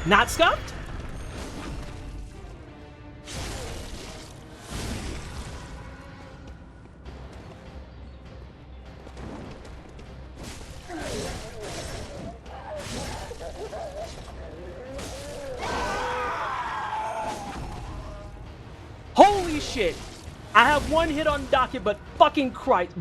Not stuffed? Holy shit! I have one hit on docket, but fucking Christ.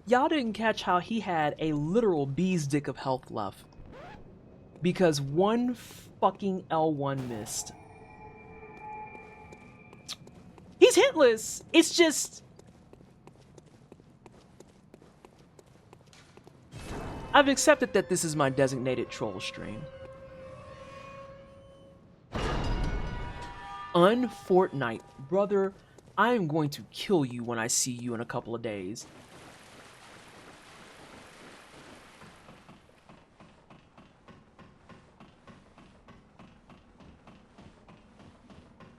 Y'all didn't catch how he had a literal bee's dick of health left. Because one fucking L1 missed. He's hitless! It's just... I've accepted that this is my designated troll stream. Unfortnite. Brother, I am going to kill you when I see you in a couple of days.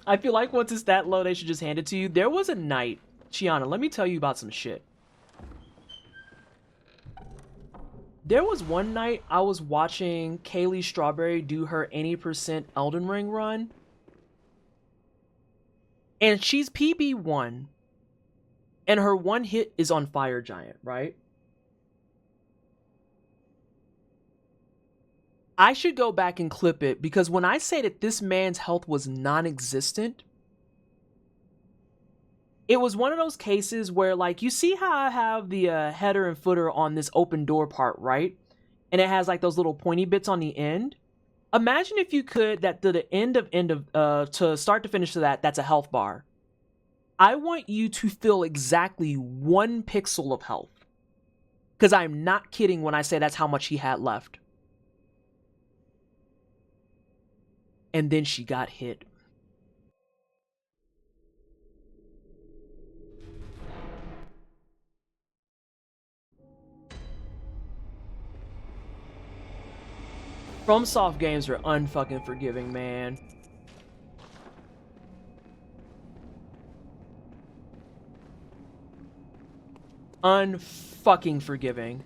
I feel like once it's that low, they should just hand it to you. There was a night, Chiana, let me tell you about some shit. There was one night I was watching Kaylee Strawberry do her 80% Elden Ring run. And she's PB1. And her one hit is on Fire Giant, right? I should go back and clip it because when I say that this man's health was non-existent, it was one of those cases where, like, you see how I have the header and footer on this open door part, right? And it has like those little pointy bits on the end. Imagine if you could, that to the end of to start to finish to that, that's a health bar. I want you to feel exactly 1 pixel of health. Because I'm not kidding when I say that's how much he had left. And then she got hit. FromSoft games are unfucking forgiving, man. Unfucking forgiving.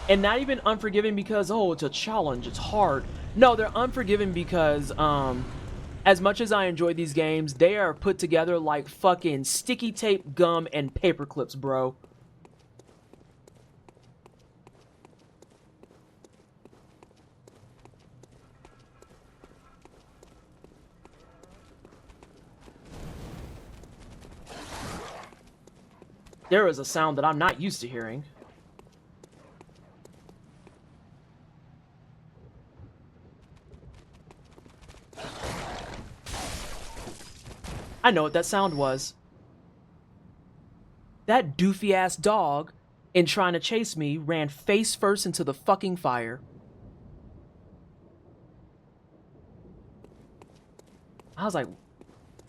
And not even unforgiving because, oh, it's a challenge, it's hard. No, they're unforgiving because, as much as I enjoy these games, they are put together like fucking sticky tape, gum, and paper clips, bro. There is a sound that I'm not used to hearing. I know what that sound was. That doofy ass dog, in trying to chase me, ran face first into the fucking fire. I was like,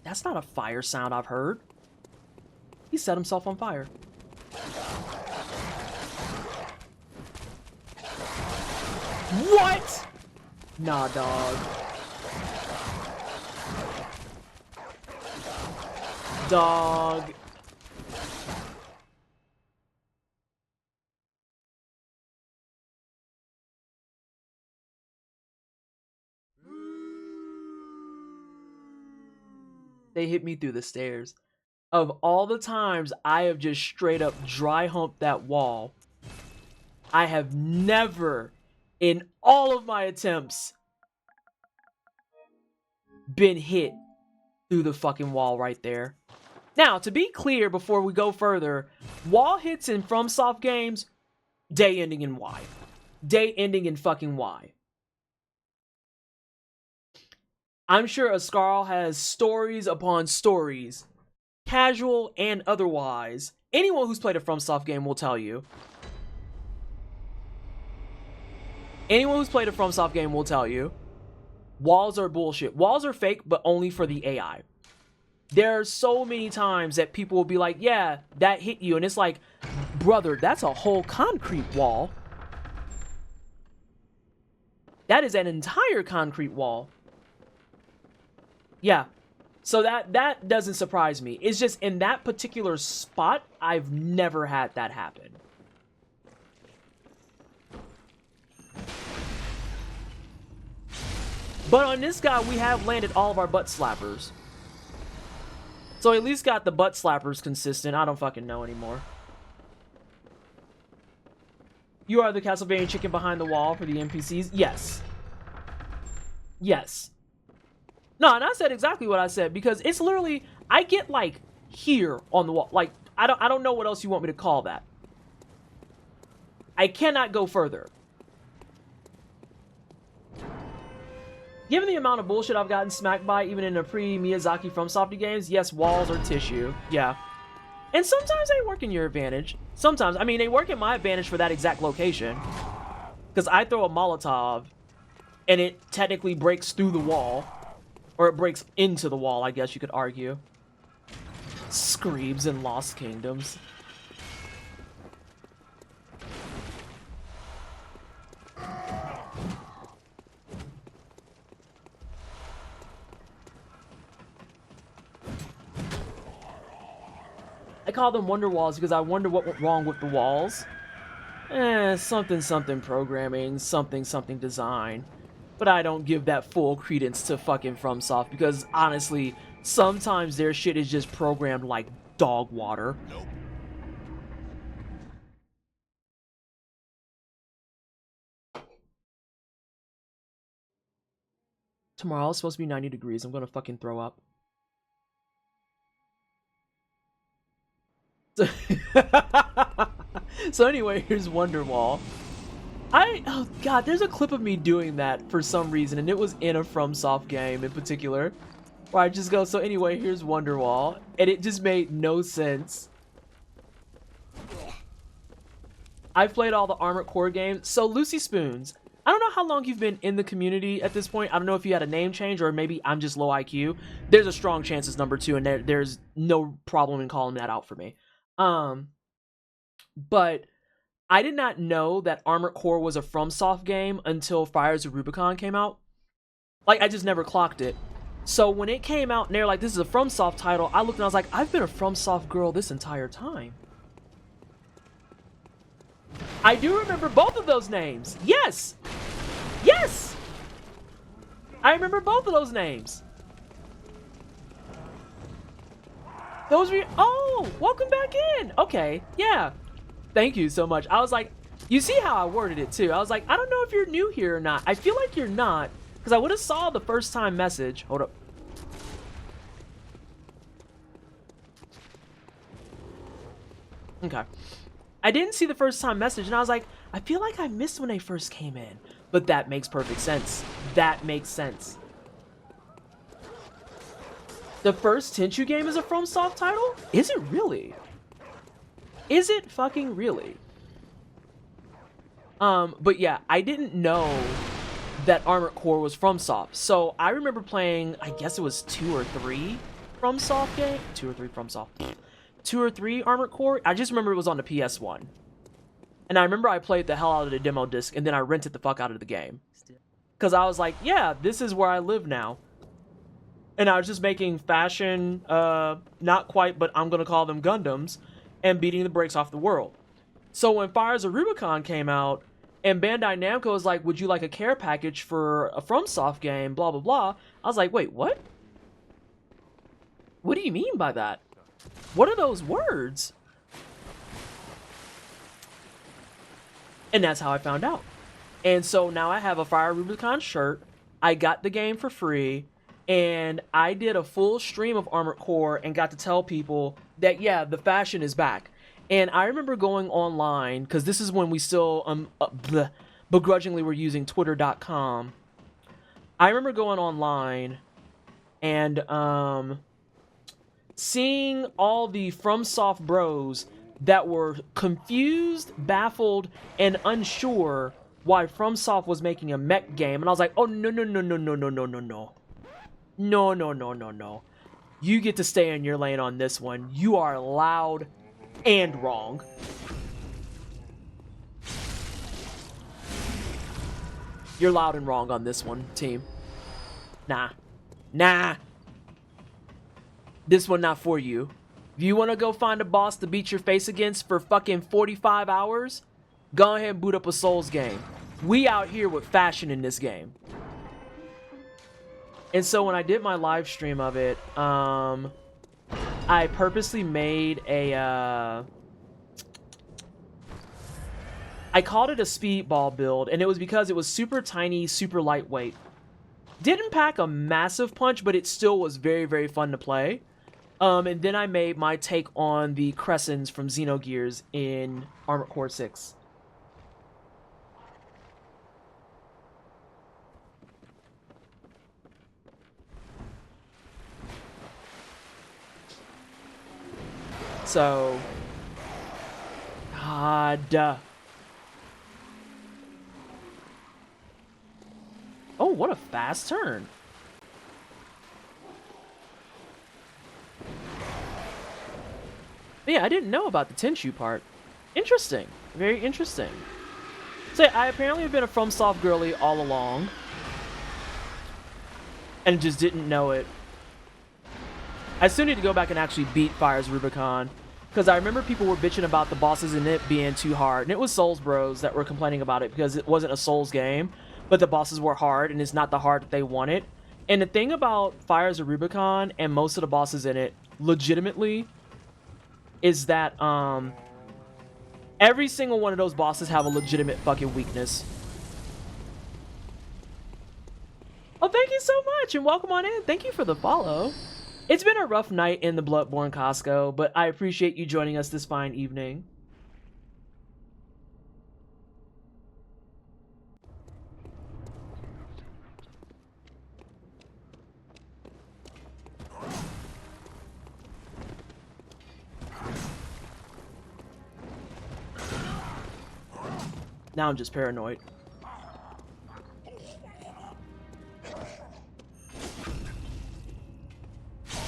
that's not a fire sound I've heard. He set himself on fire. What? Nah, dog. Dog. They hit me through the stairs. Of all the times I have just straight up dry humped that wall, I have never, in all of my attempts, been hit through the fucking wall right there. Now, to be clear before we go further, wall hits in FromSoft games, day ending in Y. Day ending in fucking Y. I'm sure Ascarl has stories upon stories, casual and otherwise. Anyone who's played a FromSoft game will tell you. Anyone who's played a FromSoft game will tell you. Walls are bullshit. Walls are fake, but only for the AI. There are so many times that people will be like, yeah, that hit you. And it's like, brother, that's a whole concrete wall. That is an entire concrete wall. Yeah. So that doesn't surprise me. It's just in that particular spot, I've never had that happen. But on this guy, we have landed all of our butt slappers. So at least got the butt slappers consistent. I don't fucking know anymore. You are the Castlevania chicken behind the wall for the NPCs? Yes. Yes. No, and I said exactly what I said, because it's literally, I get like here on the wall. Like, I don't know what else you want me to call that. I cannot go further. Given the amount of bullshit I've gotten smacked by, even in the pre-Miyazaki FromSofty games, yes, walls are tissue. Yeah. And sometimes they work in your advantage. Sometimes. I mean, they work in my advantage for that exact location. Because I throw a Molotov, and it technically breaks through the wall. Or it breaks into the wall, I guess you could argue. Screams in Lost Kingdoms. I call them wonder walls because I wonder what went wrong with the walls. Something programming, something design. But I don't give that full credence to fucking FromSoft because honestly, sometimes their shit is just programmed like dog water. Nope. Tomorrow it's supposed to be 90 degrees. I'm gonna fucking throw up. So anyway, here's Wonderwall. Oh god, there's a clip of me doing that for some reason, and it was in a FromSoft game in particular, where I just go, so anyway, here's Wonderwall, and it just made no sense. I've played all the Armored Core games. So Lucy Spoons, I don't know how long you've been in the community at this point. I don't know if you had a name change, or maybe I'm just low IQ. There's a strong chance it's number 2, and there's no problem in calling that out for me. But I did not know that Armored Core was a FromSoft game until Fires of Rubicon came out. Like, I just never clocked it. So when it came out and they're like, this is a FromSoft title, I looked and I was like, I've been a FromSoft girl this entire time. I do remember both of those names. Yes! Yes! I remember both of those names. Those were... Oh! Welcome back in! Okay, yeah. Thank you so much. I was like, you see how I worded it too. I was like, I don't know if you're new here or not. I feel like you're not, because I would have saw the first time message. Hold up. Okay. I didn't see the first time message, and I was like, I feel like I missed when they first came in. But that makes perfect sense. That makes sense. The first Tenchu game is a FromSoft title? Is it really? Is it fucking really? But yeah, I didn't know that Armored Core was FromSoft. So I remember playing, I guess it was 2 or 3 FromSoft game. 2 or 3 FromSoft. 2 or 3 Armored Core. I just remember it was on the PS1. And I remember I played the hell out of the demo disc, and then I rented the fuck out of the game. Because I was like, yeah, this is where I live now. And I was just making fashion, not quite, but I'm going to call them Gundams, and beating the brakes off the world. So when Fires of Rubicon came out, and Bandai Namco was like, would you like a care package for a FromSoft game, blah, blah, blah. I was like, wait, what? What do you mean by that? What are those words? And that's how I found out. And so now I have a Fire Rubicon shirt. I got the game for free. And I did a full stream of Armored Core and got to tell people that, yeah, the fashion is back. And I remember going online, because this is when we still begrudgingly were using Twitter.com. I remember going online and seeing all the FromSoft bros that were confused, baffled, and unsure why FromSoft was making a mech game. And I was like, oh, no, no, no, no, no, no, no, no, no. No, no, no, no, no. You get to stay in your lane on this one. You are loud and wrong. You're loud and wrong on this one, team. Nah. Nah. This one not for you. If you want to go find a boss to beat your face against for fucking 45 hours, go ahead and boot up a Souls game. We out here with fashion in this game. And so when I did my live stream of it, I purposely made a, I called it a speedball build, and it was because it was super tiny, super lightweight. Didn't pack a massive punch, but it still was very, very fun to play. And then I made my take on the Crescents from Xenogears in Armored Core 6. So, God. Oh, what a fast turn. But yeah, I didn't know about the Tenchu part. Interesting. Very interesting. So yeah, I apparently have been a FromSoft girly all along. And just didn't know it. I still need to go back and actually beat Fires Rubicon. Because I remember people were bitching about the bosses in it being too hard. And it was Souls bros that were complaining about it because it wasn't a Souls game. But the bosses were hard and it's not the hard that they wanted. And the thing about Fires of Rubicon and most of the bosses in it, legitimately, is that every single one of those bosses have a legitimate fucking weakness. Oh, thank you so much and welcome on in. Thank you for the follow. It's been a rough night in the Bloodborne Costco, but I appreciate you joining us this fine evening. Now I'm just paranoid.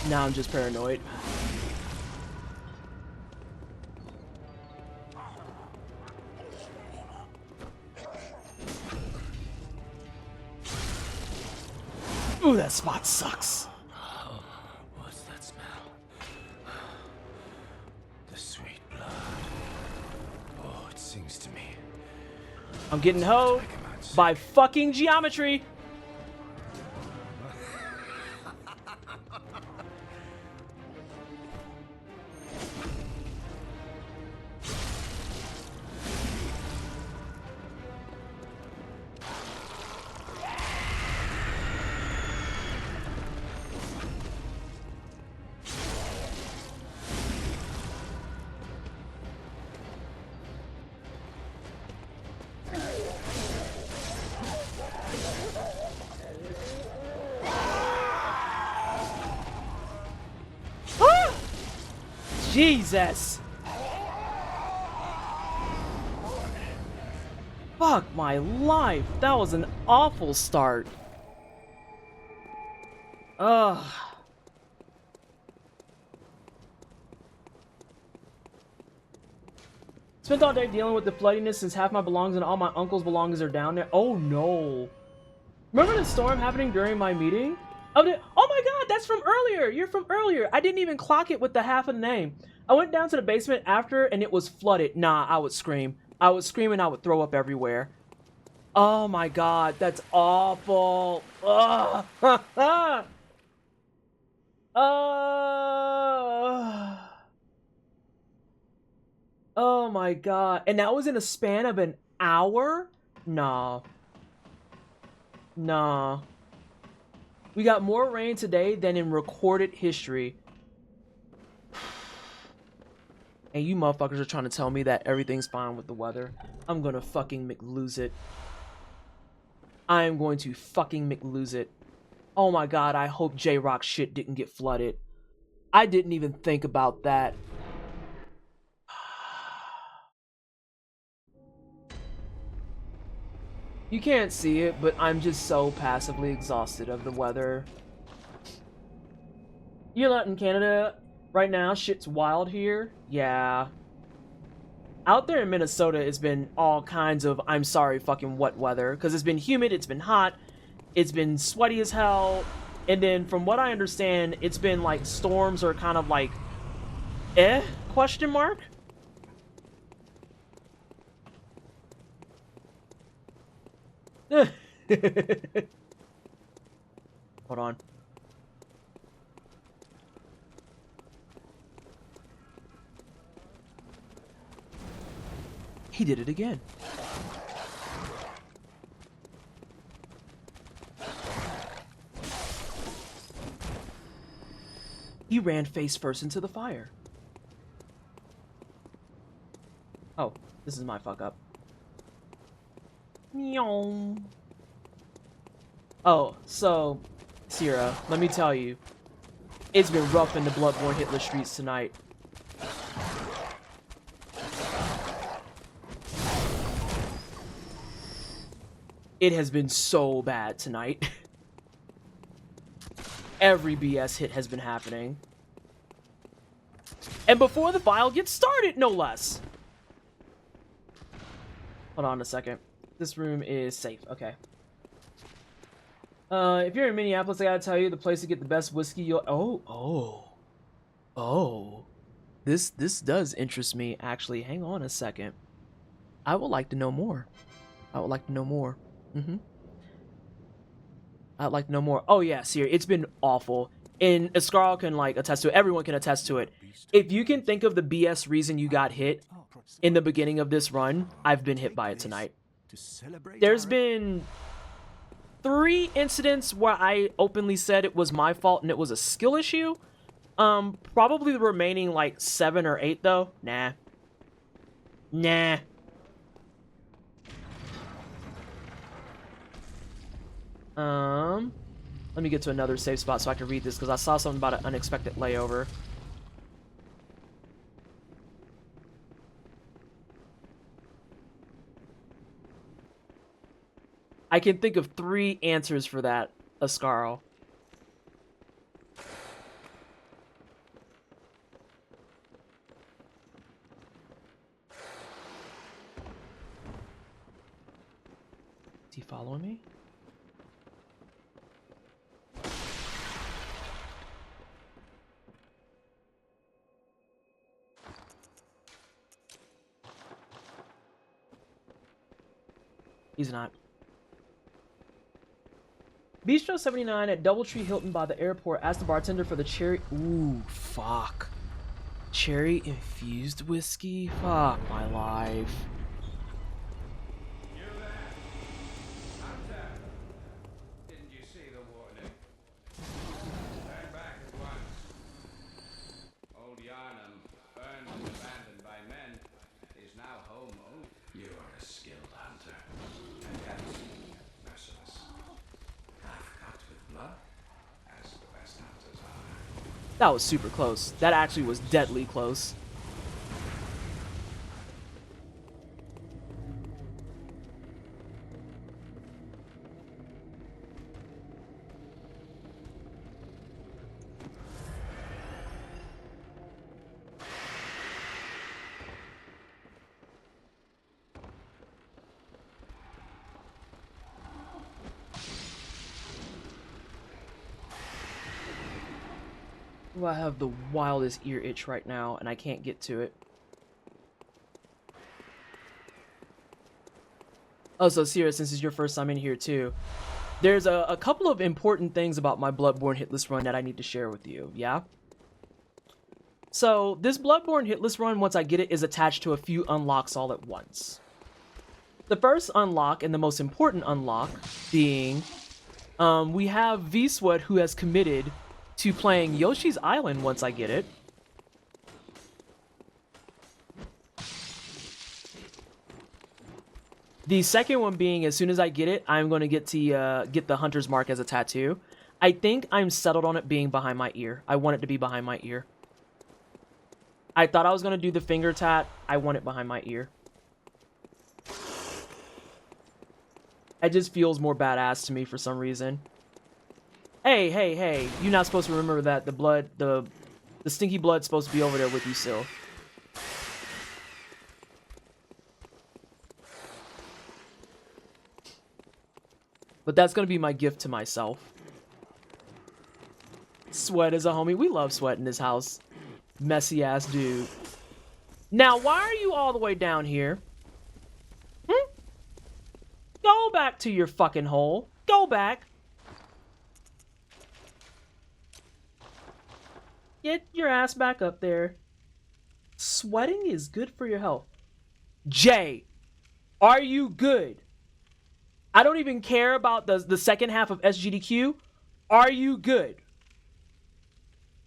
Now I'm just paranoid. Ooh, that spot sucks. Oh, what's that smell? The sweet blood. Oh, it sings to me. I'm getting hoed by fucking geometry. Jesus! Fuck my life! That was an awful start. Ugh. Spent all day dealing with the floodiness since half my belongings and all my uncle's belongings are down there. Oh no. Remember the storm happening during my meeting? Oh my god, that's from earlier! You're from earlier! I didn't even clock it with the half of the name. I went down to the basement after and it was flooded. Nah, I would scream. I would scream and I would throw up everywhere. Oh my god, that's awful. Ugh. Oh my god. And that was in a span of an hour? Nah. Nah. We got more rain today than in recorded history. And you motherfuckers are trying to tell me that everything's fine with the weather. I'm gonna fucking McLose it. I am going to fucking McLose it. Oh my god, I hope J-Rock shit didn't get flooded. I didn't even think about that. You can't see it, but I'm just so passively exhausted of the weather. You're not in Canada right now? Shit's wild here? Yeah. Out there in Minnesota, it's been all kinds of, I'm sorry, fucking wet weather. Because it's been humid, it's been hot, it's been sweaty as hell. And then from what I understand, it's been like storms are kind of like, question mark? Hold on. He did it again. He ran face first into the fire. Oh, this is my fuck up. Meow. Oh, so, Sierra, let me tell you, it's been rough in the Bloodborne Hitless streets tonight. It has been so bad tonight. Every BS hit has been happening. And before the file gets started, no less. Hold on a second. This room is safe. Okay. If you're in Minneapolis, I gotta tell you, the place to get the best whiskey you'll... Oh. This does interest me, actually. Hang on a second. I would like to know more. I would like to know more. I'd like to know more. Oh yeah, Siri, it's been awful. And Ascarl can like attest to it. Everyone can attest to it. If you can think of the BS reason you got hit in the beginning of this run, I've been hit by it tonight. There's been 3 incidents where I openly said it was my fault and it was a skill issue. Probably the remaining like 7 or 8 though. Nah. Let me get to another safe spot so I can read this, because I saw something about an unexpected layover. I can think of 3 answers for that, Ascarl. Is he following me? He's not. Bistro 79 at Doubletree Hilton by the airport asked the bartender for the cherry... Ooh, fuck. Cherry infused whiskey? Fuck my life. You there? Hunter! Didn't you see the warning? Turn back at once. Old Yarnum, burned and abandoned by men, is now home. Oh, you are a skilled hunter. And yet, merciless. I've cut with blood, as the best hunters are. That was super close. That actually was deadly close. Ooh, I have the wildest ear itch right now, and I can't get to it. Oh, so Sierra, since it's your first time in here too, there's a couple of important things about my Bloodborne Hitless run that I need to share with you, yeah? So, this Bloodborne Hitless run, once I get it, is attached to a few unlocks all at once. The first unlock, and the most important unlock, being, we have V-Sweat, who has committed to playing Yoshi's Island once I get it. The second one being, as soon as I get it, I'm going to get the Hunter's Mark as a tattoo. I think I'm settled on it being behind my ear. I want it to be behind my ear. I thought I was going to do the finger tat. I want it behind my ear. It just feels more badass to me for some reason. Hey, hey, hey, you're not supposed to remember that the stinky blood's supposed to be over there with you still. But that's gonna be my gift to myself. Sweat is a homie. We love Sweat in this house. Messy ass dude. Now, why are you all the way down here? Go back to your fucking hole. Go back. Get your ass back up there. Sweating is good for your health. Jay, are you good? I don't even care about the second half of SGDQ. Are you good?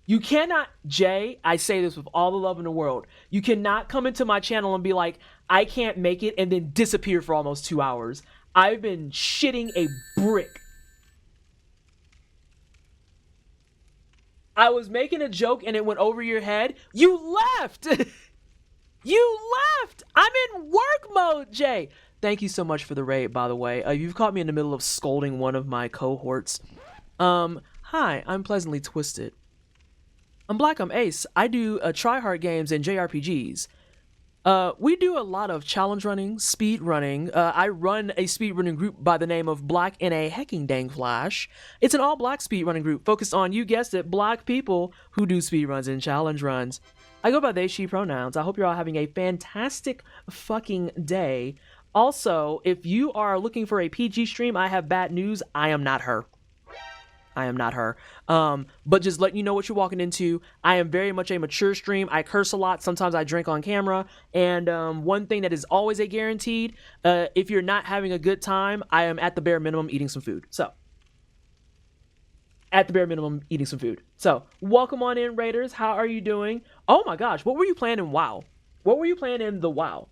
You cannot, Jay, I say this with all the love in the world. You cannot come into my channel and be like, I can't make it, and then disappear for almost 2 hours. I've been shitting a brick. I was making a joke and it went over your head. You left! You left! I'm in work mode, Jay! Thank you so much for the raid, by the way. You've caught me in the middle of scolding one of my cohorts. Hi, I'm Pleasantly Twisted. I'm Black, I'm Ace. I do tryhard games and JRPGs. We do a lot of challenge running, speed running. I run a speed running group by the name of Black in a Hecking Dang Flash. It's an all black speed running group focused on, you guessed it, black people who do speed runs and challenge runs. I go by they, she pronouns. I hope you're all having a fantastic fucking day. Also, if you are looking for a PG stream, I have bad news. I am not her. I am not her. But just letting you know what you're walking into. I am very much a mature stream. I curse a lot. Sometimes I drink on camera. And one thing that is always a guaranteed, if you're not having a good time, I am at the bare minimum eating some food. So, at the bare minimum eating some food. So, welcome on in, Raiders. How are you doing? Oh my gosh, what were you playing in WoW? What were you playing in the WoW?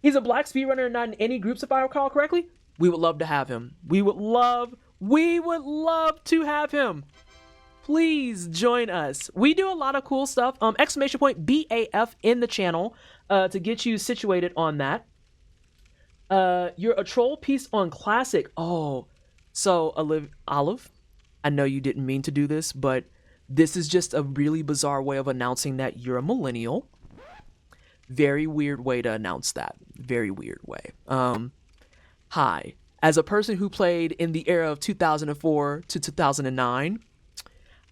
He's a black speedrunner, not in any groups, if I recall correctly. We would love to have him. We would love to have him. Please join us. We do a lot of cool stuff. Exclamation point BAF in the channel to get you situated on that. You're a troll piece on classic. Oh, so Olive, I know you didn't mean to do this, but this is just a really bizarre way of announcing that you're a millennial. Very weird way to announce that. Very weird way. Hi. As a person who played in the era of 2004 to 2009,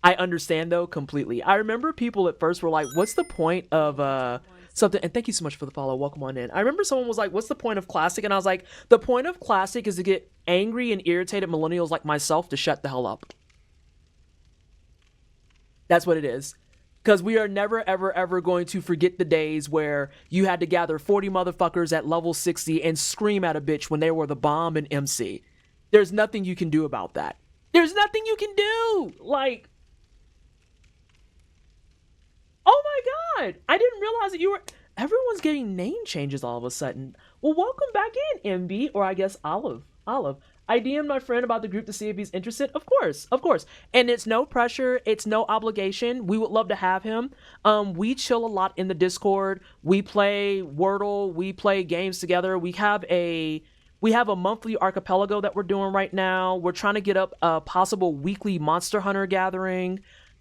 I understand, though, completely. I remember people at first were like, what's the point of something? And thank you so much for the follow. Welcome on in. I remember someone was like, what's the point of classic? And I was like, the point of classic is to get angry and irritated millennials like myself to shut the hell up. That's what it is. Because we are never, ever, ever going to forget the days where you had to gather 40 motherfuckers at level 60 and scream at a bitch when they were the bomb and MC. There's nothing you can do about that. There's nothing you can do! Like... Oh my god! I didn't realize that you were... Everyone's getting name changes all of a sudden. Well, welcome back in, MB, or I guess Olive. Olive. I DM'd my friend about the group to see if he's interested. Of course, of course. And it's no pressure. It's no obligation. We would love to have him. We chill a lot in the Discord. We play Wordle. We play games together. We have a monthly archipelago that we're doing right now. We're trying to get up a possible weekly Monster Hunter gathering.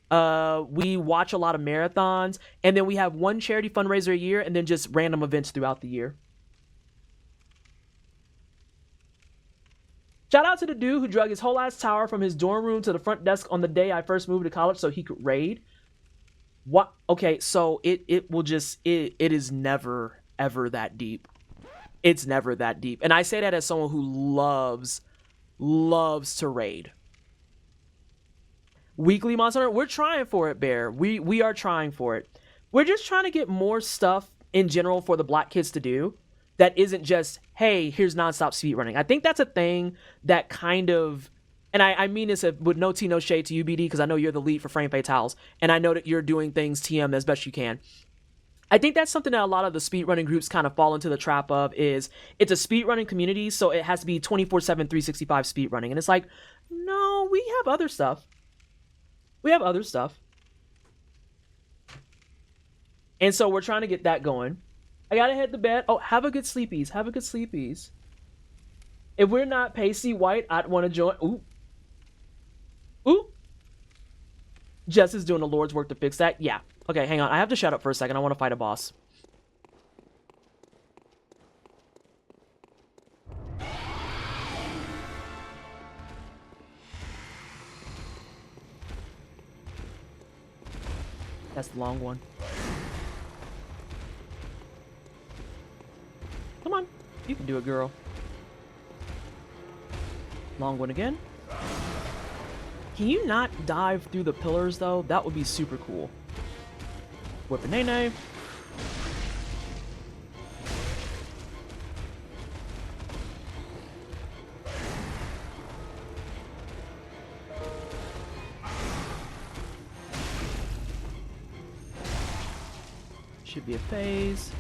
We watch a lot of marathons. And then we have one charity fundraiser a year and then just random events throughout the year. Shout out to the dude who drug his whole ass tower from his dorm room to the front desk on the day I first moved to college so he could raid. What? Okay, so it is never ever that deep. It's never that deep. And I say that as someone who loves to raid. Weekly Monster Hunter, we're trying for it, Bear. We are trying for it. We're just trying to get more stuff in general for the black kids to do. That isn't just, hey, here's nonstop speedrunning. I think that's a thing that kind of, and I mean this with no tea, no shade to you, BD, because I know you're the lead for Frame Fatales, and I know that you're doing things TM as best you can. I think that's something that a lot of the speedrunning groups kind of fall into the trap of is, it's a speedrunning community, so it has to be 24/7, 365 speedrunning. And it's like, no, we have other stuff. We have other stuff. And so we're trying to get that going. I gotta head to bed. Oh, have a good sleepies. Have a good sleepies. If we're not pasty white, I'd want to join. Ooh. Ooh. Jess is doing the Lord's work to fix that. Yeah. Okay, hang on. I have to shut up for a second. I want to fight a boss. That's the long one. Come on. You can do it, girl. Long one again. Can you not dive through the pillars, though? That would be super cool. Whip a nay-nay. Should be a phase.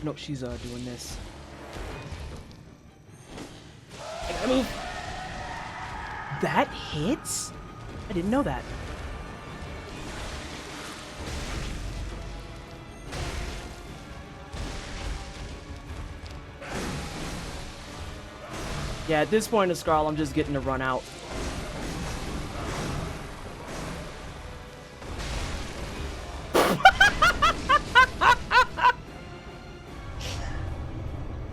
No, she's doing this. I gotta move. That hits? I didn't know that. Yeah, at this point in Scarl, I'm just getting to run out.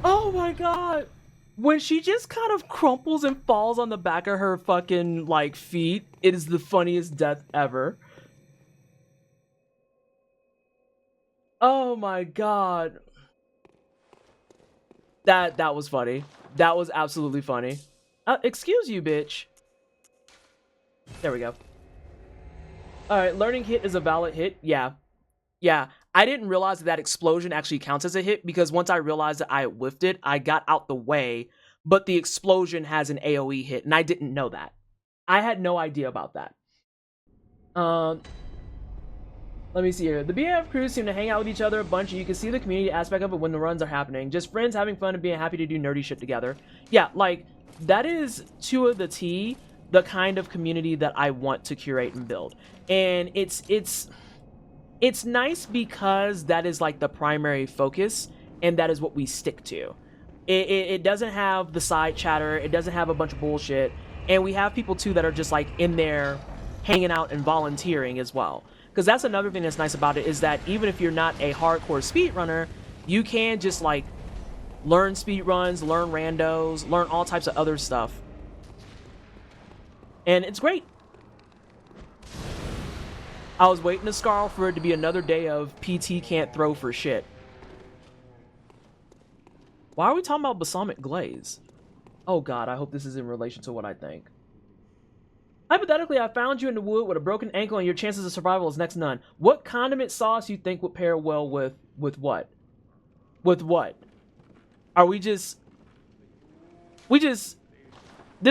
Oh my god! When she just kind of crumples and falls on the back of her fucking, like, feet, it is the funniest death ever. Oh my god. That was funny. That was absolutely funny. Excuse you, bitch. There we go. Alright, learning hit is a valid hit. Yeah. Yeah. I didn't realize that explosion actually counts as a hit because once I realized that I whiffed it, I got out the way, but the explosion has an AoE hit, and I didn't know that. I had no idea about that. Let me see here. The BAF crews seem to hang out with each other a bunch, and you can see the community aspect of it when the runs are happening. Just friends having fun and being happy to do nerdy shit together. Yeah, like, that is to the T, the kind of community that I want to curate and build. And it's nice because that is like the primary focus, and that is what we stick to. It doesn't have the side chatter, it doesn't have a bunch of bullshit, and we have people too that are just like in there hanging out and volunteering as well. Because that's another thing that's nice about it, is that even if you're not a hardcore speedrunner, you can just like learn speed runs, learn randos, learn all types of other stuff. And it's great. I was waiting to Scarl for it to be another day of PT can't throw for shit. Why are we talking about balsamic glaze? Oh god, I hope this is in relation to what I think. Hypothetically, I found you in the wood with a broken ankle and your chances of survival is next to none. What condiment sauce you think would pair well with what? With what? Are we just... This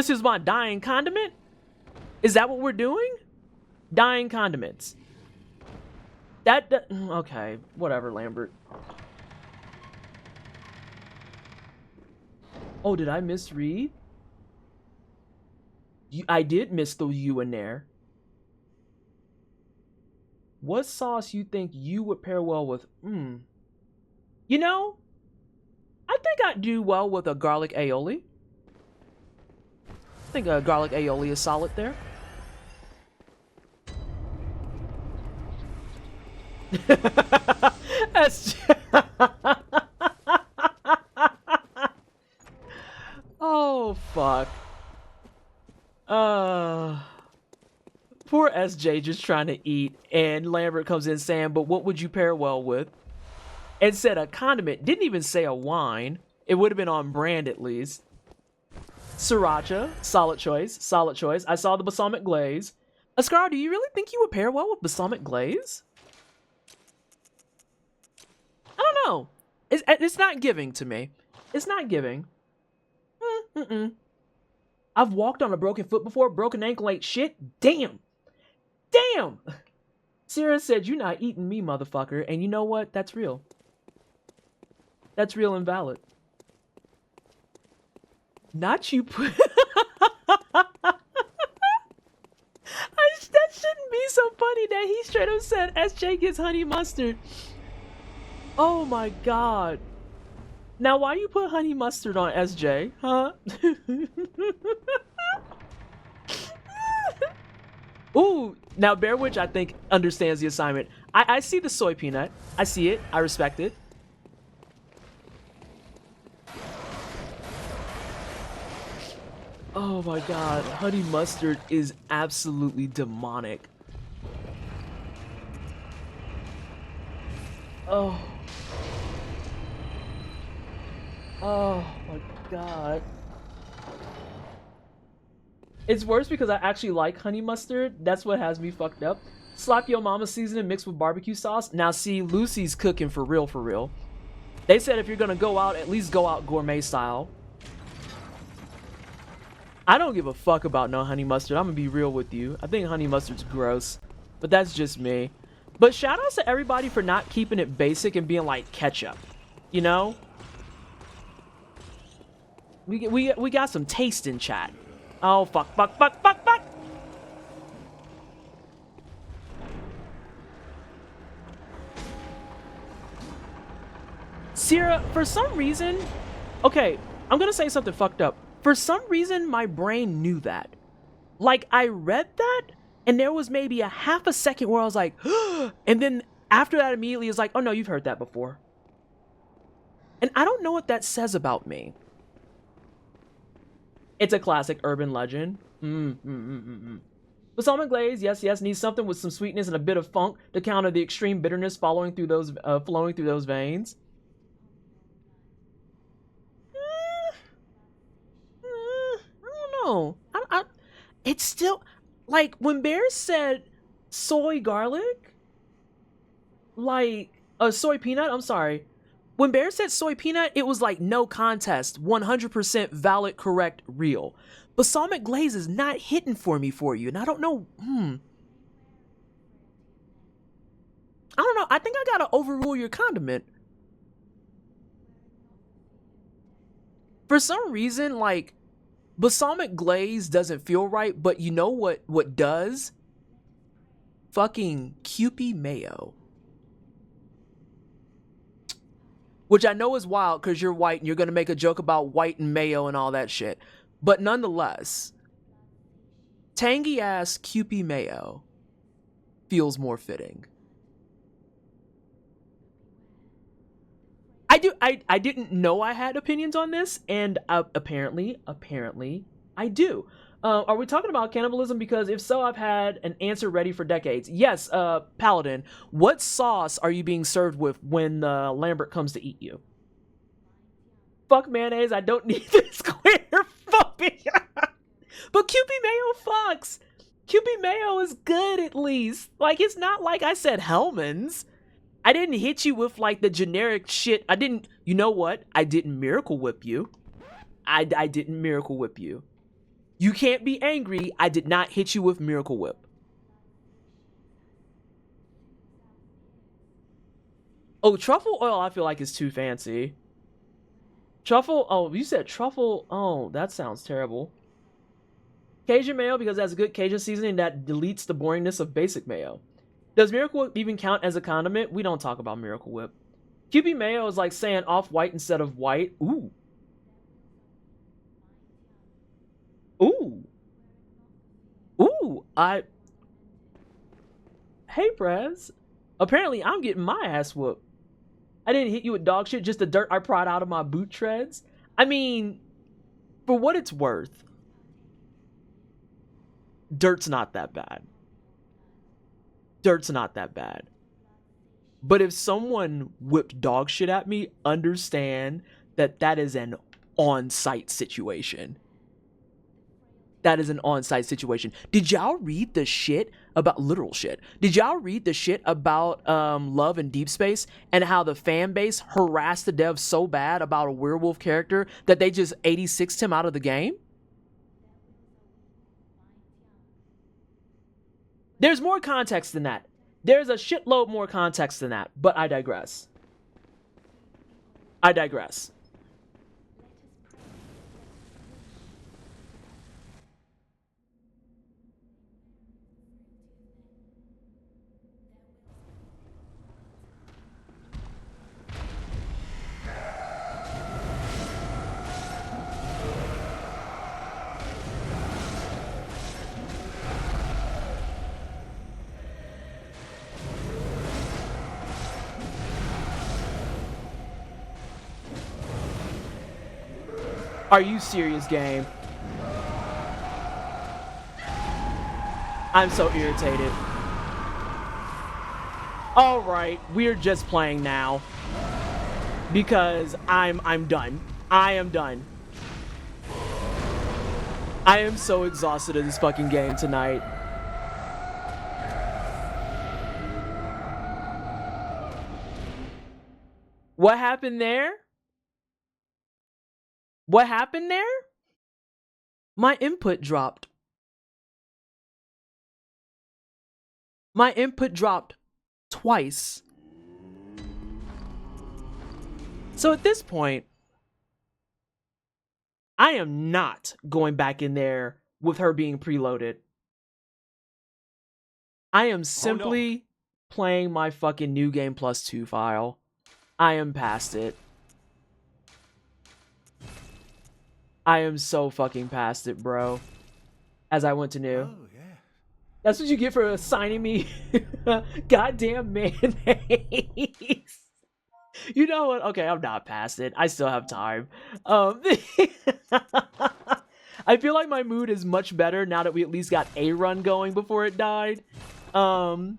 is my dying condiment? Is that what we're doing? Dying condiments. Okay, whatever, Lambert. Oh, did I misread? I did miss the U in there. What sauce you think you would pair well with? You know, I think I'd do well with a garlic aioli. I think a garlic aioli is solid there. Oh fuck. Poor SJ just trying to eat, and Lambert comes in saying, but what would you pair well with? And said a condiment, didn't even say a wine. It would have been on brand at least. Sriracha, solid choice, solid choice. I saw the balsamic glaze. Ascar, do you really think you would pair well with balsamic glaze? I don't know. It's not giving to me. It's not giving. I've walked on a broken foot before. Broken ankle ain't shit. Damn. Damn. Sarah said, you're not eating me, motherfucker. And you know what? That's real. That's real and valid. Not you put... That shouldn't be so funny that he straight up said SJ gets honey mustard. Oh my god. Now why you put honey mustard on SJ, huh? Ooh, now Bear Witch I think understands the assignment. I see the soy peanut. I see it. I respect it. Oh my god, honey mustard is absolutely demonic. Oh. Oh my god. It's worse because I actually like honey mustard. That's what has me fucked up. Slap your mama seasoning mixed with barbecue sauce. Now see, Lucy's cooking for real, for real. They said if you're gonna go out, at least go out gourmet style. I don't give a fuck about no honey mustard. I'm gonna be real with you. I think honey mustard's gross, but that's just me. But shout outs to everybody for not keeping it basic and being like ketchup, you know? We got some taste in chat. Oh fuck. Sierra, for some reason, okay, I'm gonna say something fucked up. For some reason, my brain knew that. Like, I read that, and there was maybe a half a second where I was like, and then after that immediately is like, oh no, you've heard that before. And I don't know what that says about me. It's a classic urban legend. Balsamic glaze, yes, needs something with some sweetness and a bit of funk to counter the extreme bitterness flowing through those veins. I don't know. It's still like when Bear said soy garlic, like soy peanut. I'm sorry. When Bear said soy peanut, it was like no contest, 100% valid, correct, real. Balsamic glaze is not hitting for you, and I don't know. I don't know. I think I gotta overrule your condiment. For some reason, like, balsamic glaze doesn't feel right, but you know what does? Fucking Kewpie mayo. Which I know is wild because you're white and you're going to make a joke about white and mayo and all that shit. But nonetheless, tangy ass Kewpie mayo feels more fitting. I I didn't know I had opinions on this, and apparently I do. Are we talking about cannibalism? Because if so, I've had an answer ready for decades. Yes, Paladin, what sauce are you being served with when Lambert comes to eat you? Fuck mayonnaise, I don't need this clear. Fuck me. But Kewpie Mayo fucks. Kewpie Mayo is good at least. Like, it's not like I said Hellman's. I didn't hit you with like the generic shit. I didn't, you know what? I didn't Miracle Whip you. I didn't Miracle Whip you. You can't be angry. I did not hit you with Miracle Whip. Oh, truffle oil I feel like is too fancy. Truffle, oh, you said truffle, oh, that sounds terrible. Cajun mayo because that's a good Cajun seasoning that deletes the boringness of basic mayo. Does Miracle Whip even count as a condiment? We don't talk about Miracle Whip. Kewpie Mayo is like saying off-white instead of white. Ooh. Ooh. Ooh. Hey, Prez. Apparently, I'm getting my ass whooped. I didn't hit you with dog shit, just the dirt I pried out of my boot treads. I mean, for what it's worth, dirt's not that bad. Dirt's not that bad. But if someone whipped dog shit at me, understand that that is an on-site situation. That is an on-site situation. Did y'all read the shit about literal shit? Did y'all read the shit about Love and Deep Space and how the fan base harassed the devs so bad about a werewolf character that they just 86'd him out of the game? There's more context than that. There's a shitload more context than that, but I digress. I digress. Are you serious, game? I'm so irritated. All right, we're just playing now because I'm done. I am done. I am so exhausted of this fucking game tonight. What happened there? What happened there? My input dropped. My input dropped twice. So at this point, I am not going back in there with her being preloaded. I am simply playing my fucking New Game Plus 2 file. I am past it. I am so fucking past it, bro. As I went to new. Oh, yeah. That's what you get for assigning me goddamn mayonnaise. You know what? Okay, I'm not past it. I still have time. I feel like my mood is much better now that we at least got a run going before it died. But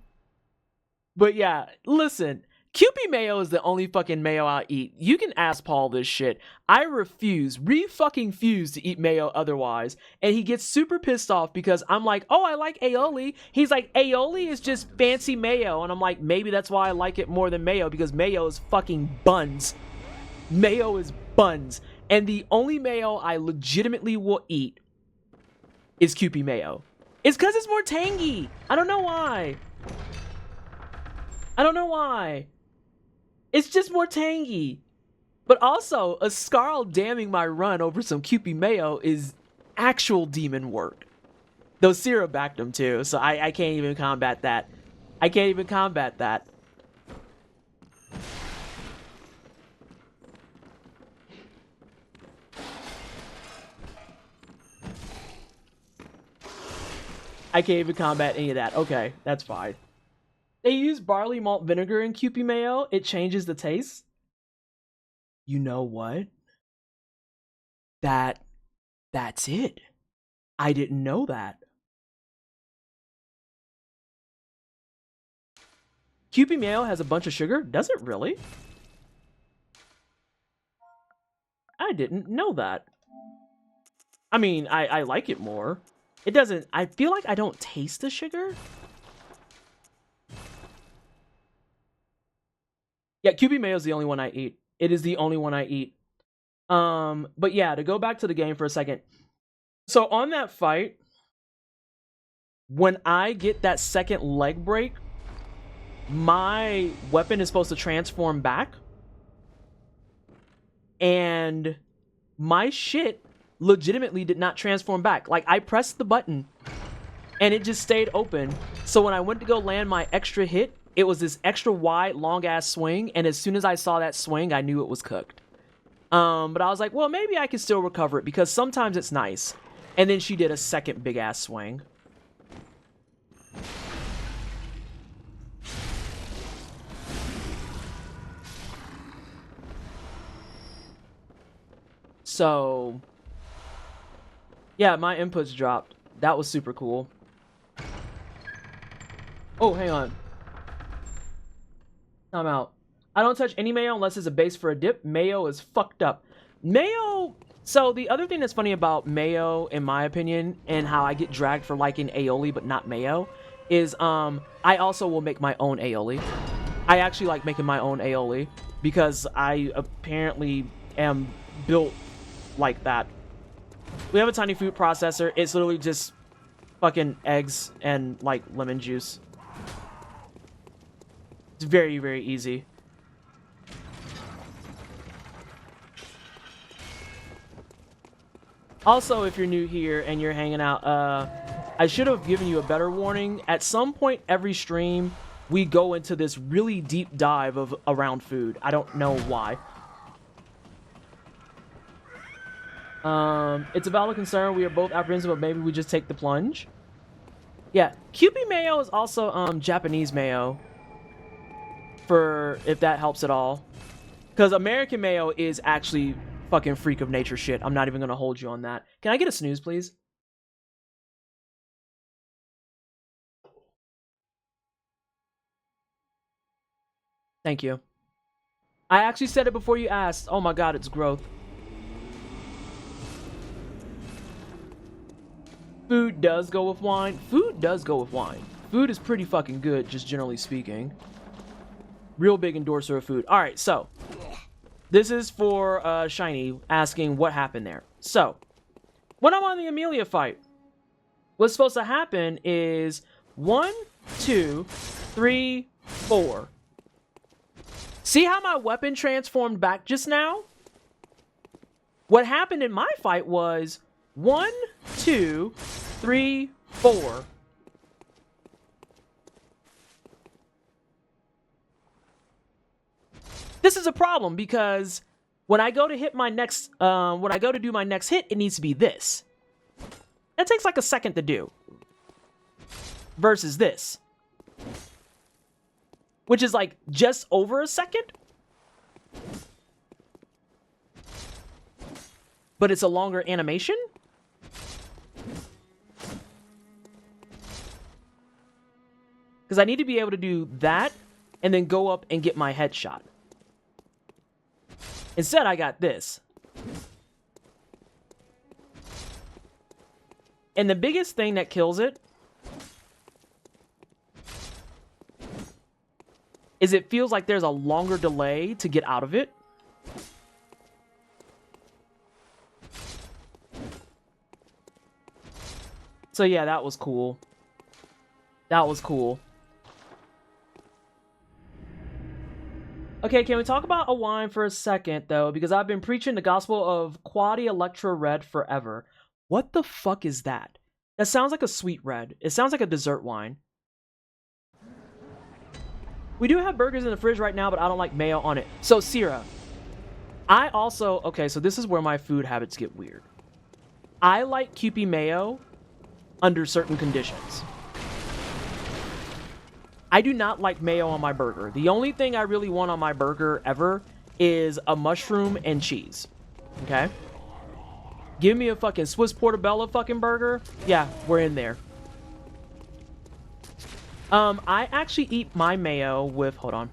yeah, listen. Kewpie Mayo is the only fucking mayo I eat. You can ask Paul this shit. I refuse, re-fucking-fuse to eat mayo otherwise. And he gets super pissed off because I'm like, oh, I like aioli. He's like, aioli is just fancy mayo. And I'm like, maybe that's why I like it more than mayo, because mayo is fucking buns. Mayo is buns. And the only mayo I legitimately will eat is Kewpie Mayo. It's because it's more tangy. I don't know why. I don't know why. It's just more tangy. But also, a Scarl damning my run over some Kewpie Mayo is actual demon work. Though Sierra backed him too, so I can't even combat that. I can't even combat that. I can't even combat any of that. Okay, that's fine. They use barley malt vinegar in Kewpie Mayo. It changes the taste. You know what? That's it. I didn't know that. Kewpie mayo has a bunch of sugar? Does it really? I didn't know that. I mean, I like it more. It doesn't... I feel like I don't taste the sugar. Yeah, Kewpie mayo is the only one I eat. It is the only one I eat. But yeah, to go back to the game for a second. So on that fight, when I get that second leg break, my weapon is supposed to transform back. And my shit legitimately did not transform back. Like, I pressed the button and it just stayed open. So when I went to go land my extra hit, it was this extra wide, long-ass swing. And as soon as I saw that swing, I knew it was cooked. But I was like, well, maybe I can still recover it because sometimes it's nice. And then she did a second big-ass swing. So, yeah, my inputs dropped. That was super cool. Oh, hang on. I'm out. I don't touch any mayo unless it's a base for a dip. Mayo is fucked up. Mayo... So, the other thing that's funny about mayo, in my opinion, and how I get dragged for liking aioli but not mayo, is I also will make my own aioli. I actually like making my own aioli because I apparently am built like that. We have a tiny food processor. It's literally just fucking eggs and, like, lemon juice. It's very, very easy. Also, if you're new here and you're hanging out, I should have given you a better warning. At some point every stream, we go into this really deep dive of around food. I don't know why. It's a valid concern. We are both apprehensive, but maybe we just take the plunge. Yeah, Kewpie mayo is also Japanese mayo. For if that helps at all. Because American mayo is actually fucking freak of nature shit. I'm not even gonna hold you on that. Can I get a snooze, please? Thank you. I actually said it before you asked. Oh my god, it's growth. Food does go with wine. Food does go with wine. Food is pretty fucking good, just generally speaking. Real big endorser of food. Alright, so. This is for Shiny asking what happened there. So, when I'm on the Amelia fight, what's supposed to happen is 1, 2, 3, 4. See how my weapon transformed back just now? What happened in my fight was 1, 2, 3, 4. This is a problem because when I go to hit my next, when I go to do my next hit, it needs to be this. That takes like a second to do. Versus this. Which is like just over a second. But it's a longer animation. Because I need to be able to do that and then go up and get my headshot. Instead, I got this. And the biggest thing that kills it is it feels like there's a longer delay to get out of it. So yeah, that was cool. That was cool. Okay, can we talk about a wine for a second, though? Because I've been preaching the gospel of Quadi Electra Red forever. What the fuck is that? That sounds like a sweet red. It sounds like a dessert wine. We do have burgers in the fridge right now, but I don't like mayo on it. So, Sierra, I also... Okay, so this is where my food habits get weird. I like Kewpie mayo under certain conditions. I do not like mayo on my burger. The only thing I really want on my burger ever is a mushroom and cheese. Okay? Give me a fucking Swiss Portobello fucking burger. Yeah, we're in there. I actually eat my mayo with... Hold on.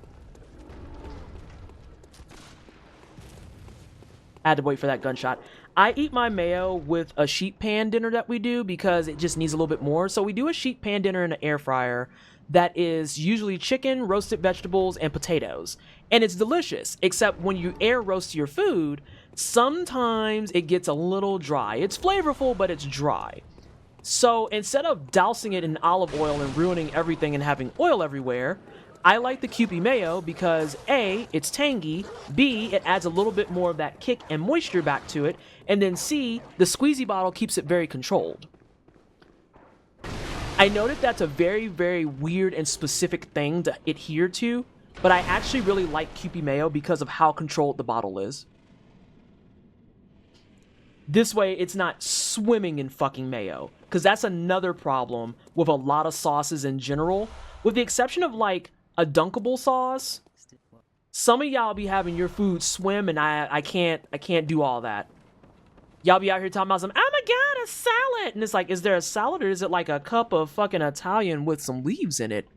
I had to wait for that gunshot. I eat my mayo with a sheet pan dinner that we do because it just needs a little bit more. So we do a sheet pan dinner in an air fryer that is usually chicken, roasted vegetables, and potatoes. And it's delicious, except when you air roast your food, sometimes it gets a little dry. It's flavorful, but it's dry. So instead of dousing it in olive oil and ruining everything and having oil everywhere, I like the Kewpie mayo because A, it's tangy, B, it adds a little bit more of that kick and moisture back to it, and then C, the squeezy bottle keeps it very controlled. I know that that's a very, very weird and specific thing to adhere to, but I actually really like Kewpie mayo because of how controlled the bottle is. This way, it's not swimming in fucking mayo, because that's another problem with a lot of sauces in general. With the exception of, like, a dunkable sauce, some of y'all be having your food swim, and I can't do all that. Y'all be out here talking about some, oh my god, a salad! And it's like, is there a salad, or is it like a cup of fucking Italian with some leaves in it?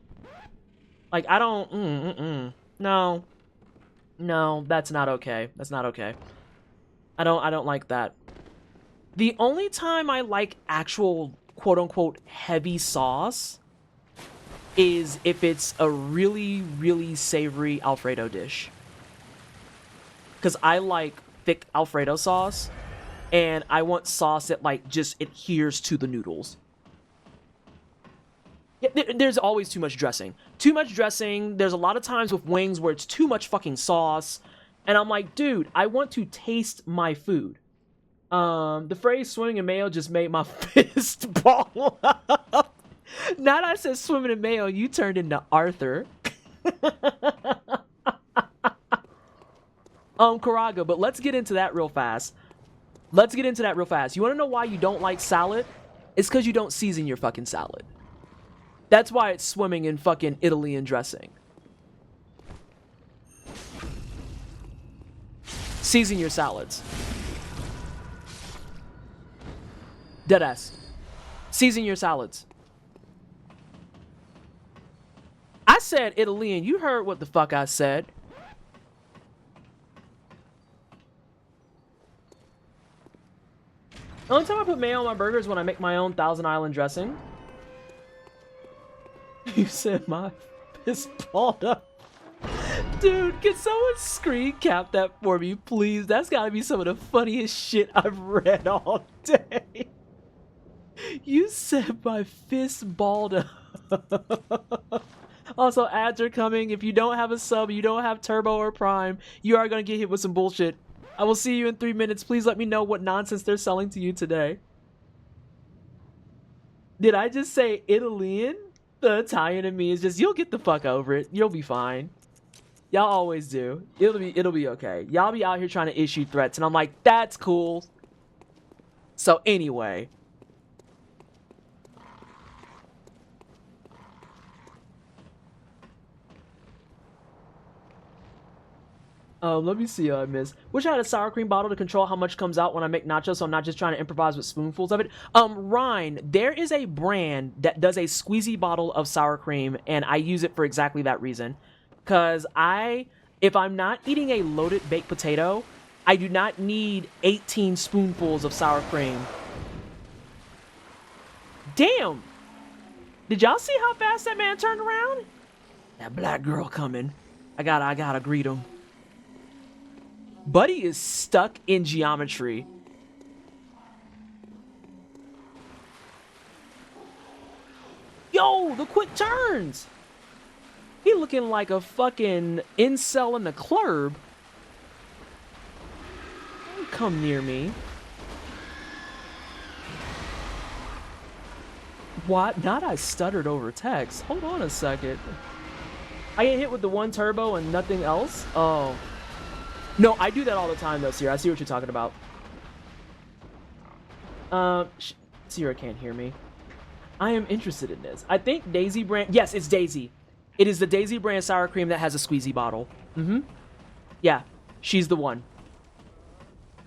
Like, I don't, No, that's not okay. That's not okay. I don't like that. The only time I like actual quote-unquote heavy sauce is if it's a really, really savory Alfredo dish. Because I like thick Alfredo sauce, and I want sauce that, like, just adheres to the noodles. Yeah, there's always too much dressing. Too much dressing. There's a lot of times with wings where it's too much fucking sauce. And I'm like, dude, I want to taste my food. The phrase swimming in mayo just made my fist ball up. Now that I said swimming in mayo, you turned into Arthur. Karaga, but let's get into that real fast. You want to know why you don't like salad? It's because you don't season your fucking salad. That's why it's swimming in fucking Italian dressing. Season your salads. Deadass. Season your salads. I said Italy, and you heard what the fuck I said. The only time I put mayo on my burger is when I make my own Thousand Island dressing. You said my fist balled up. Dude, can someone screen cap that for me, please? That's gotta be some of the funniest shit I've read all day. You said my fist balled up. Also, ads are coming. If you don't have a sub, you don't have Turbo or Prime, you are gonna get hit with some bullshit. I will see you in 3 minutes. Please let me know what nonsense they're selling to you today. Did I just say Italian? The Italian in me is just, you'll get the fuck over it. You'll be fine. Y'all always do. It'll be okay. Y'all be out here trying to issue threats, and I'm like, that's cool. So anyway. Let me see, I missed. Wish I had a sour cream bottle to control how much comes out when I make nachos, so I'm not just trying to improvise with spoonfuls of it. Ryan, there is a brand that does a squeezy bottle of sour cream, and I use it for exactly that reason. Because if I'm not eating a loaded baked potato, I do not need 18 spoonfuls of sour cream. Damn! Did y'all see how fast that man turned around? That black girl coming. I gotta greet him. Buddy is stuck in geometry. Yo, the quick turns! He looking like a fucking incel in the club. Don't come near me. What? Not I stuttered over text. Hold on a second. I get hit with the one turbo and nothing else? Oh. No, I do that all the time though, Sierra. I see what you're talking about. Sierra can't hear me. I am interested in this. I think Daisy brand... Yes, it's Daisy. It is the Daisy brand sour cream that has a squeezy bottle. Mm-hmm. Yeah. She's the one.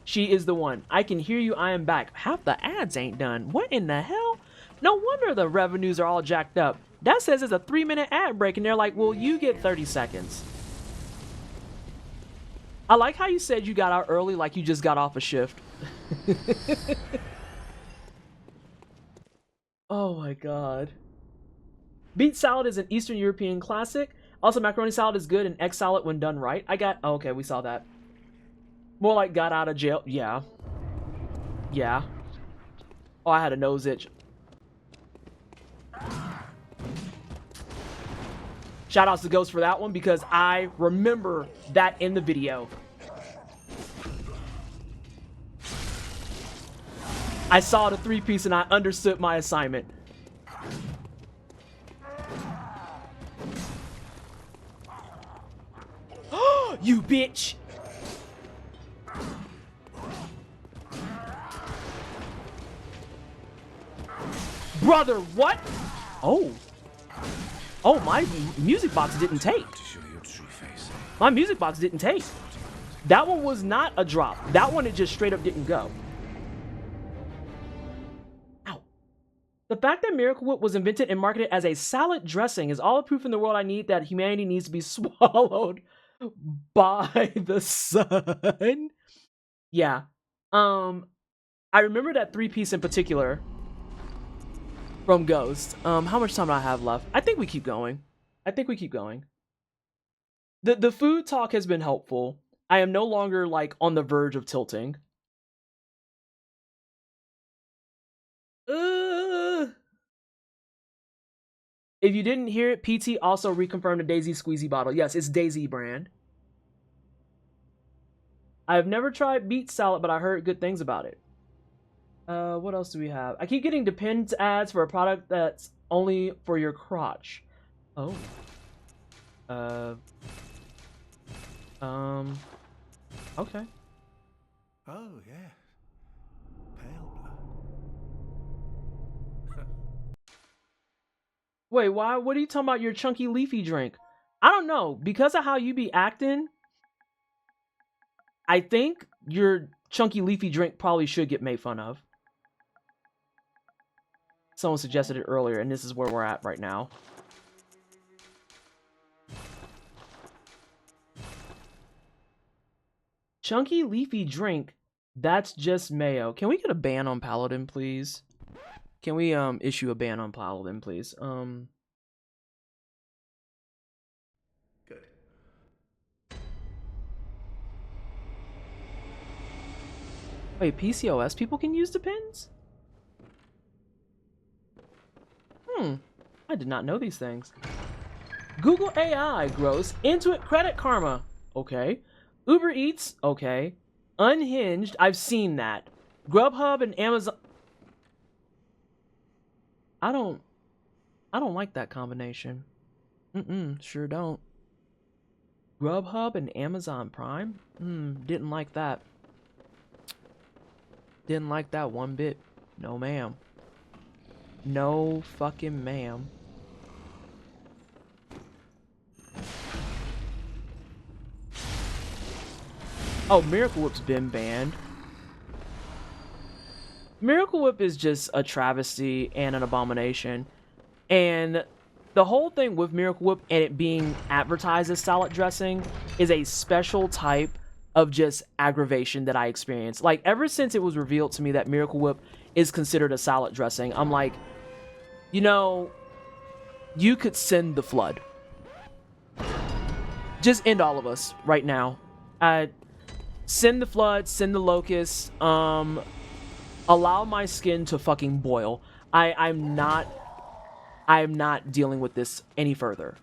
She is the one. I can hear you. I am back. Half the ads ain't done. What in the hell? No wonder the revenues are all jacked up. That says it's a 3-minute ad break, and they're like, well, you get 30 seconds. I like how you said you got out early like you just got off a shift. Oh my god. Beet salad is an Eastern European classic. Also, macaroni salad is good and egg salad when done right. Oh, okay, we saw that. More like got out of jail. Yeah. Yeah. Oh, I had a nose itch. Shout outs to Ghost for that one because I remember that in the video. I saw the 3-piece and I understood my assignment. You bitch! Brother, what? Oh. Oh, my music box didn't take. My music box didn't take. That one was not a drop. That one, it just straight up didn't go. Ow. The fact that Miracle Whip was invented and marketed as a salad dressing is all the proof in the world I need that humanity needs to be swallowed by the sun. Yeah. I remember that 3-piece in particular from Ghost. How much time do I have left? I think we keep going. The food talk has been helpful. I am no longer like on the verge of tilting. If you didn't hear it, PT also reconfirmed the Daisy Squeezy bottle. Yes, it's Daisy brand. I have never tried beet salad, but I heard good things about it. What else do we have? I keep getting Depends ads for a product that's only for your crotch. Oh. Okay. Oh, yeah. Pale blood. Wait, why? What are you talking about your chunky leafy drink? I don't know. Because of how you be acting, I think your chunky leafy drink probably should get made fun of. Someone suggested it earlier, and this is where we're at right now. Chunky leafy drink, that's just mayo. Can we get a ban on Paladin, please? Can we issue a ban on Paladin, please? Good. Wait, PCOS people can use Depends? I did not know these things. Google AI, gross. Intuit Credit Karma, okay. Uber Eats, okay. Unhinged, I've seen that. Grubhub and Amazon. I don't like that combination. Sure don't. Grubhub and Amazon Prime? Didn't like that. Didn't like that one bit. No, ma'am. No fucking ma'am. Oh, Miracle Whip's been banned. Miracle Whip is just a travesty and an abomination. And the whole thing with Miracle Whip and it being advertised as salad dressing is a special type of just aggravation that I experienced. Like, ever since it was revealed to me that Miracle Whip is considered a salad dressing, I'm like, you know, you could send the flood. Just end all of us right now. Send the flood, send the locusts, allow my skin to fucking boil. I'm not dealing with this any further.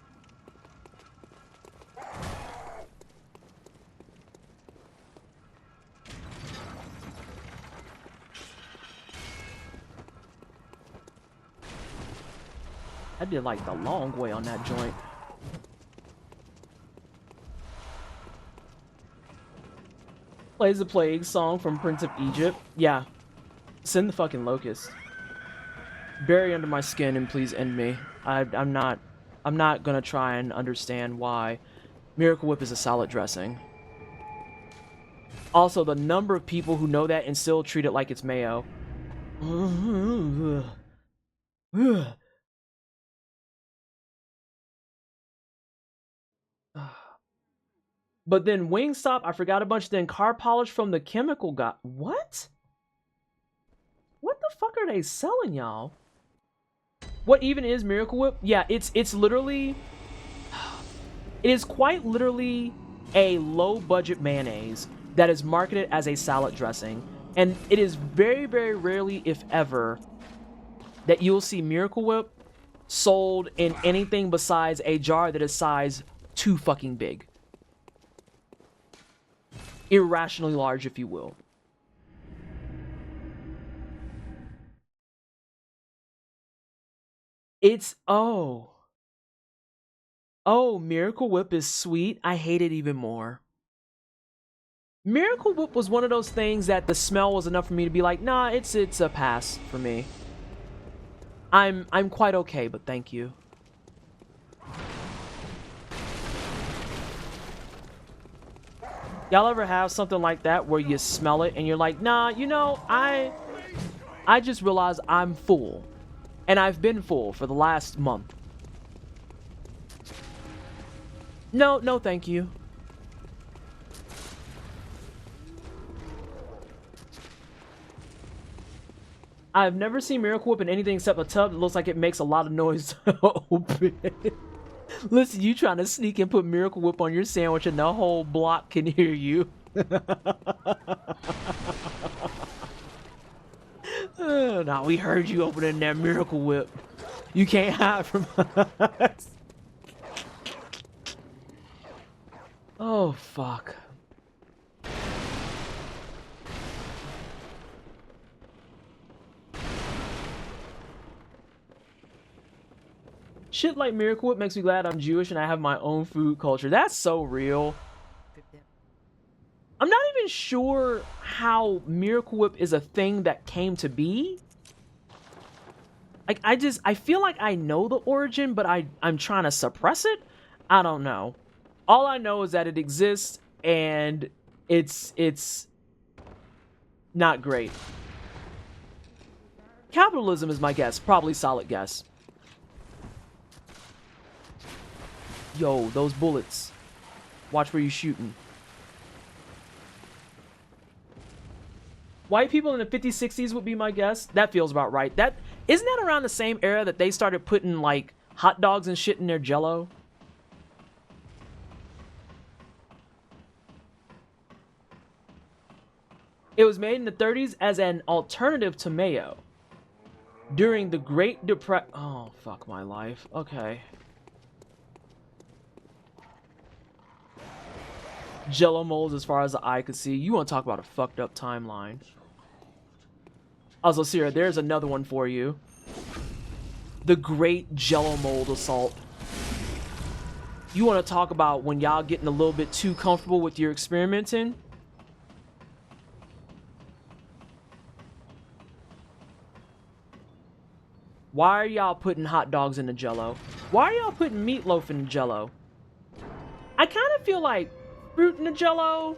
I did like the long way on that joint. Plays the Plague song from Prince of Egypt. Yeah. Send the fucking locust. Bury under my skin and please end me. I'm not gonna try and understand why Miracle Whip is a salad dressing. Also, the number of people who know that and still treat it like it's mayo. But then Wingstop, I forgot a bunch. Then car polish from the chemical guy. What? What the fuck are they selling, y'all? What even is Miracle Whip? Yeah, it's literally... It is quite literally a low-budget mayonnaise that is marketed as a salad dressing. And it is very, very rarely, if ever, that you'll see Miracle Whip sold in anything besides a jar that is size too fucking big. Irrationally large, if you will. It's... Oh, Miracle Whip is sweet. I hate it even more. Miracle Whip was one of those things that the smell was enough for me to be like, nah, it's a pass for me. I'm quite okay, but thank you. Y'all ever have something like that where you smell it and you're like, nah, you know, I just realized I'm full. And I've been full for the last month. No, thank you. I've never seen Miracle Whip in anything except a tub that looks like it makes a lot of noise to open. Listen, you trying to sneak and put Miracle Whip on your sandwich and the whole block can hear you. Nah, we heard you opening that Miracle Whip. You can't hide from us. Oh, fuck. Shit like Miracle Whip makes me glad I'm Jewish and I have my own food culture. That's so real. I'm not even sure how Miracle Whip is a thing that came to be. Like, I feel like I know the origin, but I'm trying to suppress it. I don't know. All I know is that it exists and it's not great. Capitalism is my guess. Probably solid guess. Yo, those bullets. Watch where you're shooting. White people in the 50s, 60s would be my guess. That feels about right. Isn't that around the same era that they started putting, like, hot dogs and shit in their Jell-O? It was made in the 30s as an alternative to mayo. During the Great Depression... Oh, fuck my life. Okay. Jell-O molds as far as the eye could see. You want to talk about a fucked up timeline. Also, Sierra, there's another one for you. The Great Jell-O Mold Assault. You want to talk about when y'all getting a little bit too comfortable with your experimenting? Why are y'all putting hot dogs in the Jell-O? Why are y'all putting meatloaf in the Jell-O? I kind of feel like fruit in the Jell-O,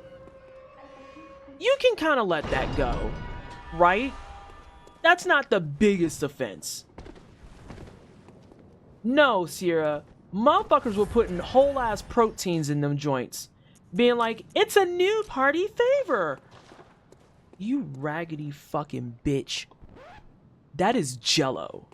you can kind of let that go, right? That's not the biggest offense. No, Sierra, motherfuckers were putting whole ass proteins in them joints, being like, it's a new party favor. You raggedy fucking bitch. That is Jell-O.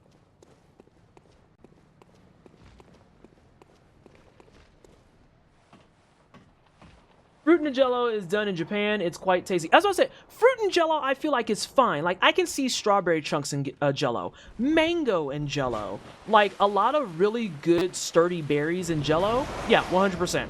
Fruit and Jell-O is done in Japan. It's quite tasty. As I said, fruit and Jell-O, I feel like it's fine. Like, I can see strawberry chunks in Jell-O, mango in Jell-O, like a lot of really good sturdy berries in Jell-O. Yeah, 100%.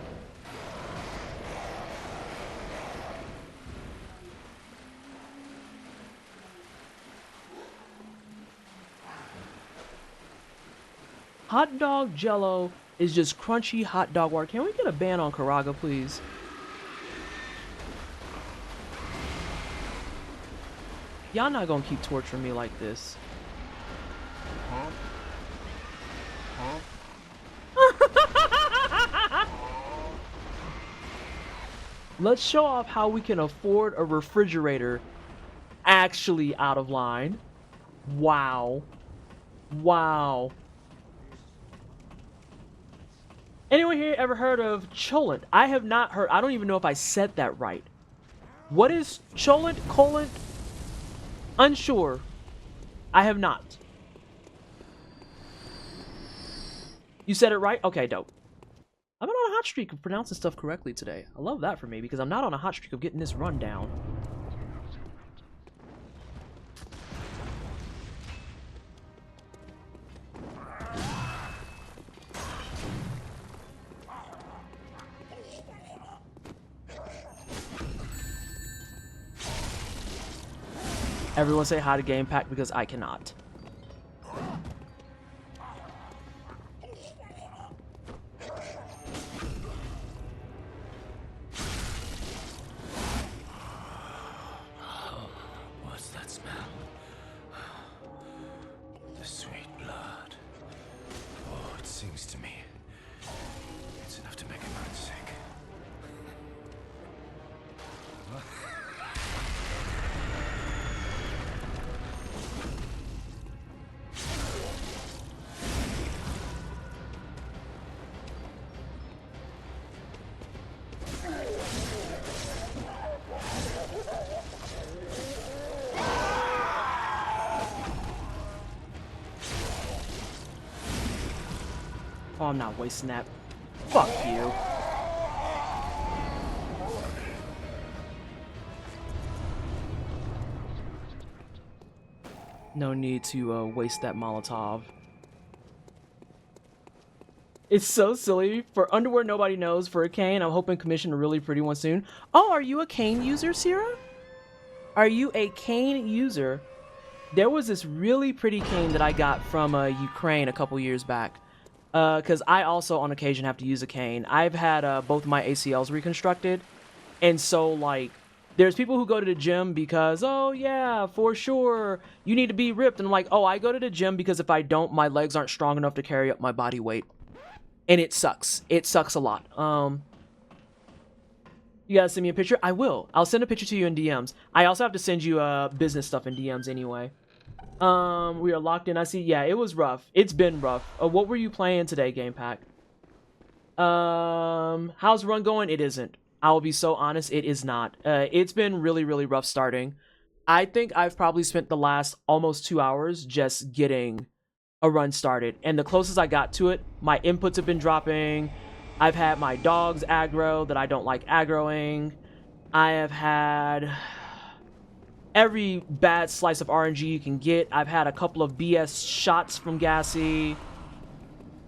Hot dog Jell-O is just crunchy hot dog water. Can we get a ban on Karaga, please? Y'all not gonna keep torturing me like this. Let's show off how we can afford a refrigerator actually out of line. Wow. Wow. Anyone here ever heard of cholent? I have not heard. I don't even know if I said that right. What is cholent? Colent? Unsure. I have not. You said it right? Okay, dope. I'm not on a hot streak of pronouncing stuff correctly today. I love that for me because I'm not on a hot streak of getting this run down. Everyone say hi to Game Pack because I cannot. What's that smell? The sweet blood. Oh, it sings to me. It's enough to make a man sick. Oh, I'm not wasting that. Fuck you. No need to waste that Molotov. It's so silly. For underwear nobody knows. For a cane, I'm hoping commission a really pretty one soon. Oh, are you a cane user, Sierra? Are you a cane user? There was this really pretty cane that I got from Ukraine a couple years back. Because I also, on occasion, have to use a cane. I've had both my ACLs reconstructed. And so, like, there's people who go to the gym because, oh, yeah, for sure, you need to be ripped. And I'm like, oh, I go to the gym because if I don't, my legs aren't strong enough to carry up my body weight. And it sucks. It sucks a lot. You gotta send me a picture? I will. I'll send a picture to you in DMs. I also have to send you business stuff in DMs anyway. We are locked in. I see. Yeah, it was rough. It's been rough. What were you playing today, Game Pack? How's the run going? It isn't. I will be so honest. It is not. It's been really, really rough starting. I think I've probably spent the last almost 2 hours just getting a run started. And the closest I got to it, my inputs have been dropping. I've had my dogs aggro that I don't like aggroing. I have had every bad slice of RNG you can get. I've had a couple of BS shots from Gassy.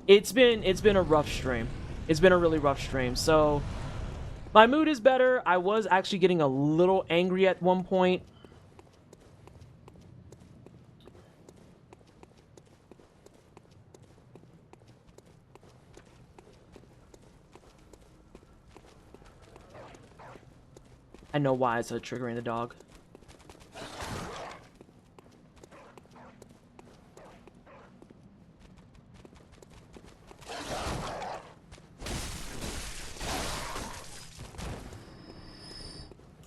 It's been a rough stream. It's been a really rough stream. So my mood is better. I was actually getting a little angry at one point. I know why it's triggering the dog.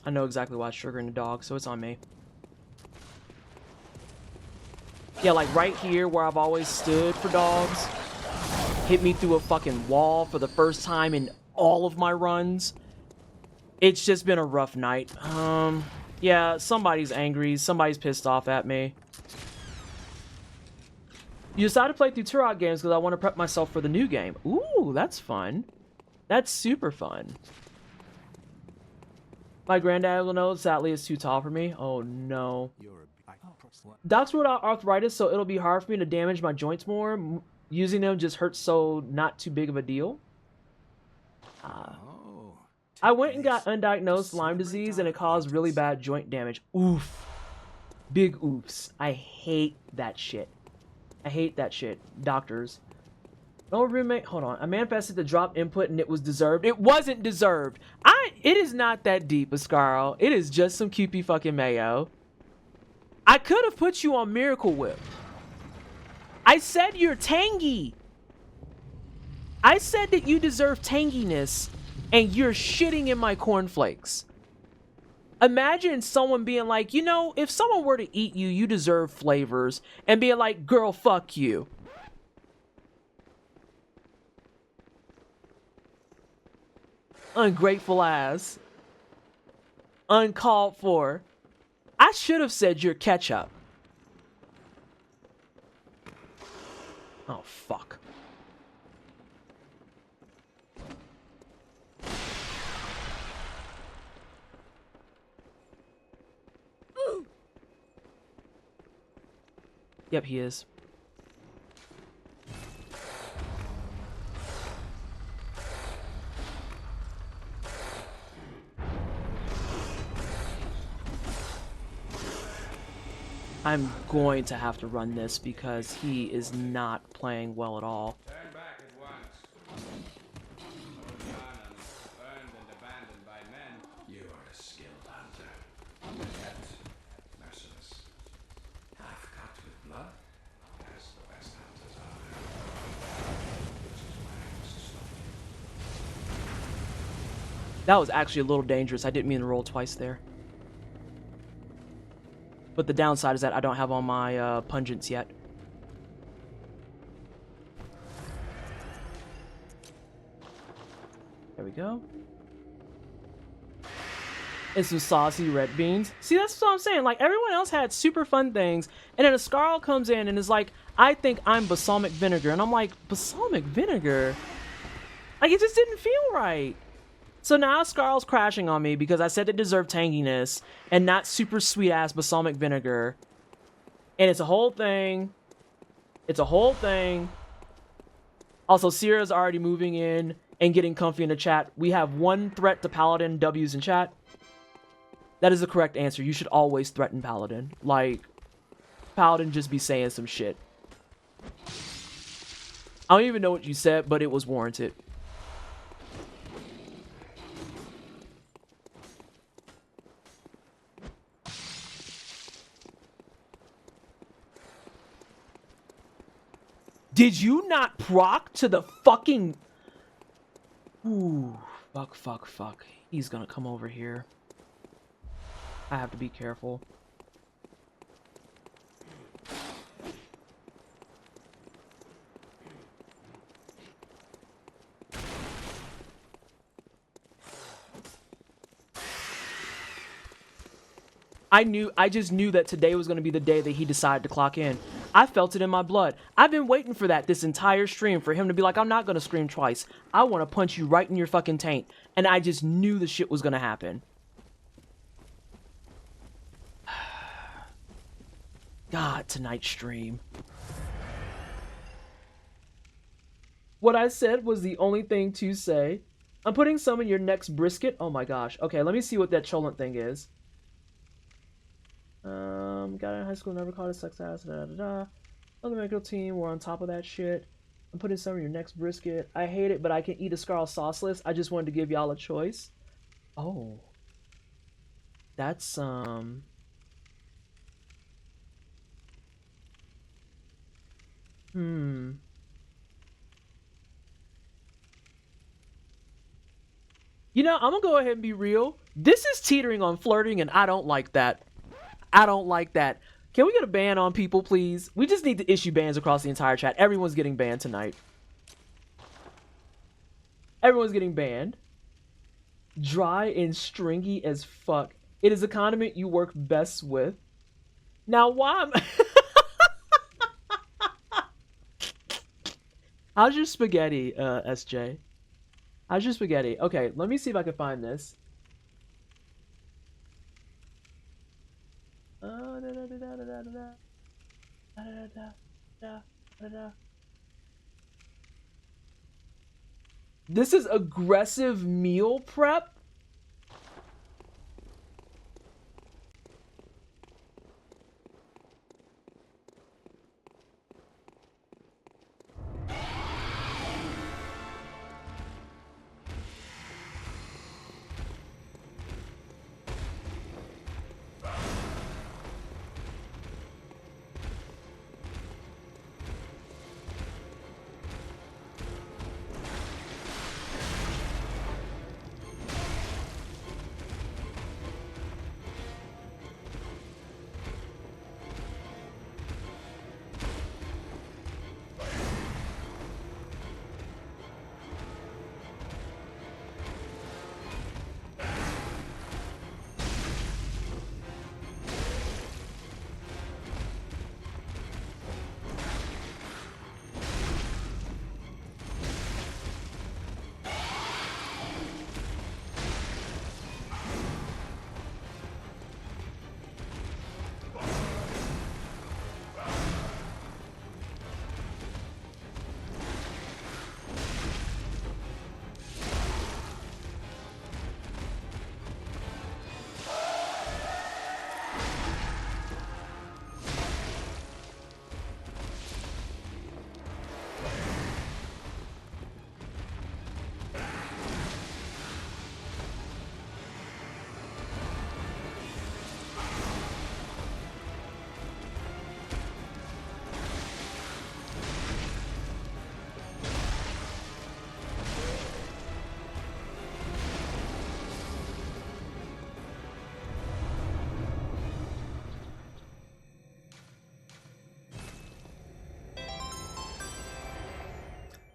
I know exactly why it's triggering the dog, so it's on me. Yeah, like right here where I've always stood for dogs, hit me through a fucking wall for the first time in all of my runs. It's just been a rough night. Yeah, somebody's angry. Somebody's pissed off at me. You decided to play through Turok games because I want to prep myself for the new game. Ooh, that's fun. That's super fun. My granddad will know, sadly, is too tall for me. Oh, no. Docs ruled out arthritis, so it'll be hard for me to damage my joints more. Using them just hurts, so not too big of a deal. I went and got undiagnosed Lyme disease, and it caused really bad joint damage. Oof. Big oofs. I hate that shit. I hate that shit. Doctors. No roommate. Hold on. I manifested the drop input, and it was deserved. It wasn't deserved. It is not that deep, Ascarl. It is just some QP fucking mayo. I could have put you on Miracle Whip. I said you're tangy. I said that you deserve tanginess. and you're shitting in my cornflakes. Imagine someone being like, you know, if someone were to eat you, you deserve flavors, and being like, girl, fuck you. Ungrateful ass. Uncalled for. I should have said you're ketchup. Oh, fuck. Yep, he is. I'm going to have to run this because he is not playing well at all. Turn back at once. Old Yarnum, burned and abandoned by men. You are a skilled hunter, and yet merciless. Half cut with blood, as the best hunters are. Which is why I must stop you. That was actually a little dangerous. I didn't mean to roll twice there. But the downside is that I don't have all my pungents yet. There we go. And some saucy red beans. See, that's what I'm saying. Like, everyone else had super fun things. And then a Scarl comes in and is like, I think I'm balsamic vinegar. And I'm like, balsamic vinegar? Like, it just didn't feel right. So now Scarl's crashing on me because I said it deserved tanginess and not super sweet ass balsamic vinegar. And it's a whole thing. It's a whole thing. Also, Sierra's already moving in and getting comfy in the chat. We have one threat to Paladin W's in chat. That is the correct answer. You should always threaten Paladin. Like, Paladin just be saying some shit. I don't even know what you said, but it was warranted. Did you not proc to the fucking... Ooh, fuck. He's gonna come over here. I have to be careful. I just knew that today was going to be the day that he decided to clock in. I felt it in my blood. I've been waiting for that this entire stream, for him to be like, I'm not going to scream twice. I want to punch you right in your fucking taint. And I just knew the shit was going to happen. God, tonight's stream. What I said was the only thing to say. I'm putting some in your next brisket. Oh my gosh. Okay, let me see what that cholent thing is. Got out of high school, never caught a sex ass, Other medical team were on top of that shit. I'm putting some in your next brisket. I hate it, but I can eat a Scarl sauceless. I just wanted to give y'all a choice. Oh. That's, You know, I'm gonna go ahead and be real. This is teetering on flirting, and I don't like that. I don't like that. Can we get a ban on people, please? We just need to issue bans across the entire chat. Everyone's getting banned tonight. Everyone's getting banned. Dry and stringy as fuck. It is a condiment you work best with. Now, why am How's your spaghetti, SJ? How's your spaghetti? Okay, let me see if I can find this. This is aggressive meal prep.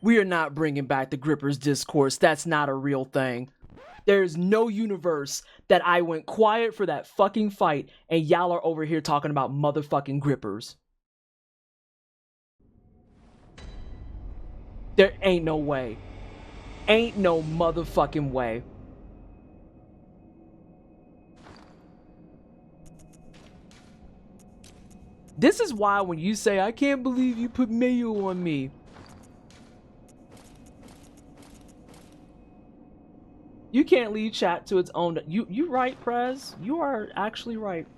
We are not bringing back the Grippers discourse. That's not a real thing. There's no universe that I went quiet for that fucking fight and y'all are over here talking about motherfucking Grippers. There ain't no way. Ain't no motherfucking way. This is why when you say, I can't believe you put mayo on me. You can't leave chat to its own. You right, Prez. You are actually right.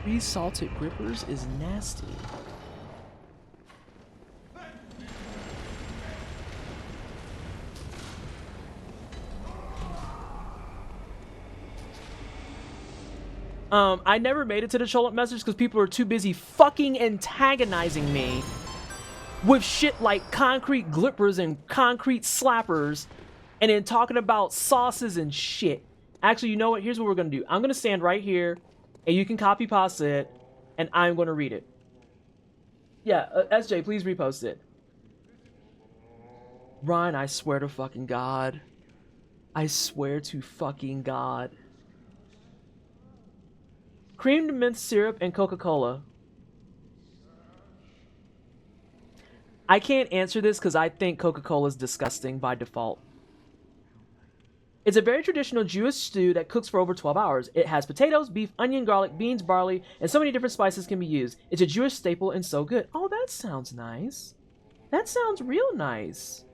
Pre-salted grippers is nasty. I never made it to the Cholet message because people are too busy fucking antagonizing me with shit like concrete glippers and concrete slappers and then talking about sauces and shit. Actually, you know what? Here's what we're going to do. I'm going to stand right here and you can copy paste it and I'm going to read it. Yeah, SJ, please repost it. Ryan, I swear to fucking God. I swear to fucking God. Creamed mint syrup and Coca-Cola. I can't answer this because I think Coca-Cola is disgusting by default. It's a very traditional Jewish stew that cooks for over 12 hours. It has potatoes, beef, onion, garlic, beans, barley, and so many different spices can be used. It's a Jewish staple and so good. Oh, that sounds nice. That sounds real nice.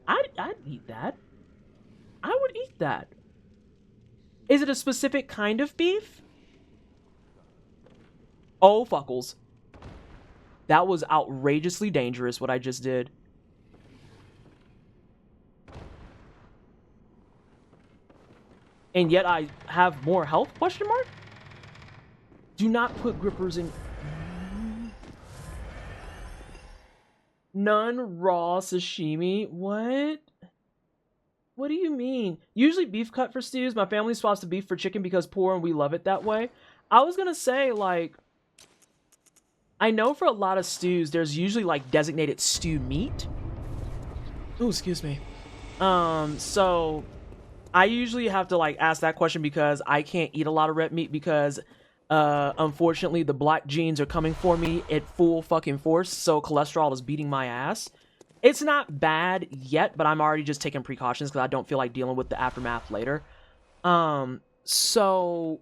I'd eat that. I would eat that. Is it a specific kind of beef? Oh, fuckles. That was outrageously dangerous, what I just did. And yet I have more health, question mark? Do not put grippers in... None raw sashimi? What? What do you mean? Usually beef cut for stews. My family swaps the beef for chicken because poor and we love it that way. I was gonna say, like... I know for a lot of stews, there's usually, like, designated stew meat. Oh, excuse me. So... I usually have to, like, ask that question because I can't eat a lot of red meat because, unfortunately, the black genes are coming for me at full fucking force, so cholesterol is beating my ass. It's not bad yet, but I'm already just taking precautions because I don't feel like dealing with the aftermath later. So,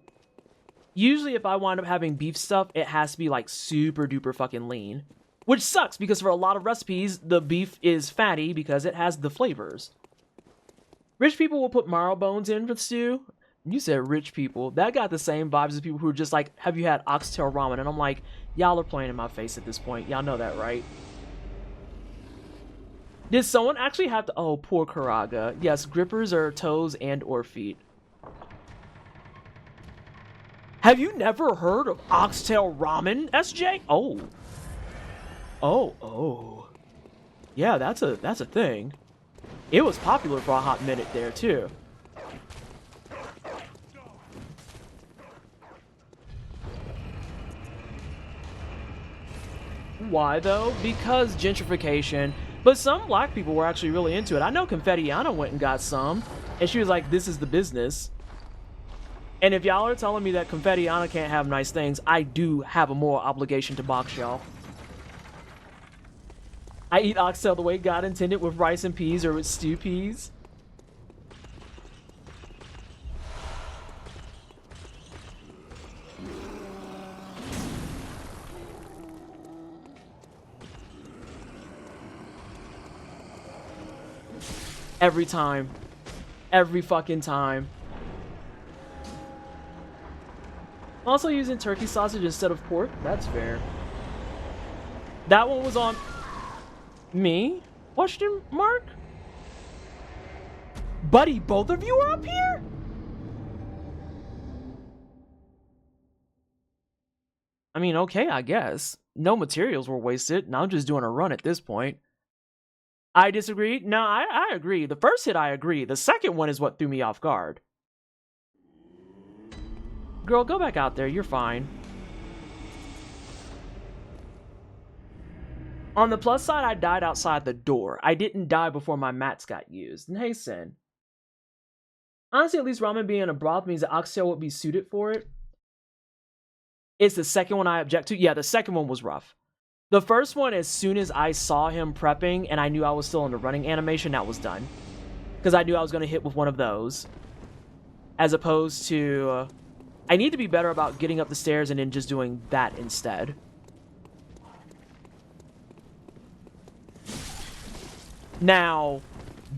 usually if I wind up having beef stuff, it has to be, like, super duper fucking lean. Which sucks because for a lot of recipes, the beef is fatty because it has the flavors. Rich people will put marrow bones in for the stew. You said rich people. That got the same vibes as people who are just like, have you had oxtail ramen? And I'm like, y'all are playing in my face at this point. Y'all know that, right? Did someone actually have to... Oh, poor Karaga. Yes, grippers are toes and or feet. Have you never heard of oxtail ramen, SJ? Oh. Oh. Yeah, that's a thing. It was popular for a hot minute there, too. Why, though? Because gentrification. But some black people were actually really into it. I know Confettiana went and got some, and she was like, this is the business. And if y'all are telling me that Confettiana can't have nice things, I do have a moral obligation to box y'all. I eat oxtail the way God intended, with rice and peas or with stew peas. Every time. Every fucking time. I'm also using turkey sausage instead of pork. That's fair. That one was on... Me? Question mark? Buddy, both of you are up here? I mean, okay, I guess. No materials were wasted, and I'm just doing a run at this point. I disagree. No, I agree. The first hit, I agree. The second one is what threw me off guard. Girl, go back out there. You're fine. On the plus side, I died outside the door. I didn't die before my mats got used. And hey, Sin. Honestly, at least ramen being a broth means that oxtail would be suited for it. It's the second one I object to. Yeah, the second one was rough. The first one, as soon as I saw him prepping and I knew I was still in the running animation, that was done. Because I knew I was going to hit with one of those. As opposed to... I need to be better about getting up the stairs and then just doing that instead. Now,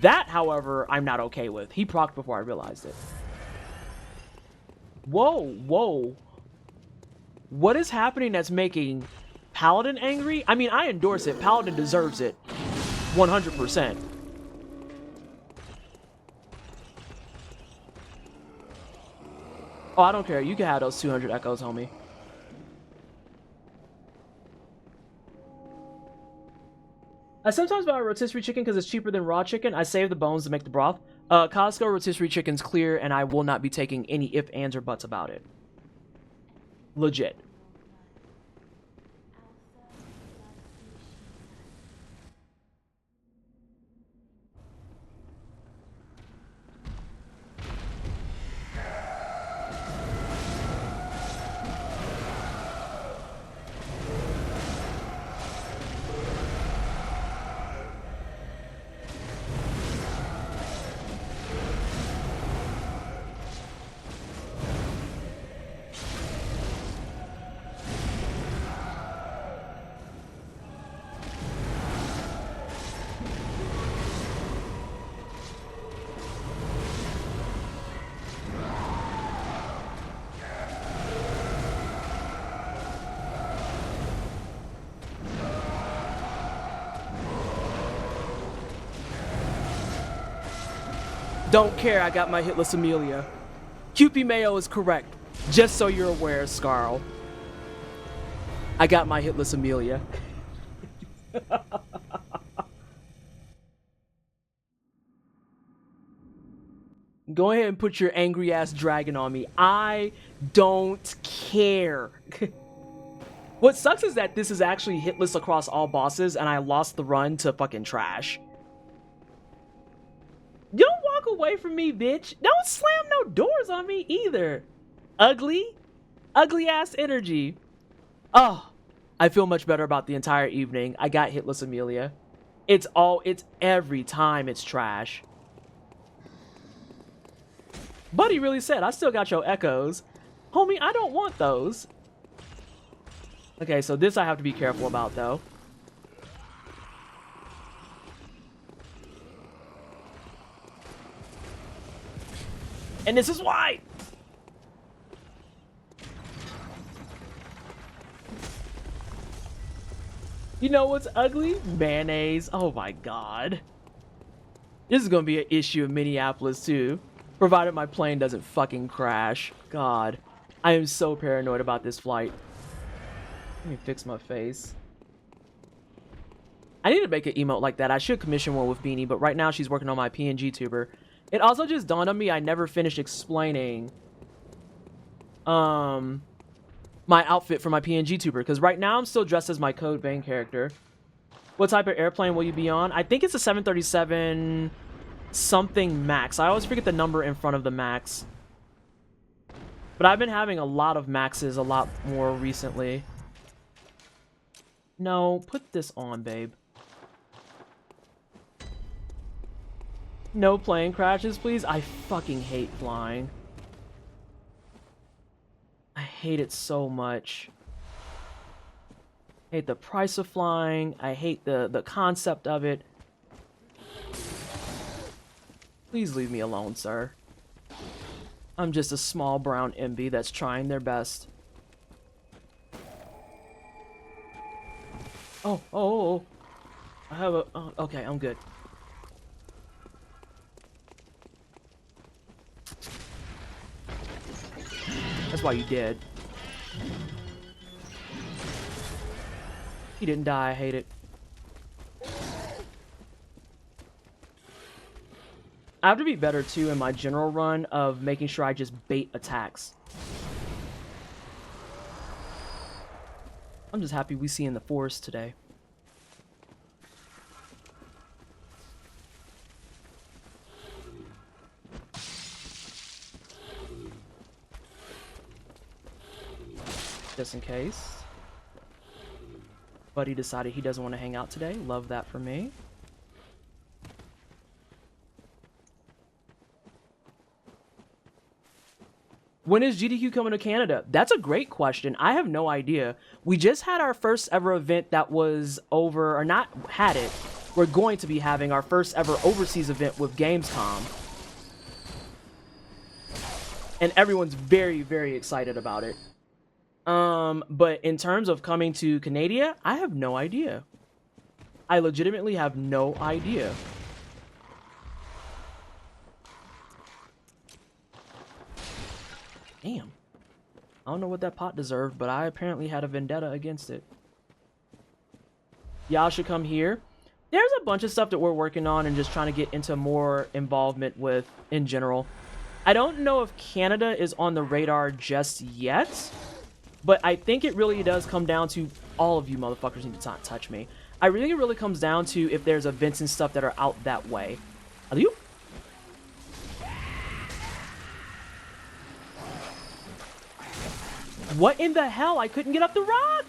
that, however, I'm not okay with. He procced before I realized it. Whoa, whoa. What is happening that's making Paladin angry? I mean, I endorse it. Paladin deserves it. 100%. Oh, I don't care. You can have those 200 echoes, homie. I sometimes buy a rotisserie chicken because it's cheaper than raw chicken. I save the bones to make the broth. Costco rotisserie chicken's clear, and I will not be taking any ifs, ands, or buts about it. Legit. Don't care, I got my hitless Amelia. QP Mayo is correct. Just so you're aware, Scarl. I got my hitless Amelia. Go ahead and put your angry ass dragon on me. I don't care. What sucks is that this is actually hitless across all bosses and I lost the run to fucking trash. Don't walk away from me, bitch. Don't slam no doors on me either. Ugly ass energy. Oh, I feel much better about the entire evening. I got hitless Amelia. It's every time it's trash. Buddy really said, I still got your echoes. Homie, I don't want those. Okay, so this I have to be careful about though. And this is why. You know what's ugly? Mayonnaise. Oh my god. This is gonna be an issue in Minneapolis too. Provided my plane doesn't fucking crash. God. I am so paranoid about this flight. Let me fix my face. I need to make an emote like that. I should commission one with Beanie, but right now she's working on my PNG tuber. It also just dawned on me I never finished explaining my outfit for my PNG tuber, because right now I'm still dressed as my Code Vein character. What type of airplane will you be on? I think it's a 737 something max. I always forget the number in front of the max. But I've been having a lot of maxes a lot more recently. No, put this on, babe. No plane crashes, please. I fucking hate flying. I hate it so much. I hate the price of flying. I hate the concept of it. Please leave me alone, sir. I'm just a small brown MB that's trying their best. Oh. I have a... Oh, okay, I'm good. That's why you did. He didn't die, I hate it. I have to be better too in my general run of making sure I just bait attacks. I'm just happy we see in the forest today. Just in case. Buddy decided he doesn't want to hang out today. Love that for me. When is GDQ coming to Canada? That's a great question. I have no idea. We just had our first ever event that was over, or not had it. We're going to be having our first ever overseas event with Gamescom. And everyone's very, very excited about it. But in terms of coming to Canada, I have no idea. I legitimately have no idea. Damn. I don't know what that pot deserved, but I apparently had a vendetta against it. Y'all should come here. There's a bunch of stuff that we're working on and just trying to get into more involvement with in general. I don't know if Canada is on the radar just yet, but I think it really does come down to all of you motherfuckers need to not touch me. I think it really comes down to if there's events and stuff that are out that way. Are you? What in the hell? I couldn't get up the rock!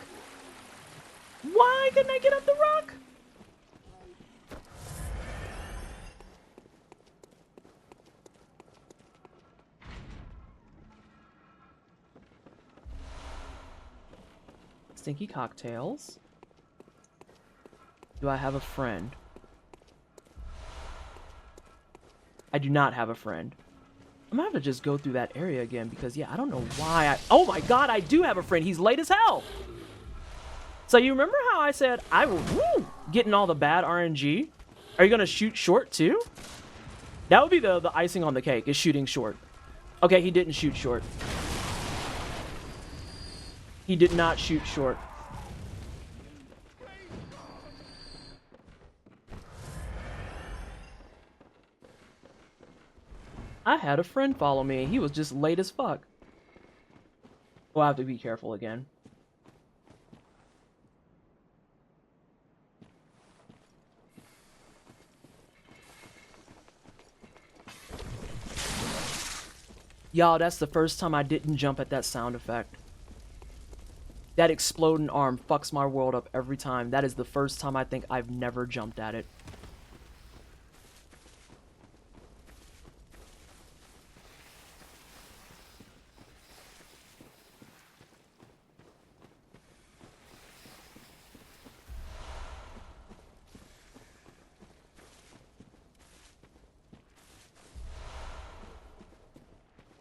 Why couldn't I get up the rock? Stinky cocktails. Do I have a friend? I do not have a friend. I'm gonna have to just go through that area again because, yeah, I don't know why I... Oh my god, I do have a friend. He's late as hell. So you remember how I said I was getting all the bad RNG? Are you gonna shoot short too? That would be the icing on the cake, is shooting short. Okay, he didn't shoot short. He did not shoot short. I had a friend follow me. He was just late as fuck. We'll have to be careful again. Y'all, that's the first time I didn't jump at that sound effect. That exploding arm fucks my world up every time. That is the first time I think I've never jumped at it.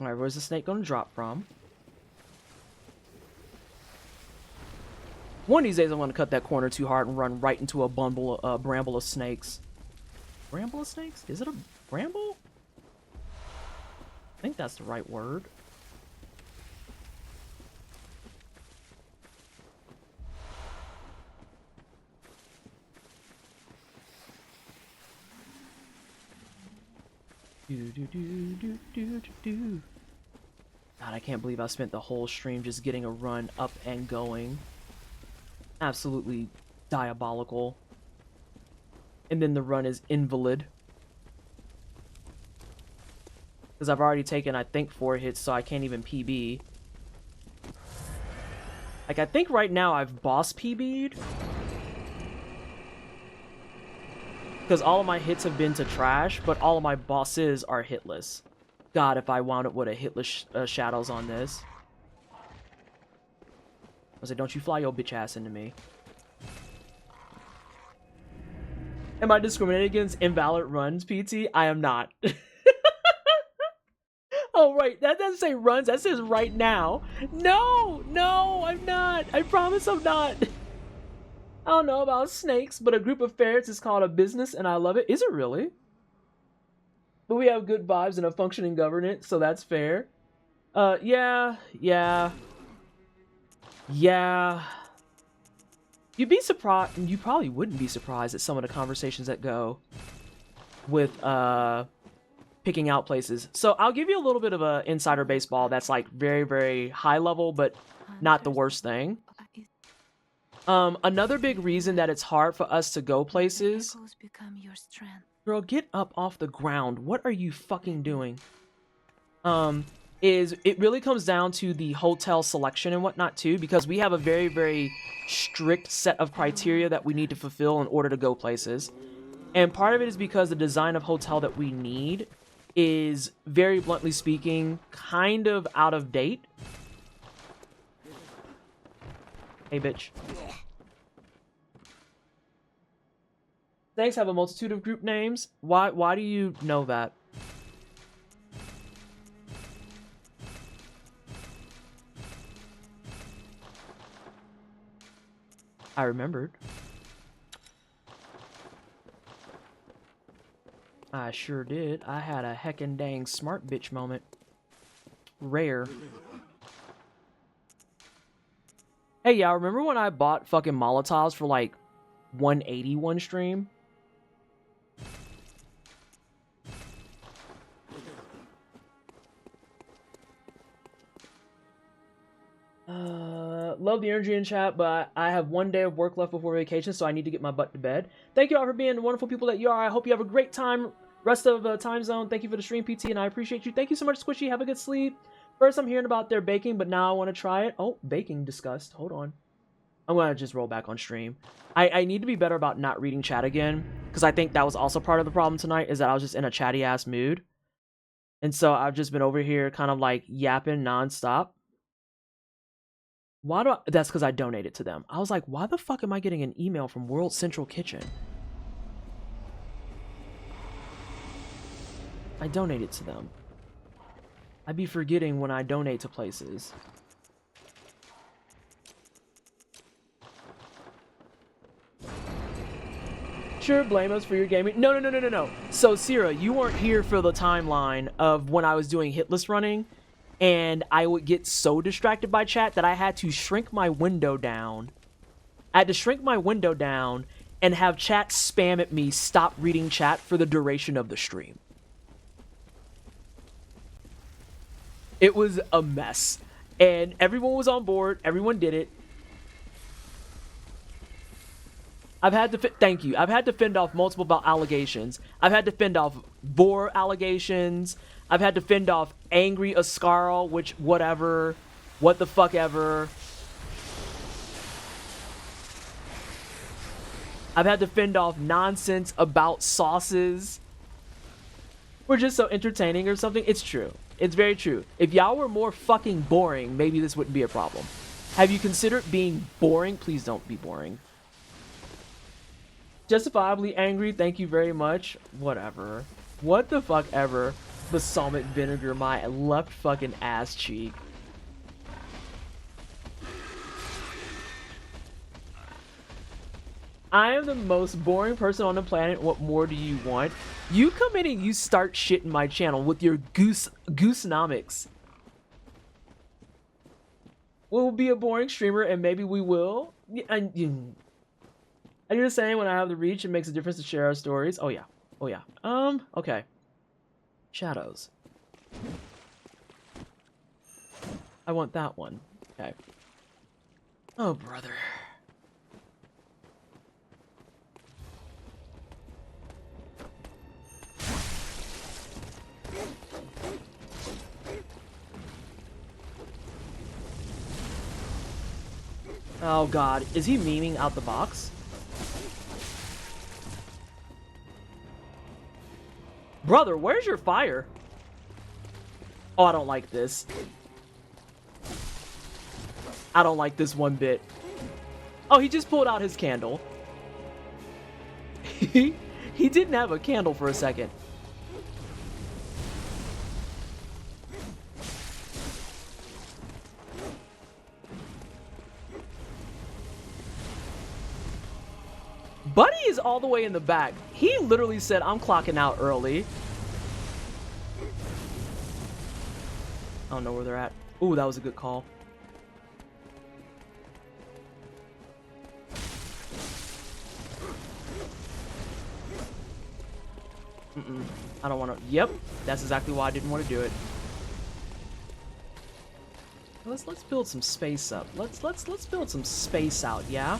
Alright, where's the snake gonna drop from? One of these days I'm gonna cut that corner too hard and run right into a bramble of snakes. Bramble of snakes? Is it a bramble? I think that's the right word. God, I can't believe I spent the whole stream just getting a run up and going. Absolutely diabolical. And then the run is invalid. Because I've already taken, I think, 4 hits, so I can't even PB. Like, I think right now I've boss PB'd. Because all of my hits have been to trash, but all of my bosses are hitless. God, if I wound up with a hitless shadows on this. I said, don't you fly your bitch ass into me. Am I discriminating against invalid runs, PT? I am not. Oh, right. That doesn't say runs. That says right now. No, no, I'm not. I promise I'm not. I don't know about snakes, but a group of ferrets is called a business, and I love it. Is it really? But we have good vibes and a functioning governance, so that's fair. Yeah. You'd be surprised, you probably wouldn't be surprised at some of the conversations that go with, picking out places. So I'll give you a little bit of a insider baseball that's like very, very high level, but not the worst thing. Another big reason that it's hard for us to go places. Echoes become your strength. Girl, get up off the ground. What are you fucking doing? Is it really comes down to the hotel selection and whatnot too, because we have a very, very strict set of criteria that we need to fulfill in order to go places. And part of it is because the design of hotel that we need is, very bluntly speaking, kind of out of date. Hey, bitch. Thanks have a multitude of group names. Why do you know that? I remembered. I sure did. I had a heckin' dang smart bitch moment. Rare. Hey, y'all, remember when I bought fucking Molotovs for like 181 stream? Love the energy in chat, but I have one day of work left before vacation, so I need to get my butt to bed. Thank you all for being the wonderful people that you are. I hope you have a great time rest of the time zone. Thank you for the stream, PT, and I appreciate you. Thank you so much, Squishy. Have a good sleep. First, I'm hearing about their baking, but now I want to try it. Oh, baking disgust. Hold on. I'm going to just roll back on stream. I need to be better about not reading chat again, because I think that was also part of the problem tonight, is that I was just in a chatty-ass mood. And so I've just been over here kind of like yapping nonstop. Why do I, that's because I donated to them. I was like, why the fuck am I getting an email from World Central Kitchen? I donated to them. I'd be forgetting when I donate to places. Sure, blame us for your gaming. No. So, Sierra, you weren't here for the timeline of when I was doing hitless running. And I would get so distracted by chat that I had to shrink my window down. I had to shrink my window down and have chat spam at me, stop reading chat for the duration of the stream. It was a mess. And everyone was on board. Everyone did it. I've had to thank you. I've had to fend off multiple allegations. I've had to fend off Boar allegations. I've had to fend off angry Ascarl, which whatever, what the fuck ever. I've had to fend off nonsense about sauces. We're just so entertaining or something. It's true. It's very true. If y'all were more fucking boring, maybe this wouldn't be a problem. Have you considered being boring? Please don't be boring. Justifiably angry, thank you very much. Whatever. What the fuck ever. Balsamic vinegar my left fucking ass cheek. I am the most boring person on the planet. What more do you want? You come in and you start shitting my channel with your goosenomics. We'll be a boring streamer, and maybe we will. I'm just saying, when I have the reach, it makes a difference to share our stories. Oh yeah. Oh yeah. Okay. Shadows. I want that one. Okay. Oh, brother. Oh god, is he memeing out the box? Brother, where's your fire? Oh, I don't like this. I don't like this one bit. Oh, he just pulled out his candle. He didn't have a candle for a second. Buddy is all the way in the back. He literally said, I'm clocking out early. I don't know where they're at. Ooh, that was a good call. I don't want to. Yep, that's exactly why I didn't want to do it. Let's build some space up. Let's build some space out, yeah?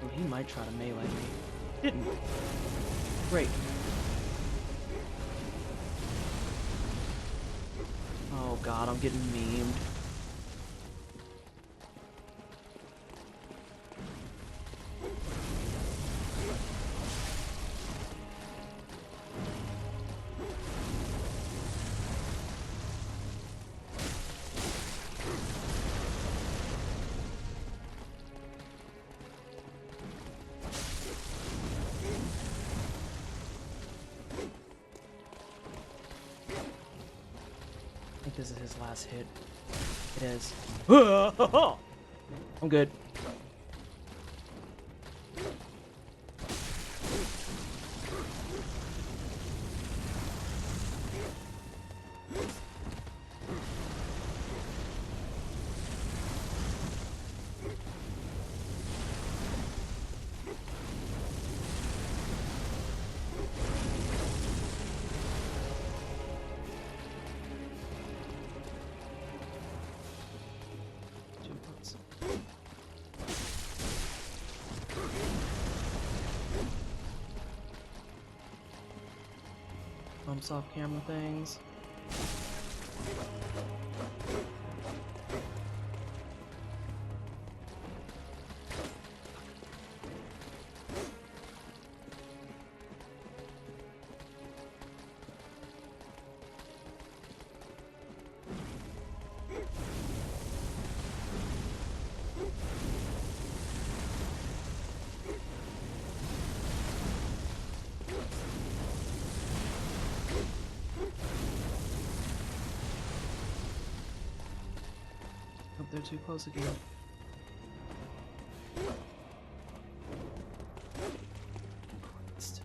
Oh, he might try to melee me. Didn't. Great. Oh god, I'm getting memed. I think this is his last hit. It is. I'm good. Bumps off camera things. Hope they're too close again. Christ.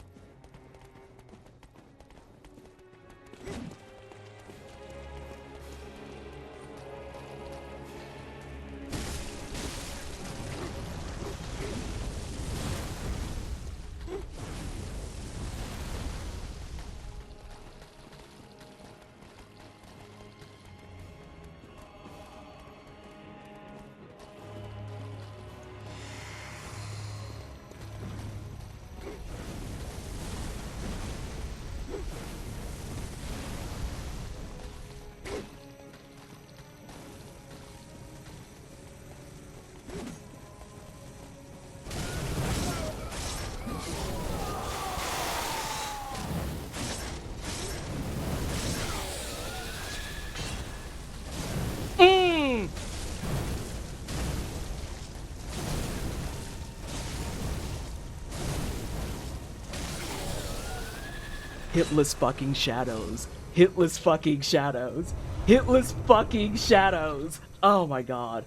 Hitless fucking shadows. Hitless fucking shadows. Hitless fucking shadows. Oh my god.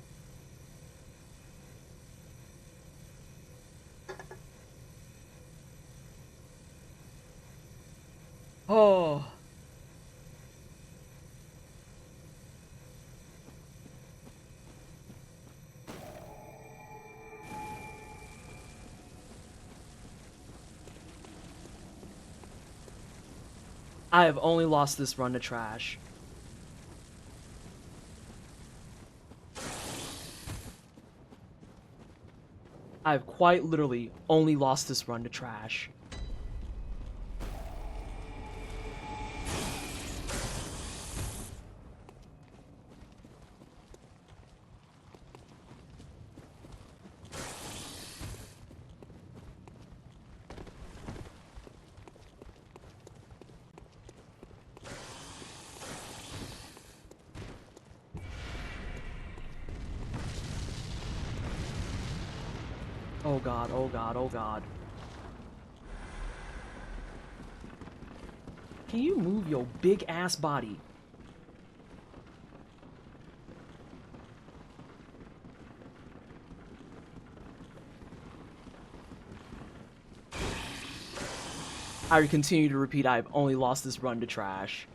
Oh. I have only lost this run to trash. I've quite literally only lost this run to trash. Oh god, oh god, oh god. Can you move your big ass body? I continue to repeat, I've only lost this run to trash.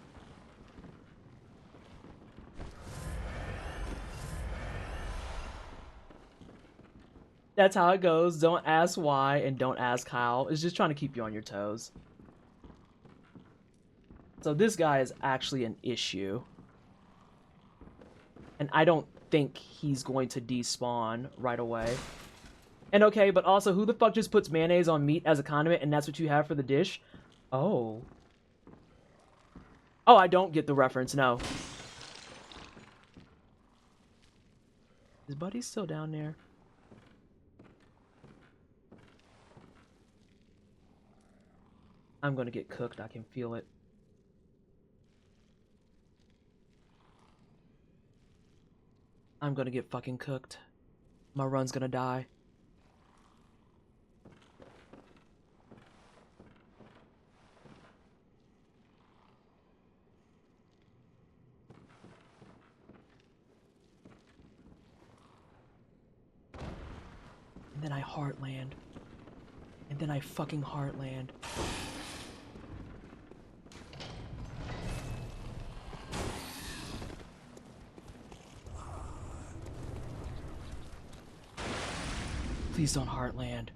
That's how it goes. Don't ask why and don't ask how. It's just trying to keep you on your toes. So this guy is actually an issue. And I don't think he's going to despawn right away. And okay, but also, who the fuck just puts mayonnaise on meat as a condiment and that's what you have for the dish? Oh. Oh, I don't get the reference, no. Is Buddy still down there? I'm gonna get cooked, I can feel it. I'm gonna get fucking cooked. My run's gonna die. And then I heartland. And then I fucking heartland. Please don't heartland.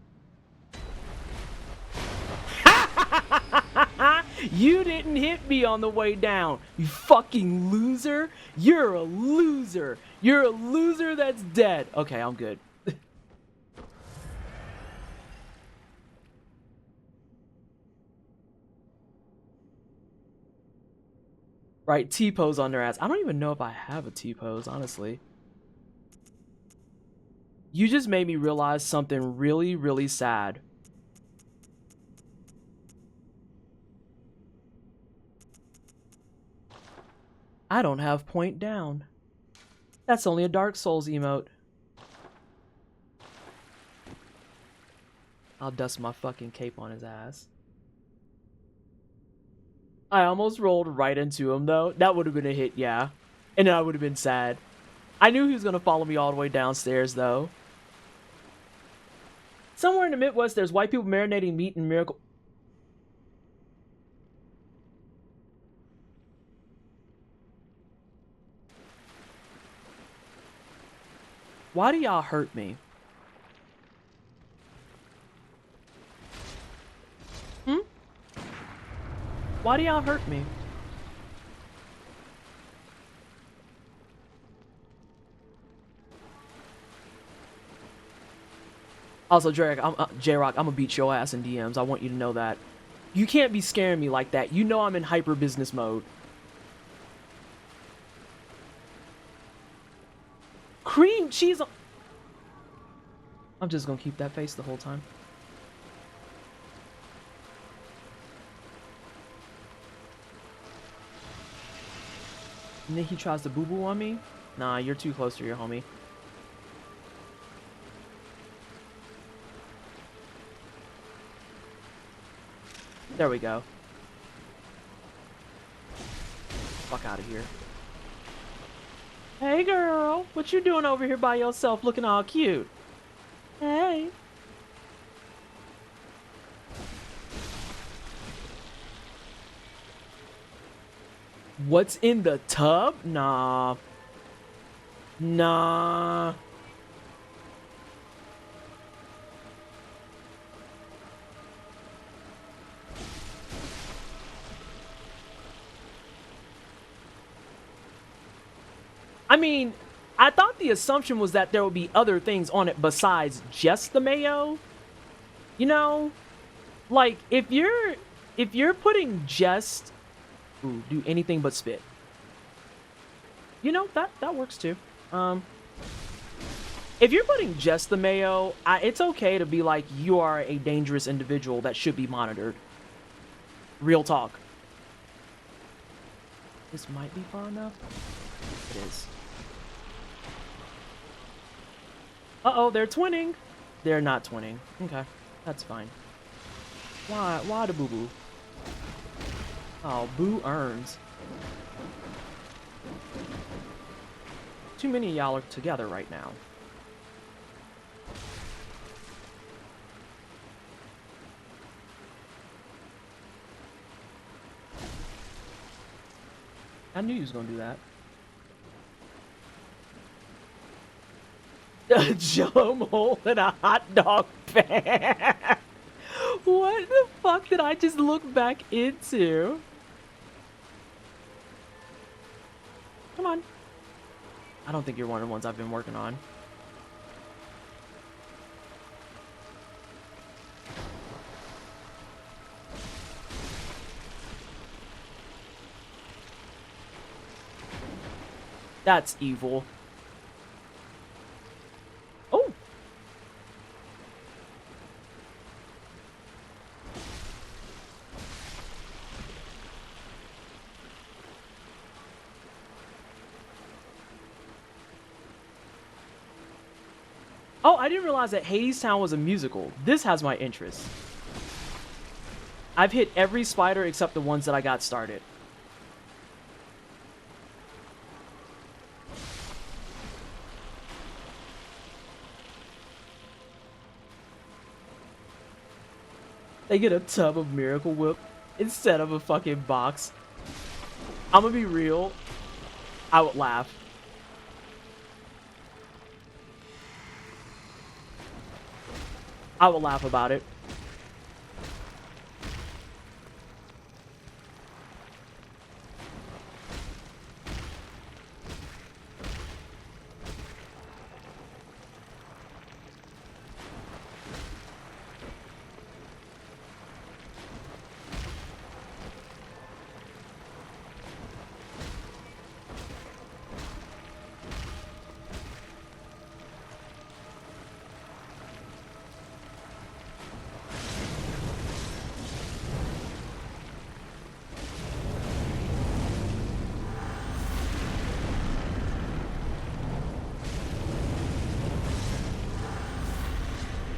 You didn't hit me on the way down, you fucking loser. You're a loser. You're a loser that's dead. Okay, I'm good. Right, T-pose on their ass. I don't even know if I have a T-pose, honestly. You just made me realize something really, really sad. I don't have point down. That's only a Dark Souls emote. I'll dust my fucking cape on his ass. I almost rolled right into him, though. That would have been a hit, yeah. And then I would have been sad. I knew he was going to follow me all the way downstairs, though. Somewhere in the Midwest, there's white people marinating meat in miracle... Why do y'all hurt me? Hmm? Why do y'all hurt me? Also, J-Rock, I'm gonna beat your ass in DMs. I want you to know that. You can't be scaring me like that. You know I'm in hyper business mode. Cream cheese. I'm just gonna keep that face the whole time. And then he tries to boo-boo on me? Nah, you're too close to your homie. There we go. Fuck out of here. Hey girl, what you doing over here by yourself looking all cute? Hey. What's in the tub? Nah. Nah. I mean, I thought the assumption was that there would be other things on it besides just the mayo. You know, like if you're putting just do anything but spit. You know, that works too. If you're putting just the mayo, it's okay to be like, you are a dangerous individual that should be monitored. Real talk. This might be far enough. It is. Uh-oh, they're twinning. They're not twinning. Okay, that's fine. Why the boo-boo? Oh, boo earns. Too many of y'all are together right now. I knew he was gonna do that. A Jello mole and a hot dog pan. What the fuck did I just look back into? Come on. I don't think you're one of the ones I've been working on. That's evil. Oh! Oh, I didn't realize that Hades Town was a musical. This has my interest. I've hit every spider except the ones that I got started. They get a tub of Miracle Whip instead of a fucking box. I'm gonna be real. I would laugh. I would laugh about it.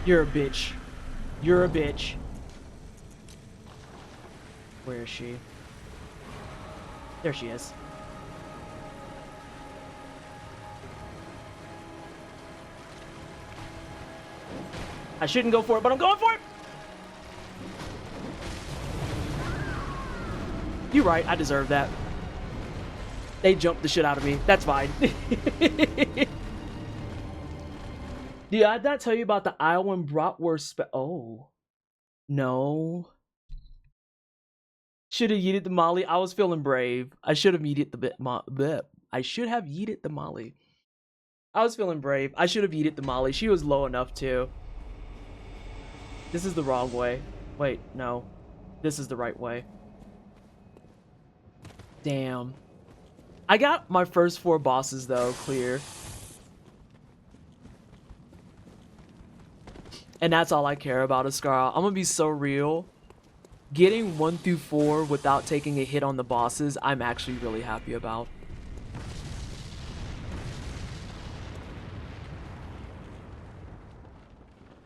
You're a bitch. You're a bitch. Where is she? There she is. I shouldn't go for it, but I'm going for it! You're right, I deserve that. They jumped the shit out of me. That's fine. Did I not tell you about the Iowan bratwurst Oh. No. Should have yeeted the molly. I was feeling brave. I should have yeeted the I should have yeeted the molly. I was feeling brave. I should have yeeted the molly. She was low enough too. This is the wrong way. Wait, no. This is the right way. Damn. I got my first 4 bosses though clear. And that's all I care about, Ascara. I'm gonna be so real. Getting 1 through 4 without taking a hit on the bosses, I'm actually really happy about.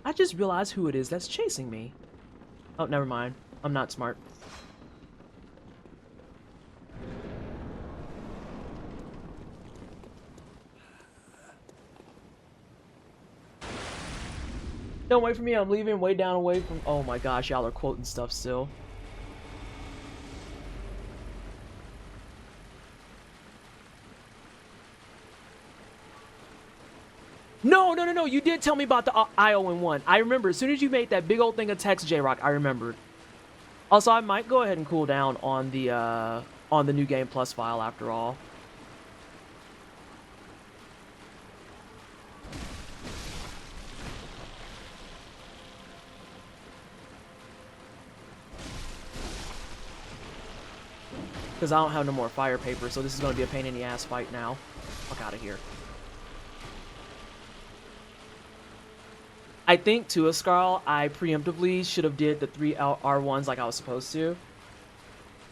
I just realized who it is that's chasing me. Oh, never mind. I'm not smart. Don't wait for me, I'm leaving way down away from... Oh my gosh, y'all are quoting stuff still. No, you did tell me about the Iowan one. I remember, as soon as you made that big old thing of text, J-Rock, I remembered. Also, I might go ahead and cool down on the New Game Plus file after all. Because I don't have no more fire paper, so this is going to be a pain in the ass fight now. Fuck out of here. I think, to a Scarl, I preemptively should have did the 3 R1s like I was supposed to.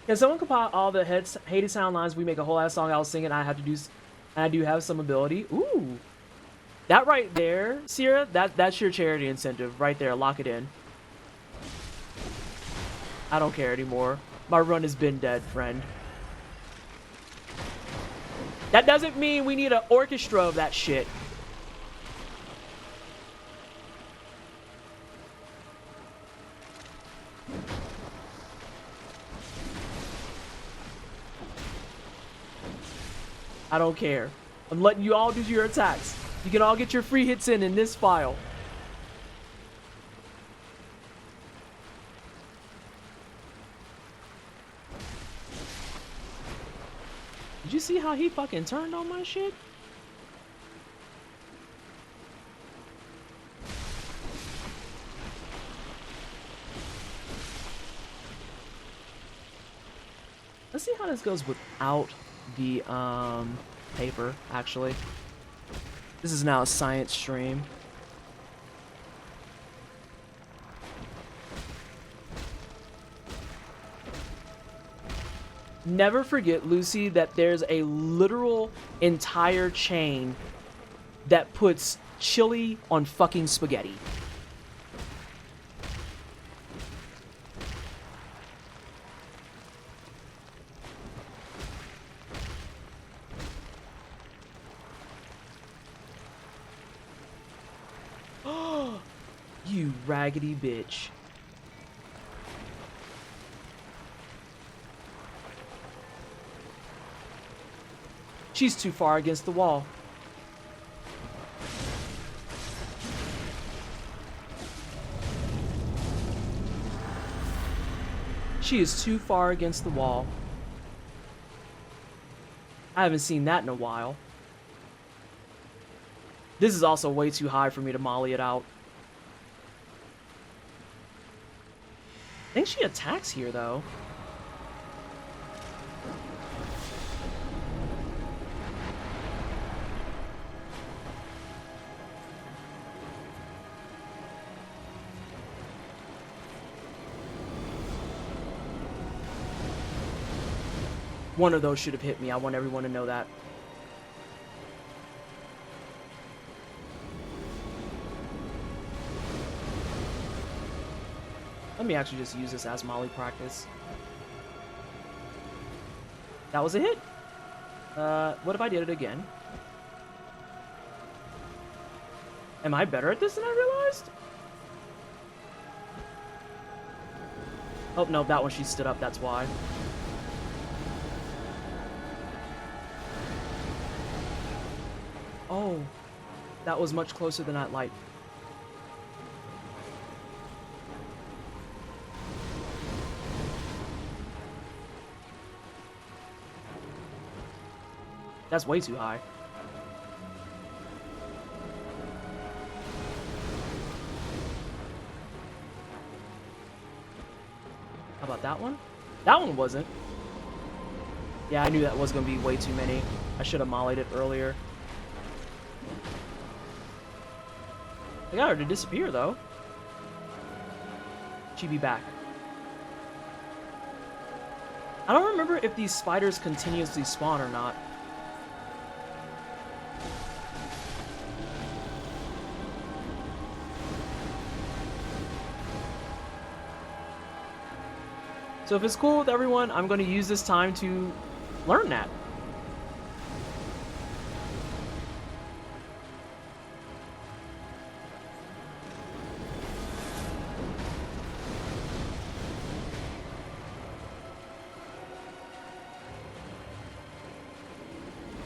Can someone compile all the hated sound lines? We make a whole ass song I was singing. I do have some ability. Ooh. That right there, Sierra, that's your charity incentive. Right there, lock it in. I don't care anymore. My run has been dead, friend. That doesn't mean we need an orchestra of that shit. I don't care. I'm letting you all do your attacks. You can all get your free hits in this file. Did you see how he fucking turned on my shit? Let's see how this goes without the paper, actually. This is now a science stream. Never forget, Lucy, that there's a literal entire chain that puts chili on fucking spaghetti. You raggedy bitch. She's too far against the wall. She is too far against the wall. I haven't seen that in a while. This is also way too high for me to molly it out. I think she attacks here, though. One of those should have hit me. I want everyone to know that. Let me actually just use this as molly practice. That was a hit. What if I did it again? Am I better at this than I realized? Oh, no, that one she stood up, that's why. Oh, that was much closer than I'd like. That's way too high. How about that one? That one wasn't. Yeah, I knew that was going to be way too many. I should have mollied it earlier. I got her to disappear, though. She'd be back. I don't remember if these spiders continuously spawn or not. So if it's cool with everyone, I'm going to use this time to learn that.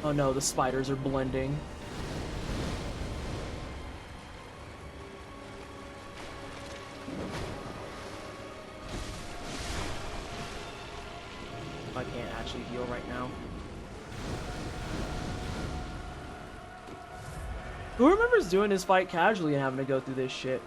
Oh no, the spiders are blending. I can't actually heal right now. Who remembers doing this fight casually and having to go through this shit?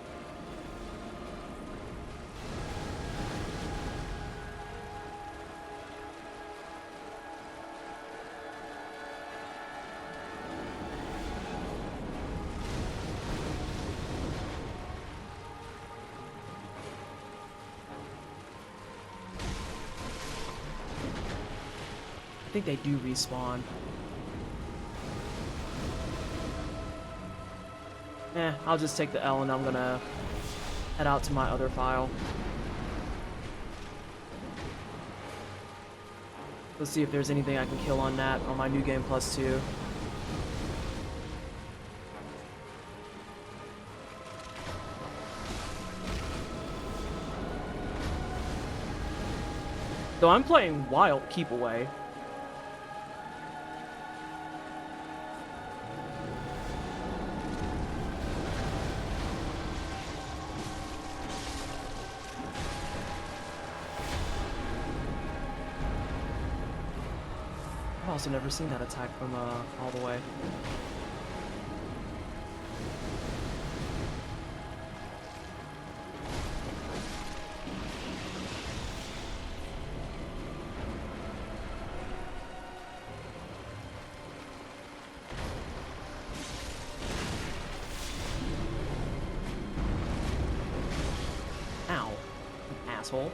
I think they do respawn. I'll just take the L and I'm gonna head out to my other file. Let's see if there's anything I can kill on that on my new game +2. So I'm playing wild keep away. also never seen that attack from all the way. Ow, you asshole.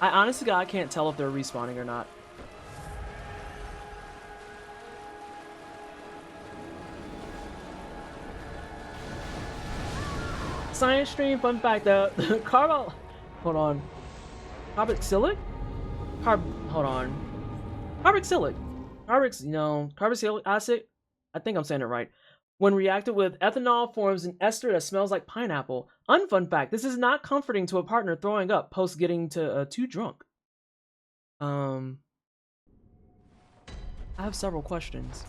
I honestly, God, can't tell if they're respawning or not. Science stream, fun fact, the Carbo... Hold on. Carboxylic? Hold on. Carboxylic. Carboxylic acid? I think I'm saying it right. When reacted with ethanol, forms an ester that smells like pineapple. Unfun fact, this is not comforting to a partner throwing up post getting too drunk. I have several questions.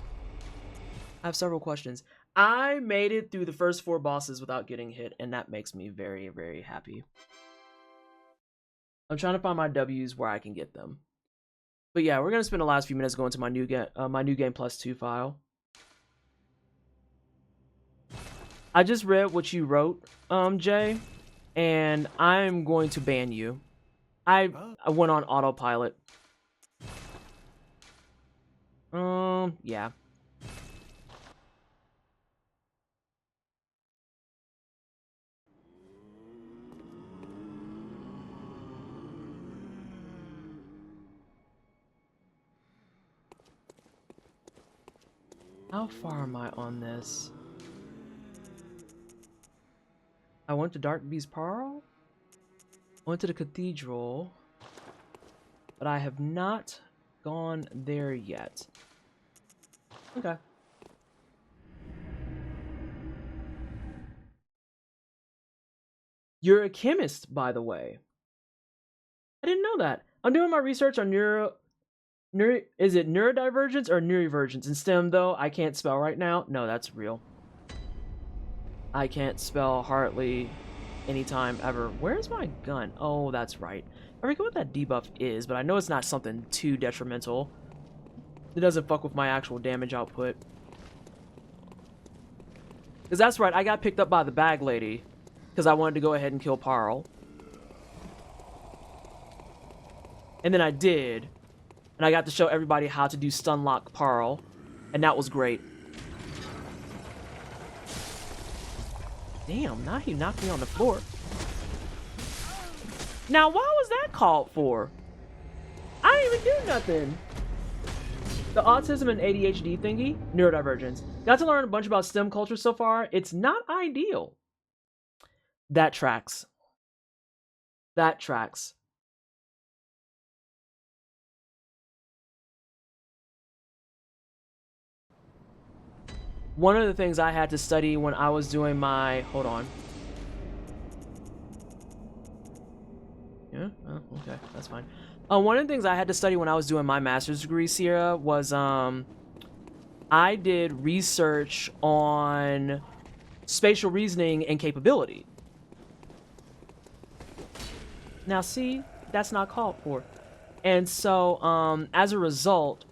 I made it through the first 4 bosses without getting hit, and that makes me very, very happy. I'm trying to find my W's where I can get them. But yeah, we're gonna spend the last few minutes going to my new game plus 2 file. I just read what you wrote, Jay, and I'm going to ban you. I went on autopilot. Yeah. How far am I on this? I went to Dark Beast Pearl, went to the Cathedral, but I have not gone there yet. Okay. You're a chemist, by the way. I didn't know that. I'm doing my research on is it neurodivergence or neurodivergence? In STEM, though, I can't spell right now. No, that's real. I can't spell hardly anytime ever. Where's my gun? Oh, that's right. I forget what that debuff is, but I know it's not something too detrimental. It doesn't fuck with my actual damage output. Because that's right, I got picked up by the bag lady. Because I wanted to go ahead and kill Parl. And then I did. And I got to show everybody how to do stunlock Parl. And that was great. Damn, now he knocked me on the floor. Now, why was that called for? I didn't even do nothing. The autism and ADHD thingy, neurodivergence. Got to learn a bunch about STEM culture so far. It's not ideal. That tracks. That tracks. One of the things I had to study when I was doing my... Hold on. Yeah? Oh, okay. That's fine. One of the things I had to study when I was doing my master's degree, Sierra, was I did research on spatial reasoning and capability. Now, see? That's not called for. And so, as a result...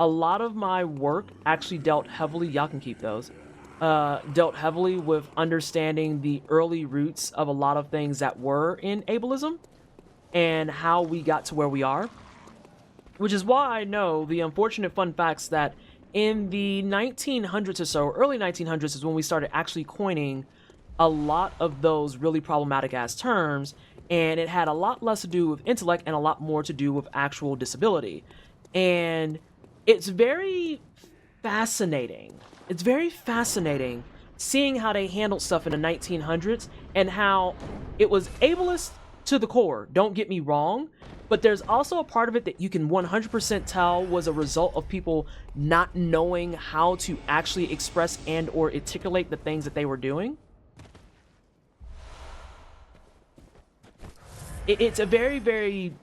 A lot of my work actually dealt heavily, y'all can keep those, dealt heavily with understanding the early roots of a lot of things that were in ableism and how we got to where we are. Which is why I know the unfortunate fun facts that in the 1900s or so, early 1900s is when we started actually coining a lot of those really problematic ass terms, and it had a lot less to do with intellect and a lot more to do with actual disability. And it's very fascinating. It's very fascinating seeing how they handled stuff in the 1900s and how it was ableist to the core, don't get me wrong, but there's also a part of it that you can 100% tell was a result of people not knowing how to actually express and or articulate the things that they were doing. It's a very, very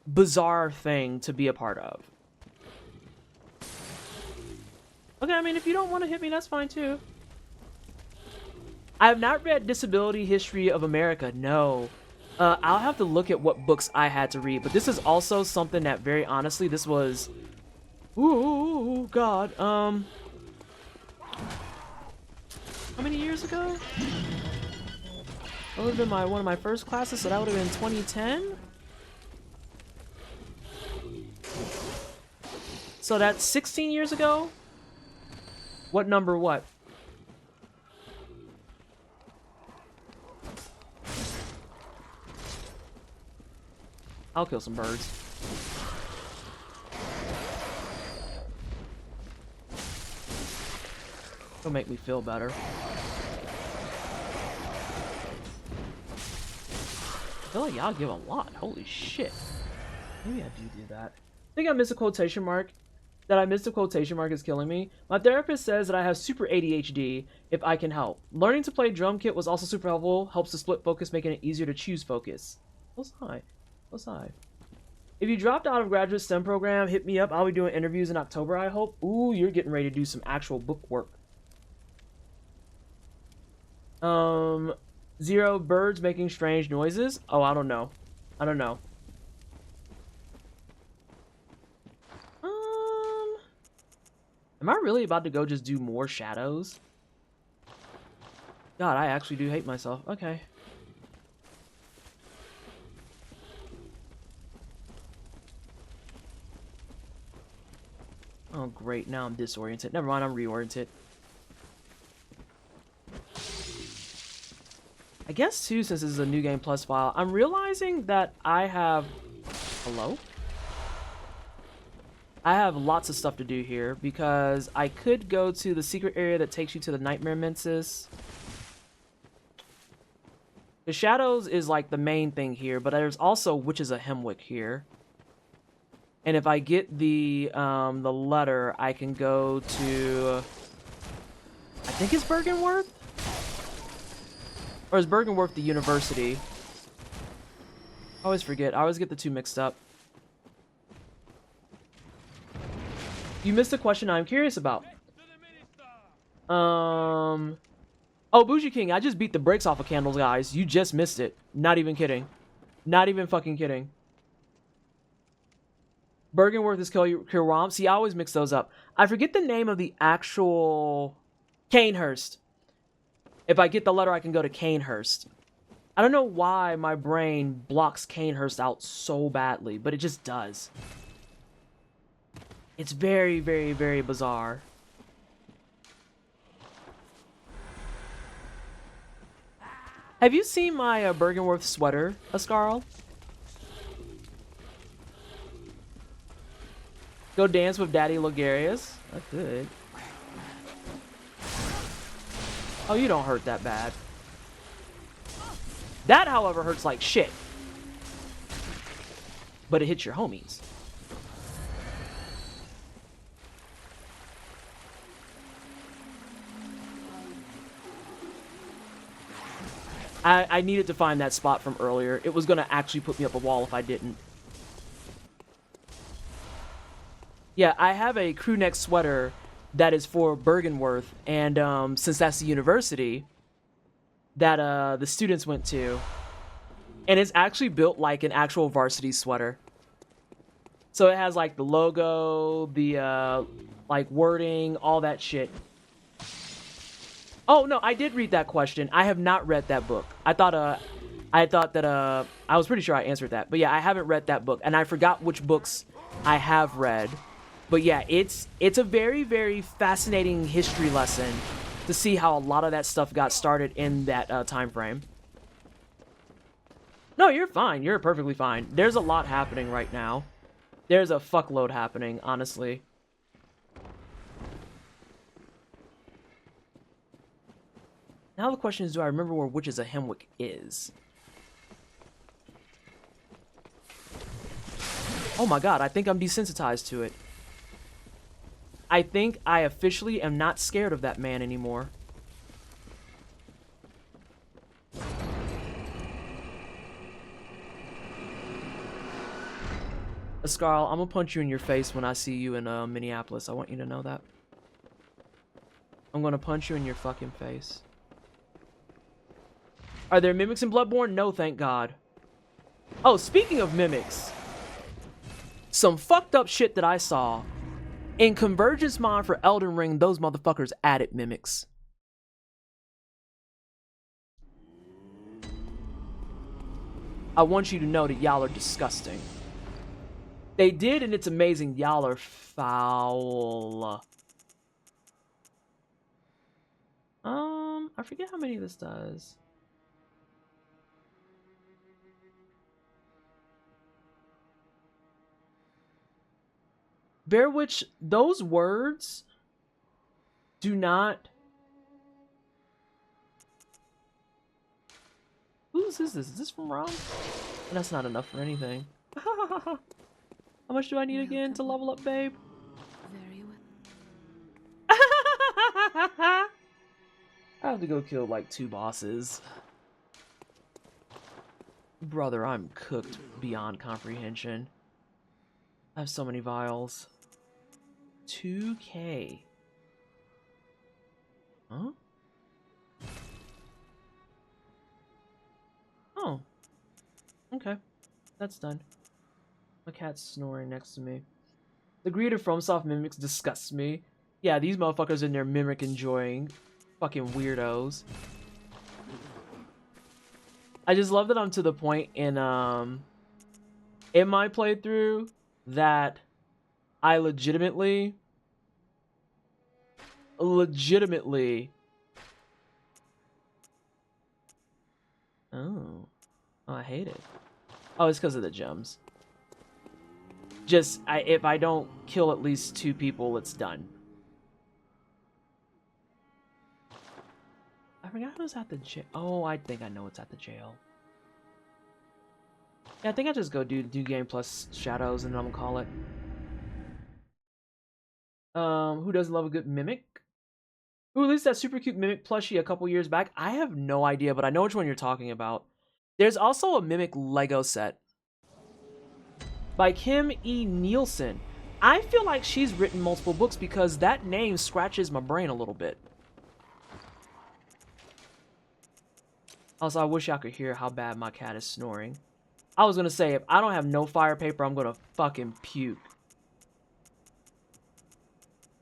bizarre thing to be a part of. Okay, I mean, if you don't want to hit me, that's fine too. I have not read Disability History of America. No. I'll have to look at what books I had to read, but this is also something that, very honestly, this was... Ooh, God. How many years ago? That would have been one of my first classes, so that would have been 2010? So that's 16 years ago? What number what? I'll kill some birds. It'll make me feel better. I feel like y'all give a lot. Holy shit. Maybe I do that. I think I missed a quotation mark. That I missed a quotation mark is killing me. My therapist says that I have super ADHD if I can help. Learning to play drum kit was also super helpful. Helps to split focus, making it easier to choose focus. What's high? What's high? If you dropped out of graduate STEM program, hit me up. I'll be doing interviews in October, I hope. Ooh, you're getting ready to do some actual book work. 0 birds making strange noises. Oh, I don't know. I don't know. Am I really about to go just do more shadows? God, I actually do hate myself. Okay. Oh, great. Now I'm disoriented. Never mind, I'm reoriented. I guess, too, since this is a New Game Plus file, I'm realizing that I have... Hello? I have lots of stuff to do here, because I could go to the secret area that takes you to the Nightmare Menses. The shadows is, like, the main thing here, but there's also Witches of Hemwick here. And if I get the letter, I can go to... I think it's Bergenworth? Or is Bergenworth the university? I always forget. I always get the two mixed up. You missed a question I'm curious about. Oh, Bougie King, I just beat the brakes off of candles, guys. You just missed it. Not even kidding. Not even fucking kidding. Bergenworth is Kiram. See, I always mix those up. I forget the name of the actual... Canehurst. If I get the letter, I can go to Canehurst. I don't know why my brain blocks Canehurst out so badly, but it just does. It's very, very, very bizarre. Have you seen my Bergenworth sweater, Ascarl? Go dance with Daddy Logarius? That's good. Oh, you don't hurt that bad. That, however, hurts like shit. But it hits your homies. I needed to find that spot from earlier. It was going to actually put me up a wall if I didn't. Yeah, I have a crew neck sweater that is for Bergenworth, and since that's the university that the students went to, and it's actually built like an actual varsity sweater. So it has like the logo, the like wording, all that shit. Oh no, I did read that question. I have not read that book. I thought that I was pretty sure I answered that. But yeah, I haven't read that book, and I forgot which books I have read. But yeah, it's a very, very fascinating history lesson to see how a lot of that stuff got started in that time frame. No, you're fine. You're perfectly fine. There's a lot happening right now. There's a fuckload happening, honestly. Now the question is, do I remember where Witches of Hemwick is? Oh my god, I think I'm desensitized to it. I think I officially am not scared of that man anymore. Ascarl, I'm gonna punch you in your face when I see you in Minneapolis. I want you to know that. I'm gonna punch you in your fucking face. Are there mimics in Bloodborne? No, thank God. Oh, speaking of mimics, some fucked up shit that I saw. In Convergence mod for Elden Ring, those motherfuckers added mimics. I want you to know that y'all are disgusting. They did, and it's amazing. Y'all are foul. I forget how many this does. Bear which, those words do not... Whose is this? Is this from Rom? That's not enough for anything. How much do I need again to level up, babe? Very well. I have to go kill like 2 bosses. Brother, I'm cooked beyond comprehension. I have so many vials. 2K. Huh? Oh. Okay. That's done. My cat's snoring next to me. The greed of FromSoft mimics disgusts me. Yeah, these motherfuckers in there mimic enjoying. Fucking weirdos. I just love that I'm to the point in my playthrough that I legitimately oh, I hate it. Oh, it's because of the gems. Just if I don't kill at least 2 people, it's done. I forgot who's at the jail. Oh, I think I know what's at the jail. Yeah, I think I just go do game plus shadows and then I'm gonna call it. Who doesn't love a good mimic? Who released that super cute mimic plushie a couple years back? I have no idea, but I know which one you're talking about. There's also a mimic Lego set by Kim E. Nielsen. I feel like she's written multiple books because that name scratches my brain a little bit. Also, I wish y'all could hear how bad my cat is snoring. I was gonna say, if I don't have no fire paper, I'm gonna fucking puke.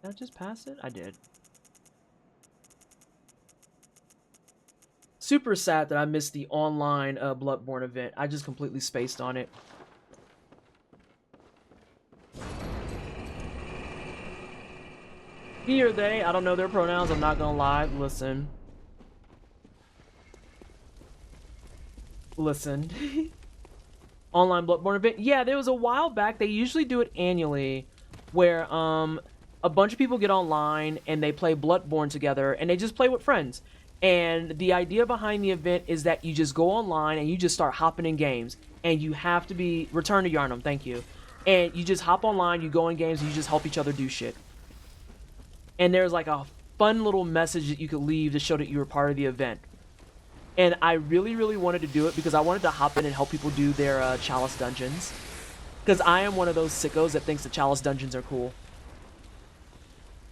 Did I just pass it? I did. Super sad that I missed the online Bloodborne event. I just completely spaced on it. He or they, I don't know their pronouns, I'm not gonna lie. Listen. Online Bloodborne event. Yeah, there was a while back. They usually do it annually where a bunch of people get online and they play Bloodborne together and they just play with friends. And the idea behind the event is that you just go online and you just start hopping in games. And you have to be... Return to Yarnum, thank you. And you just hop online, you go in games, and you just help each other do shit. And there's like a fun little message that you could leave to show that you were part of the event. And I really, really wanted to do it because I wanted to hop in and help people do their Chalice dungeons. Because I am one of those sickos that thinks the Chalice dungeons are cool.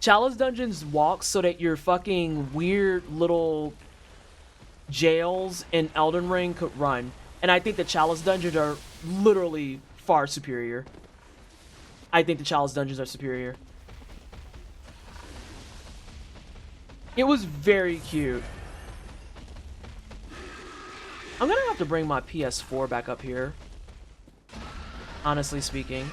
Chalice dungeons walk so that your fucking weird little jails in Elden Ring could run. And I think the Chalice dungeons are literally far superior. I think the Chalice dungeons are superior. It was very cute. I'm gonna have to bring my PS4 back up here. Honestly speaking.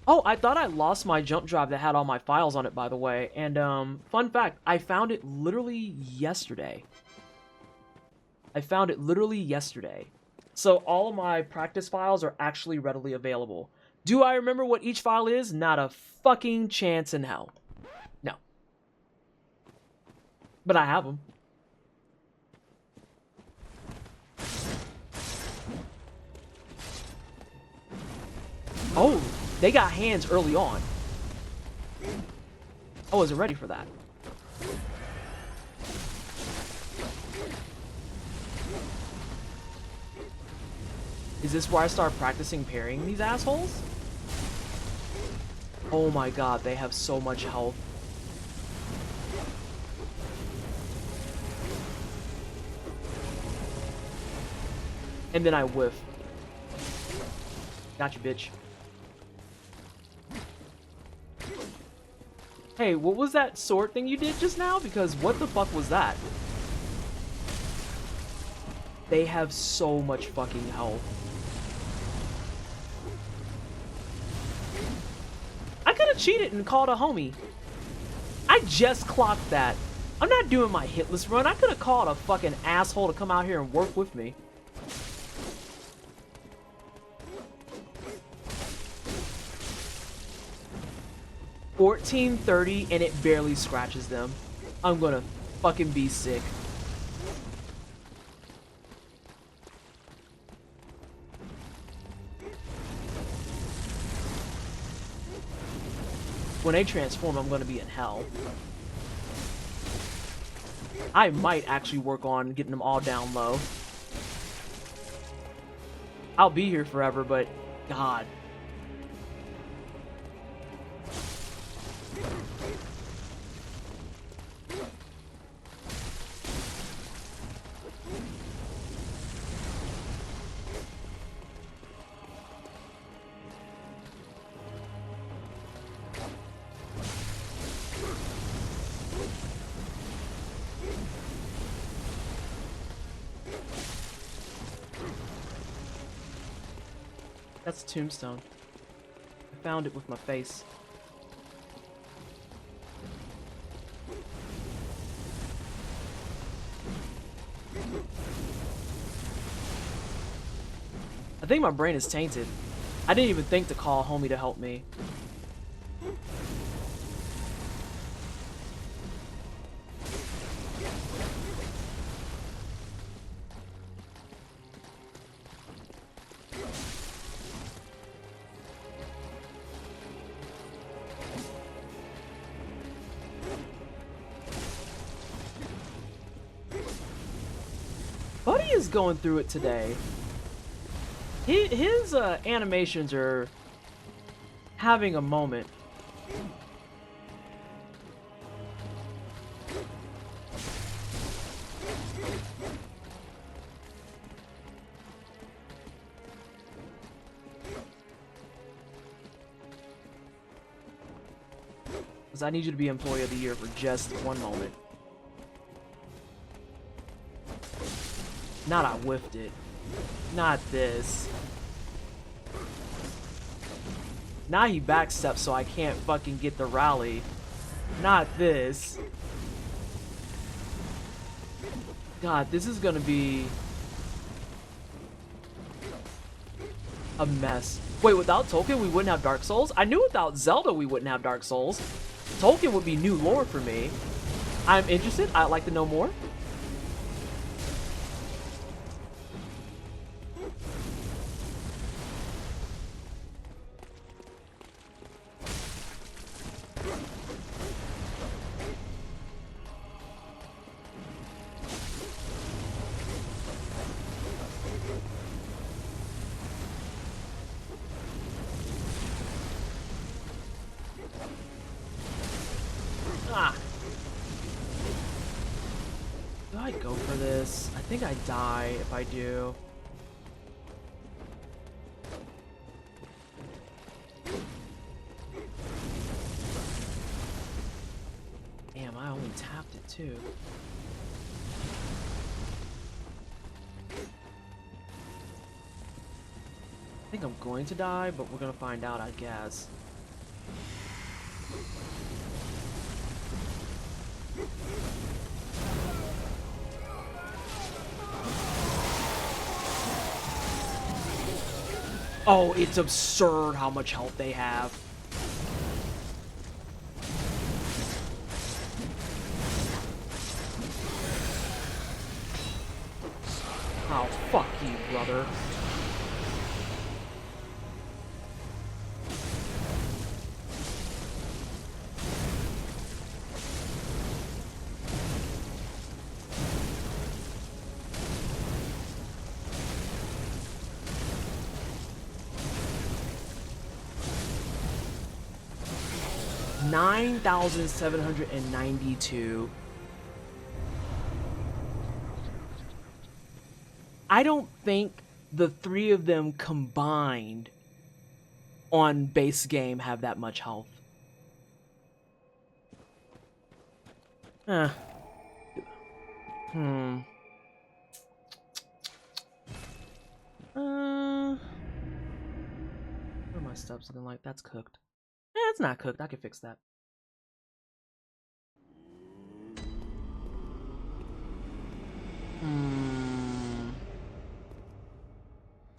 Oh, I thought I lost my jump drive that had all my files on it, by the way. And, fun fact, I found it literally yesterday. So all of my practice files are actually readily available. Do I remember what each file is? Not a fucking chance in hell. No. But I have them. Oh, they got hands early on. I wasn't ready for that. Is this where I start practicing parrying these assholes? Oh my god, they have so much health. And then I whiff. Gotcha, bitch. Hey, what was that sword thing you did just now? Because what the fuck was that? They have so much fucking health. I could have cheated and called a homie. I just clocked that. I'm not doing my hitless run. I could have called a fucking asshole to come out here and work with me. $14.30 and it barely scratches them. I'm gonna fucking be sick. When they transform, I'm gonna be in hell. I might actually work on getting them all down low. I'll be here forever, but God. That's a tombstone. I found it with my face. I think my brain is tainted. I didn't even think to call homie to help me. Buddy is going through it today. His animations are having a moment. Because I need you to be Employee of the Year for just one moment. Not I whiffed it. Not this. Now he backsteps so I can't fucking get the rally. Not this. God, this is gonna be a mess. Wait, without Tolkien we wouldn't have Dark Souls? I knew without Zelda we wouldn't have Dark Souls. Tolkien would be new lore for me. I'm interested. I'd like to know more. Ah. Do I go for this? I think I die if I do. Damn, I only tapped it too. I think I'm going to die, but we're gonna find out, I guess. Oh, it's absurd how much health they have. Oh, fuck you, brother. $9,792. I don't think the three of them combined on base game have that much health. Where are my steps looking like? That's cooked. It's not cooked. I can fix that.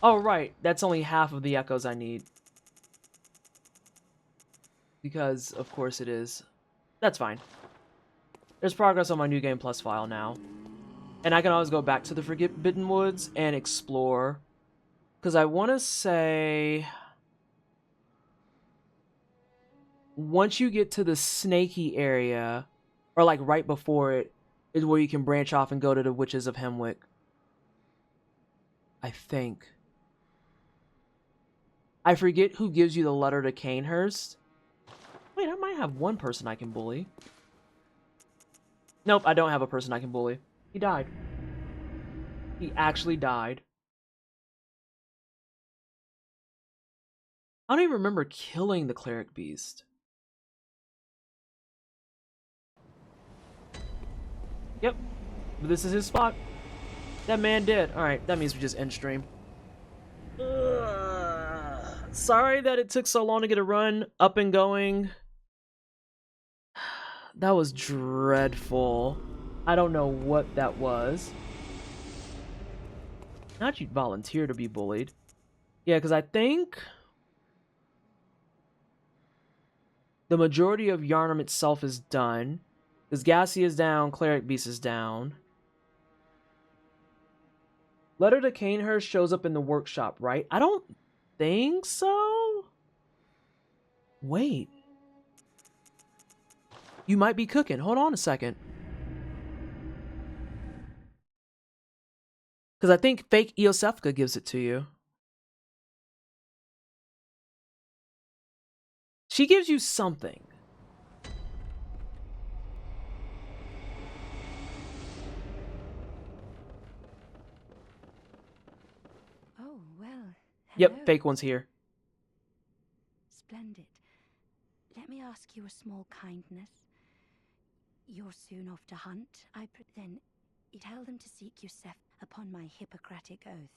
Oh, right. That's only half of the echoes I need. Because, of course, it is. That's fine. There's progress on my New Game Plus file now. And I can always go back to the Forbidden Woods and explore. Because I want to say... once you get to the snaky area, or like right before it, is where you can branch off and go to the Witches of Hemwick. I think. I forget who gives you the letter to Canehurst. Wait, I might have one person I can bully. Nope, I don't have a person I can bully. He died. He actually died. I don't even remember killing the Cleric Beast. Yep. This is his spot. That man did. Alright, that means we just end stream. Sorry that it took so long to get a run up and going. That was dreadful. I don't know what that was. Not you volunteer to be bullied. Yeah, because I think the majority of Yarnum itself is done. Because Gassy is down, Cleric Beast is down. Letter to Canehurst shows up in the workshop, right? I don't think so. Wait. You might be cooking. Hold on a second. Because I think fake Eosefka gives it to you. She gives you something. Oh, well. Yep, Hello. fake one's here. Splendid. Let me ask you a small kindness. You're soon off to hunt. Then tell them to seek Yusef upon my Hippocratic oath.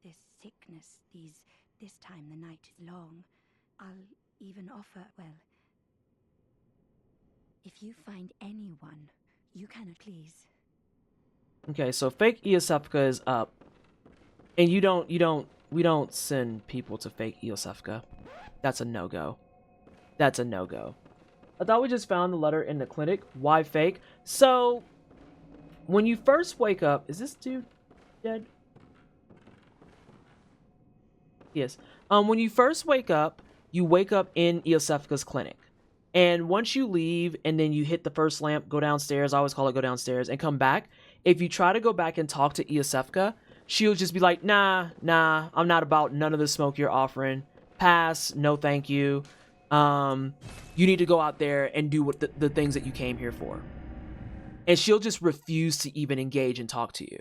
This sickness, this time the night is long. I'll even offer, well, if you find anyone, you can please. Okay, so fake Eosefka is up. And we don't send people to fake Eosefka. That's a no-go. That's a no-go. I thought we just found the letter in the clinic. Why fake? So, when you first wake up... Is this dude dead? Yes. When you first wake up, you wake up in Eosefka's clinic. And once you leave, and then you hit the first lamp, go downstairs, I always call it go downstairs, and come back, if you try to go back and talk to Eosefka, she'll just be like, nah, I'm not about none of the smoke you're offering. Pass, no thank you. You need to go out there and do what the things that you came here for. And she'll just refuse to even engage and talk to you.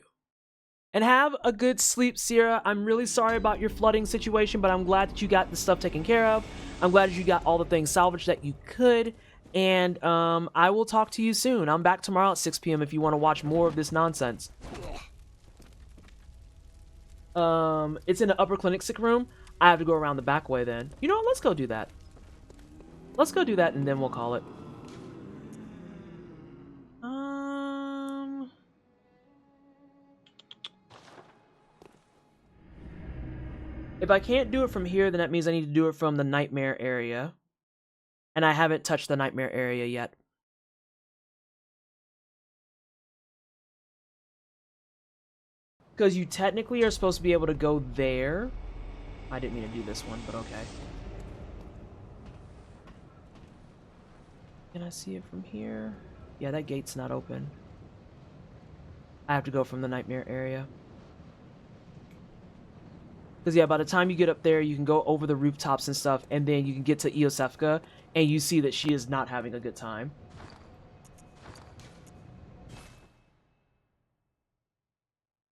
And have a good sleep, Sierra. I'm really sorry about your flooding situation, but I'm glad that you got the stuff taken care of. I'm glad that you got all the things salvaged that you could. And I will talk to you soon. I'm back tomorrow at 6 p.m. if you want to watch more of this nonsense. It's in the upper clinic sick room. I have to go around the back way then. You know what? Let's go do that. Let's go do that and then we'll call it. If I can't do it from here, then that means I need to do it from the nightmare area. And I haven't touched the nightmare area yet. Because you technically are supposed to be able to go there. I didn't mean to do this one, but okay. Can I see it from here? Yeah, that gate's not open. I have to go from the nightmare area. Because, yeah, by the time you get up there, you can go over the rooftops and stuff, and then you can get to Eosefka, and you see that she is not having a good time.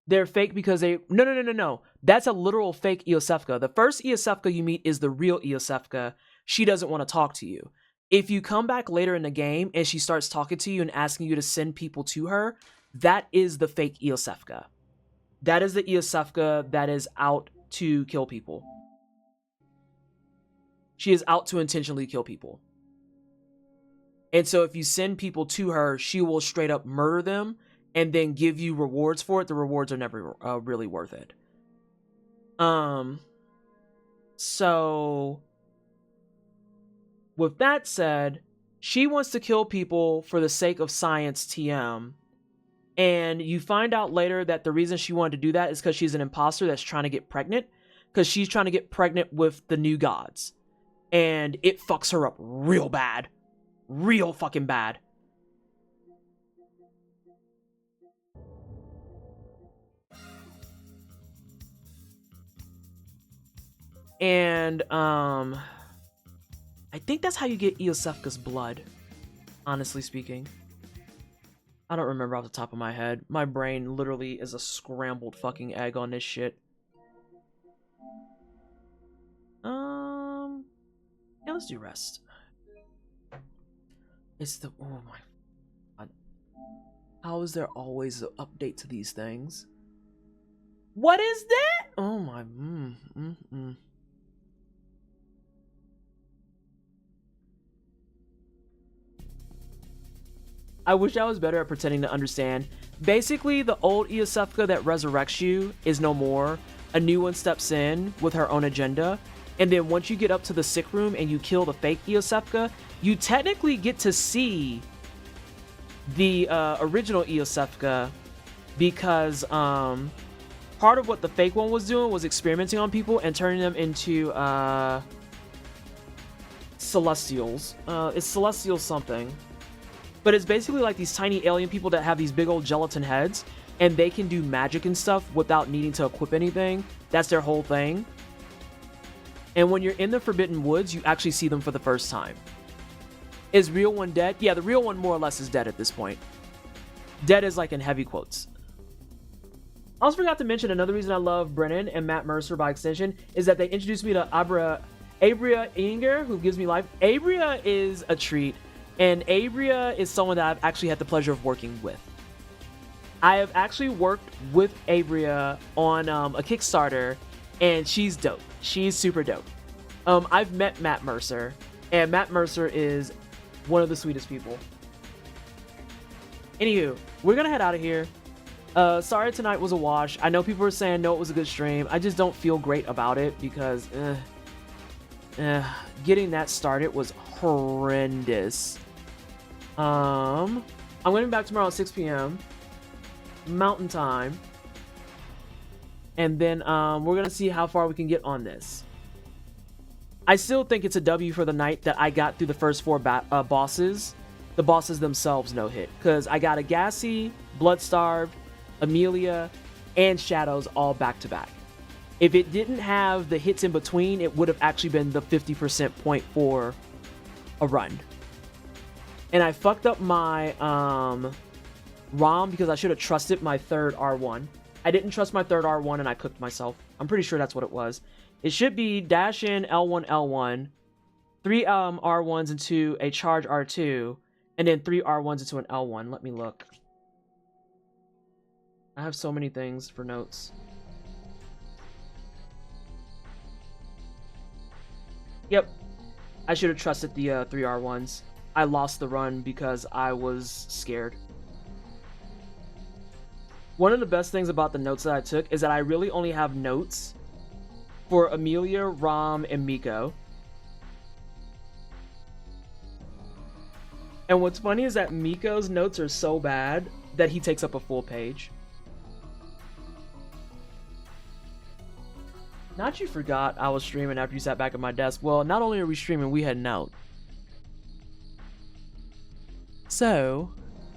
They're fake because they... No. That's a literal fake Iosefka. The first Iosefka you meet is the real Iosefka. She doesn't want to talk to you. If you come back later in the game and she starts talking to you and asking you to send people to her, that is the fake Iosefka. That is the Iosefka that is out to kill people. She is out to intentionally kill people. And so if you send people to her, she will straight up murder them and then give you rewards for it. The rewards are never really worth it. So with that said, she wants to kill people for the sake of science TM. And you find out later that the reason she wanted to do that is because she's an imposter that's trying to get pregnant. Because she's trying to get pregnant with the new gods. And it fucks her up real bad. Real fucking bad. And, I think that's how you get Iosefka's blood, honestly speaking. I don't remember off the top of my head. My brain literally is a scrambled fucking egg on this shit. Yeah, let's do rest. It's the... Oh my god. How is there always an update to these things? What is that? Oh my... I wish I was better at pretending to understand. Basically, the old Iosefka that resurrects you is no more. A new one steps in with her own agenda. And then once you get up to the sick room and you kill the fake Iosefka, you technically get to see the original Iosefka, because part of what the fake one was doing was experimenting on people and turning them into celestials. It's celestial something. But it's basically like these tiny alien people that have these big old gelatin heads, and they can do magic and stuff without needing to equip anything. That's their whole thing. And when you're in the Forbidden Woods, you actually see them for the first time. Is real one dead? Yeah, the real one more or less is dead at this point. Dead is like in heavy quotes. I also forgot to mention another reason I love Brennan and Matt Mercer by extension is that they introduced me to Abria Inger, who gives me life. Abria is a treat. And Abria is someone that I've actually had the pleasure of working with. I have actually worked with Abria on a Kickstarter, and she's dope. She's super dope. I've met Matt Mercer, and Matt Mercer is one of the sweetest people. Anywho, we're gonna head out of here. Sorry tonight was a wash. I know people are saying no, it was a good stream. I just don't feel great about it because getting that started was horrendous. I'm gonna be back tomorrow at 6 p.m. Mountain Time. And then we're gonna see how far we can get on this. I still think it's a W for the night that I got through the first 4 bosses. The bosses themselves no hit. Because I got Agassi, Bloodstarved, Amelia, and Shadows all back to back. If it didn't have the hits in between, it would have actually been the 50% point for a run. And I fucked up my ROM because I should have trusted my third R1. I didn't trust my third R1 and I cooked myself. I'm pretty sure that's what it was. It should be dash in L1, L1, 3 R1s into a charge R2, and then 3 R1s into an L1. Let me look. I have so many things for notes. Yep. I should have trusted the 3 R1s. I lost the run because I was scared. One of the best things about the notes that I took is that I really only have notes for Amelia, Rom, and Miko. And what's funny is that Miko's notes are so bad that he takes up a full page. Not you forgot I was streaming after you sat back at my desk. Well, not only are we streaming, we heading out. So,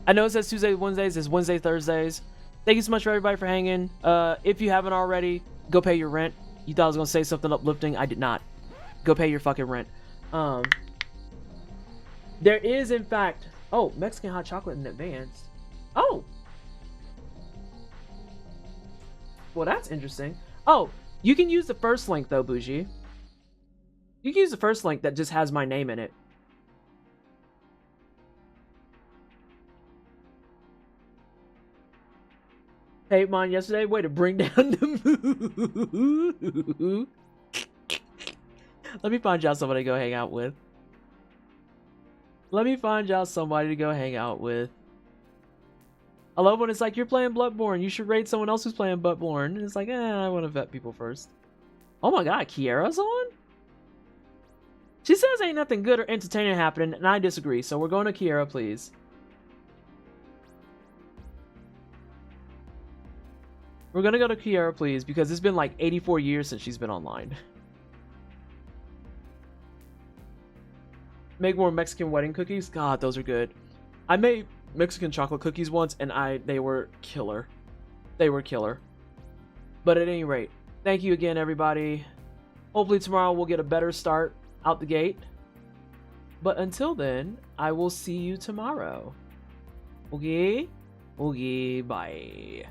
I know it says Tuesday, Wednesdays. It's Wednesday, Thursdays. Thank you so much for everybody for hanging. If you haven't already, go pay your rent. You thought I was going to say something uplifting. I did not. Go pay your fucking rent. There is, in fact... Oh, Mexican hot chocolate in advance. Oh! Well, that's interesting. Oh, you can use the first link though, Bougie. You can use the first link that just has my name in it. Hey, mine yesterday. Way to bring down the mood. Let me find y'all somebody to go hang out with. Let me find y'all somebody to go hang out with. I love when it's like, you're playing Bloodborne. You should raid someone else who's playing Bloodborne. And it's like, I want to vet people first. Oh my god, Kiara's on? She says ain't nothing good or entertaining happening, and I disagree. So we're going to Kiara, please. We're gonna go to Kiara, please, because it's been like 84 years since she's been online. Make more Mexican wedding cookies? God, those are good. I made Mexican chocolate cookies once, and they were killer. They were killer. But at any rate, thank you again, everybody. Hopefully tomorrow we'll get a better start out the gate. But until then, I will see you tomorrow. Okay? Okay, bye.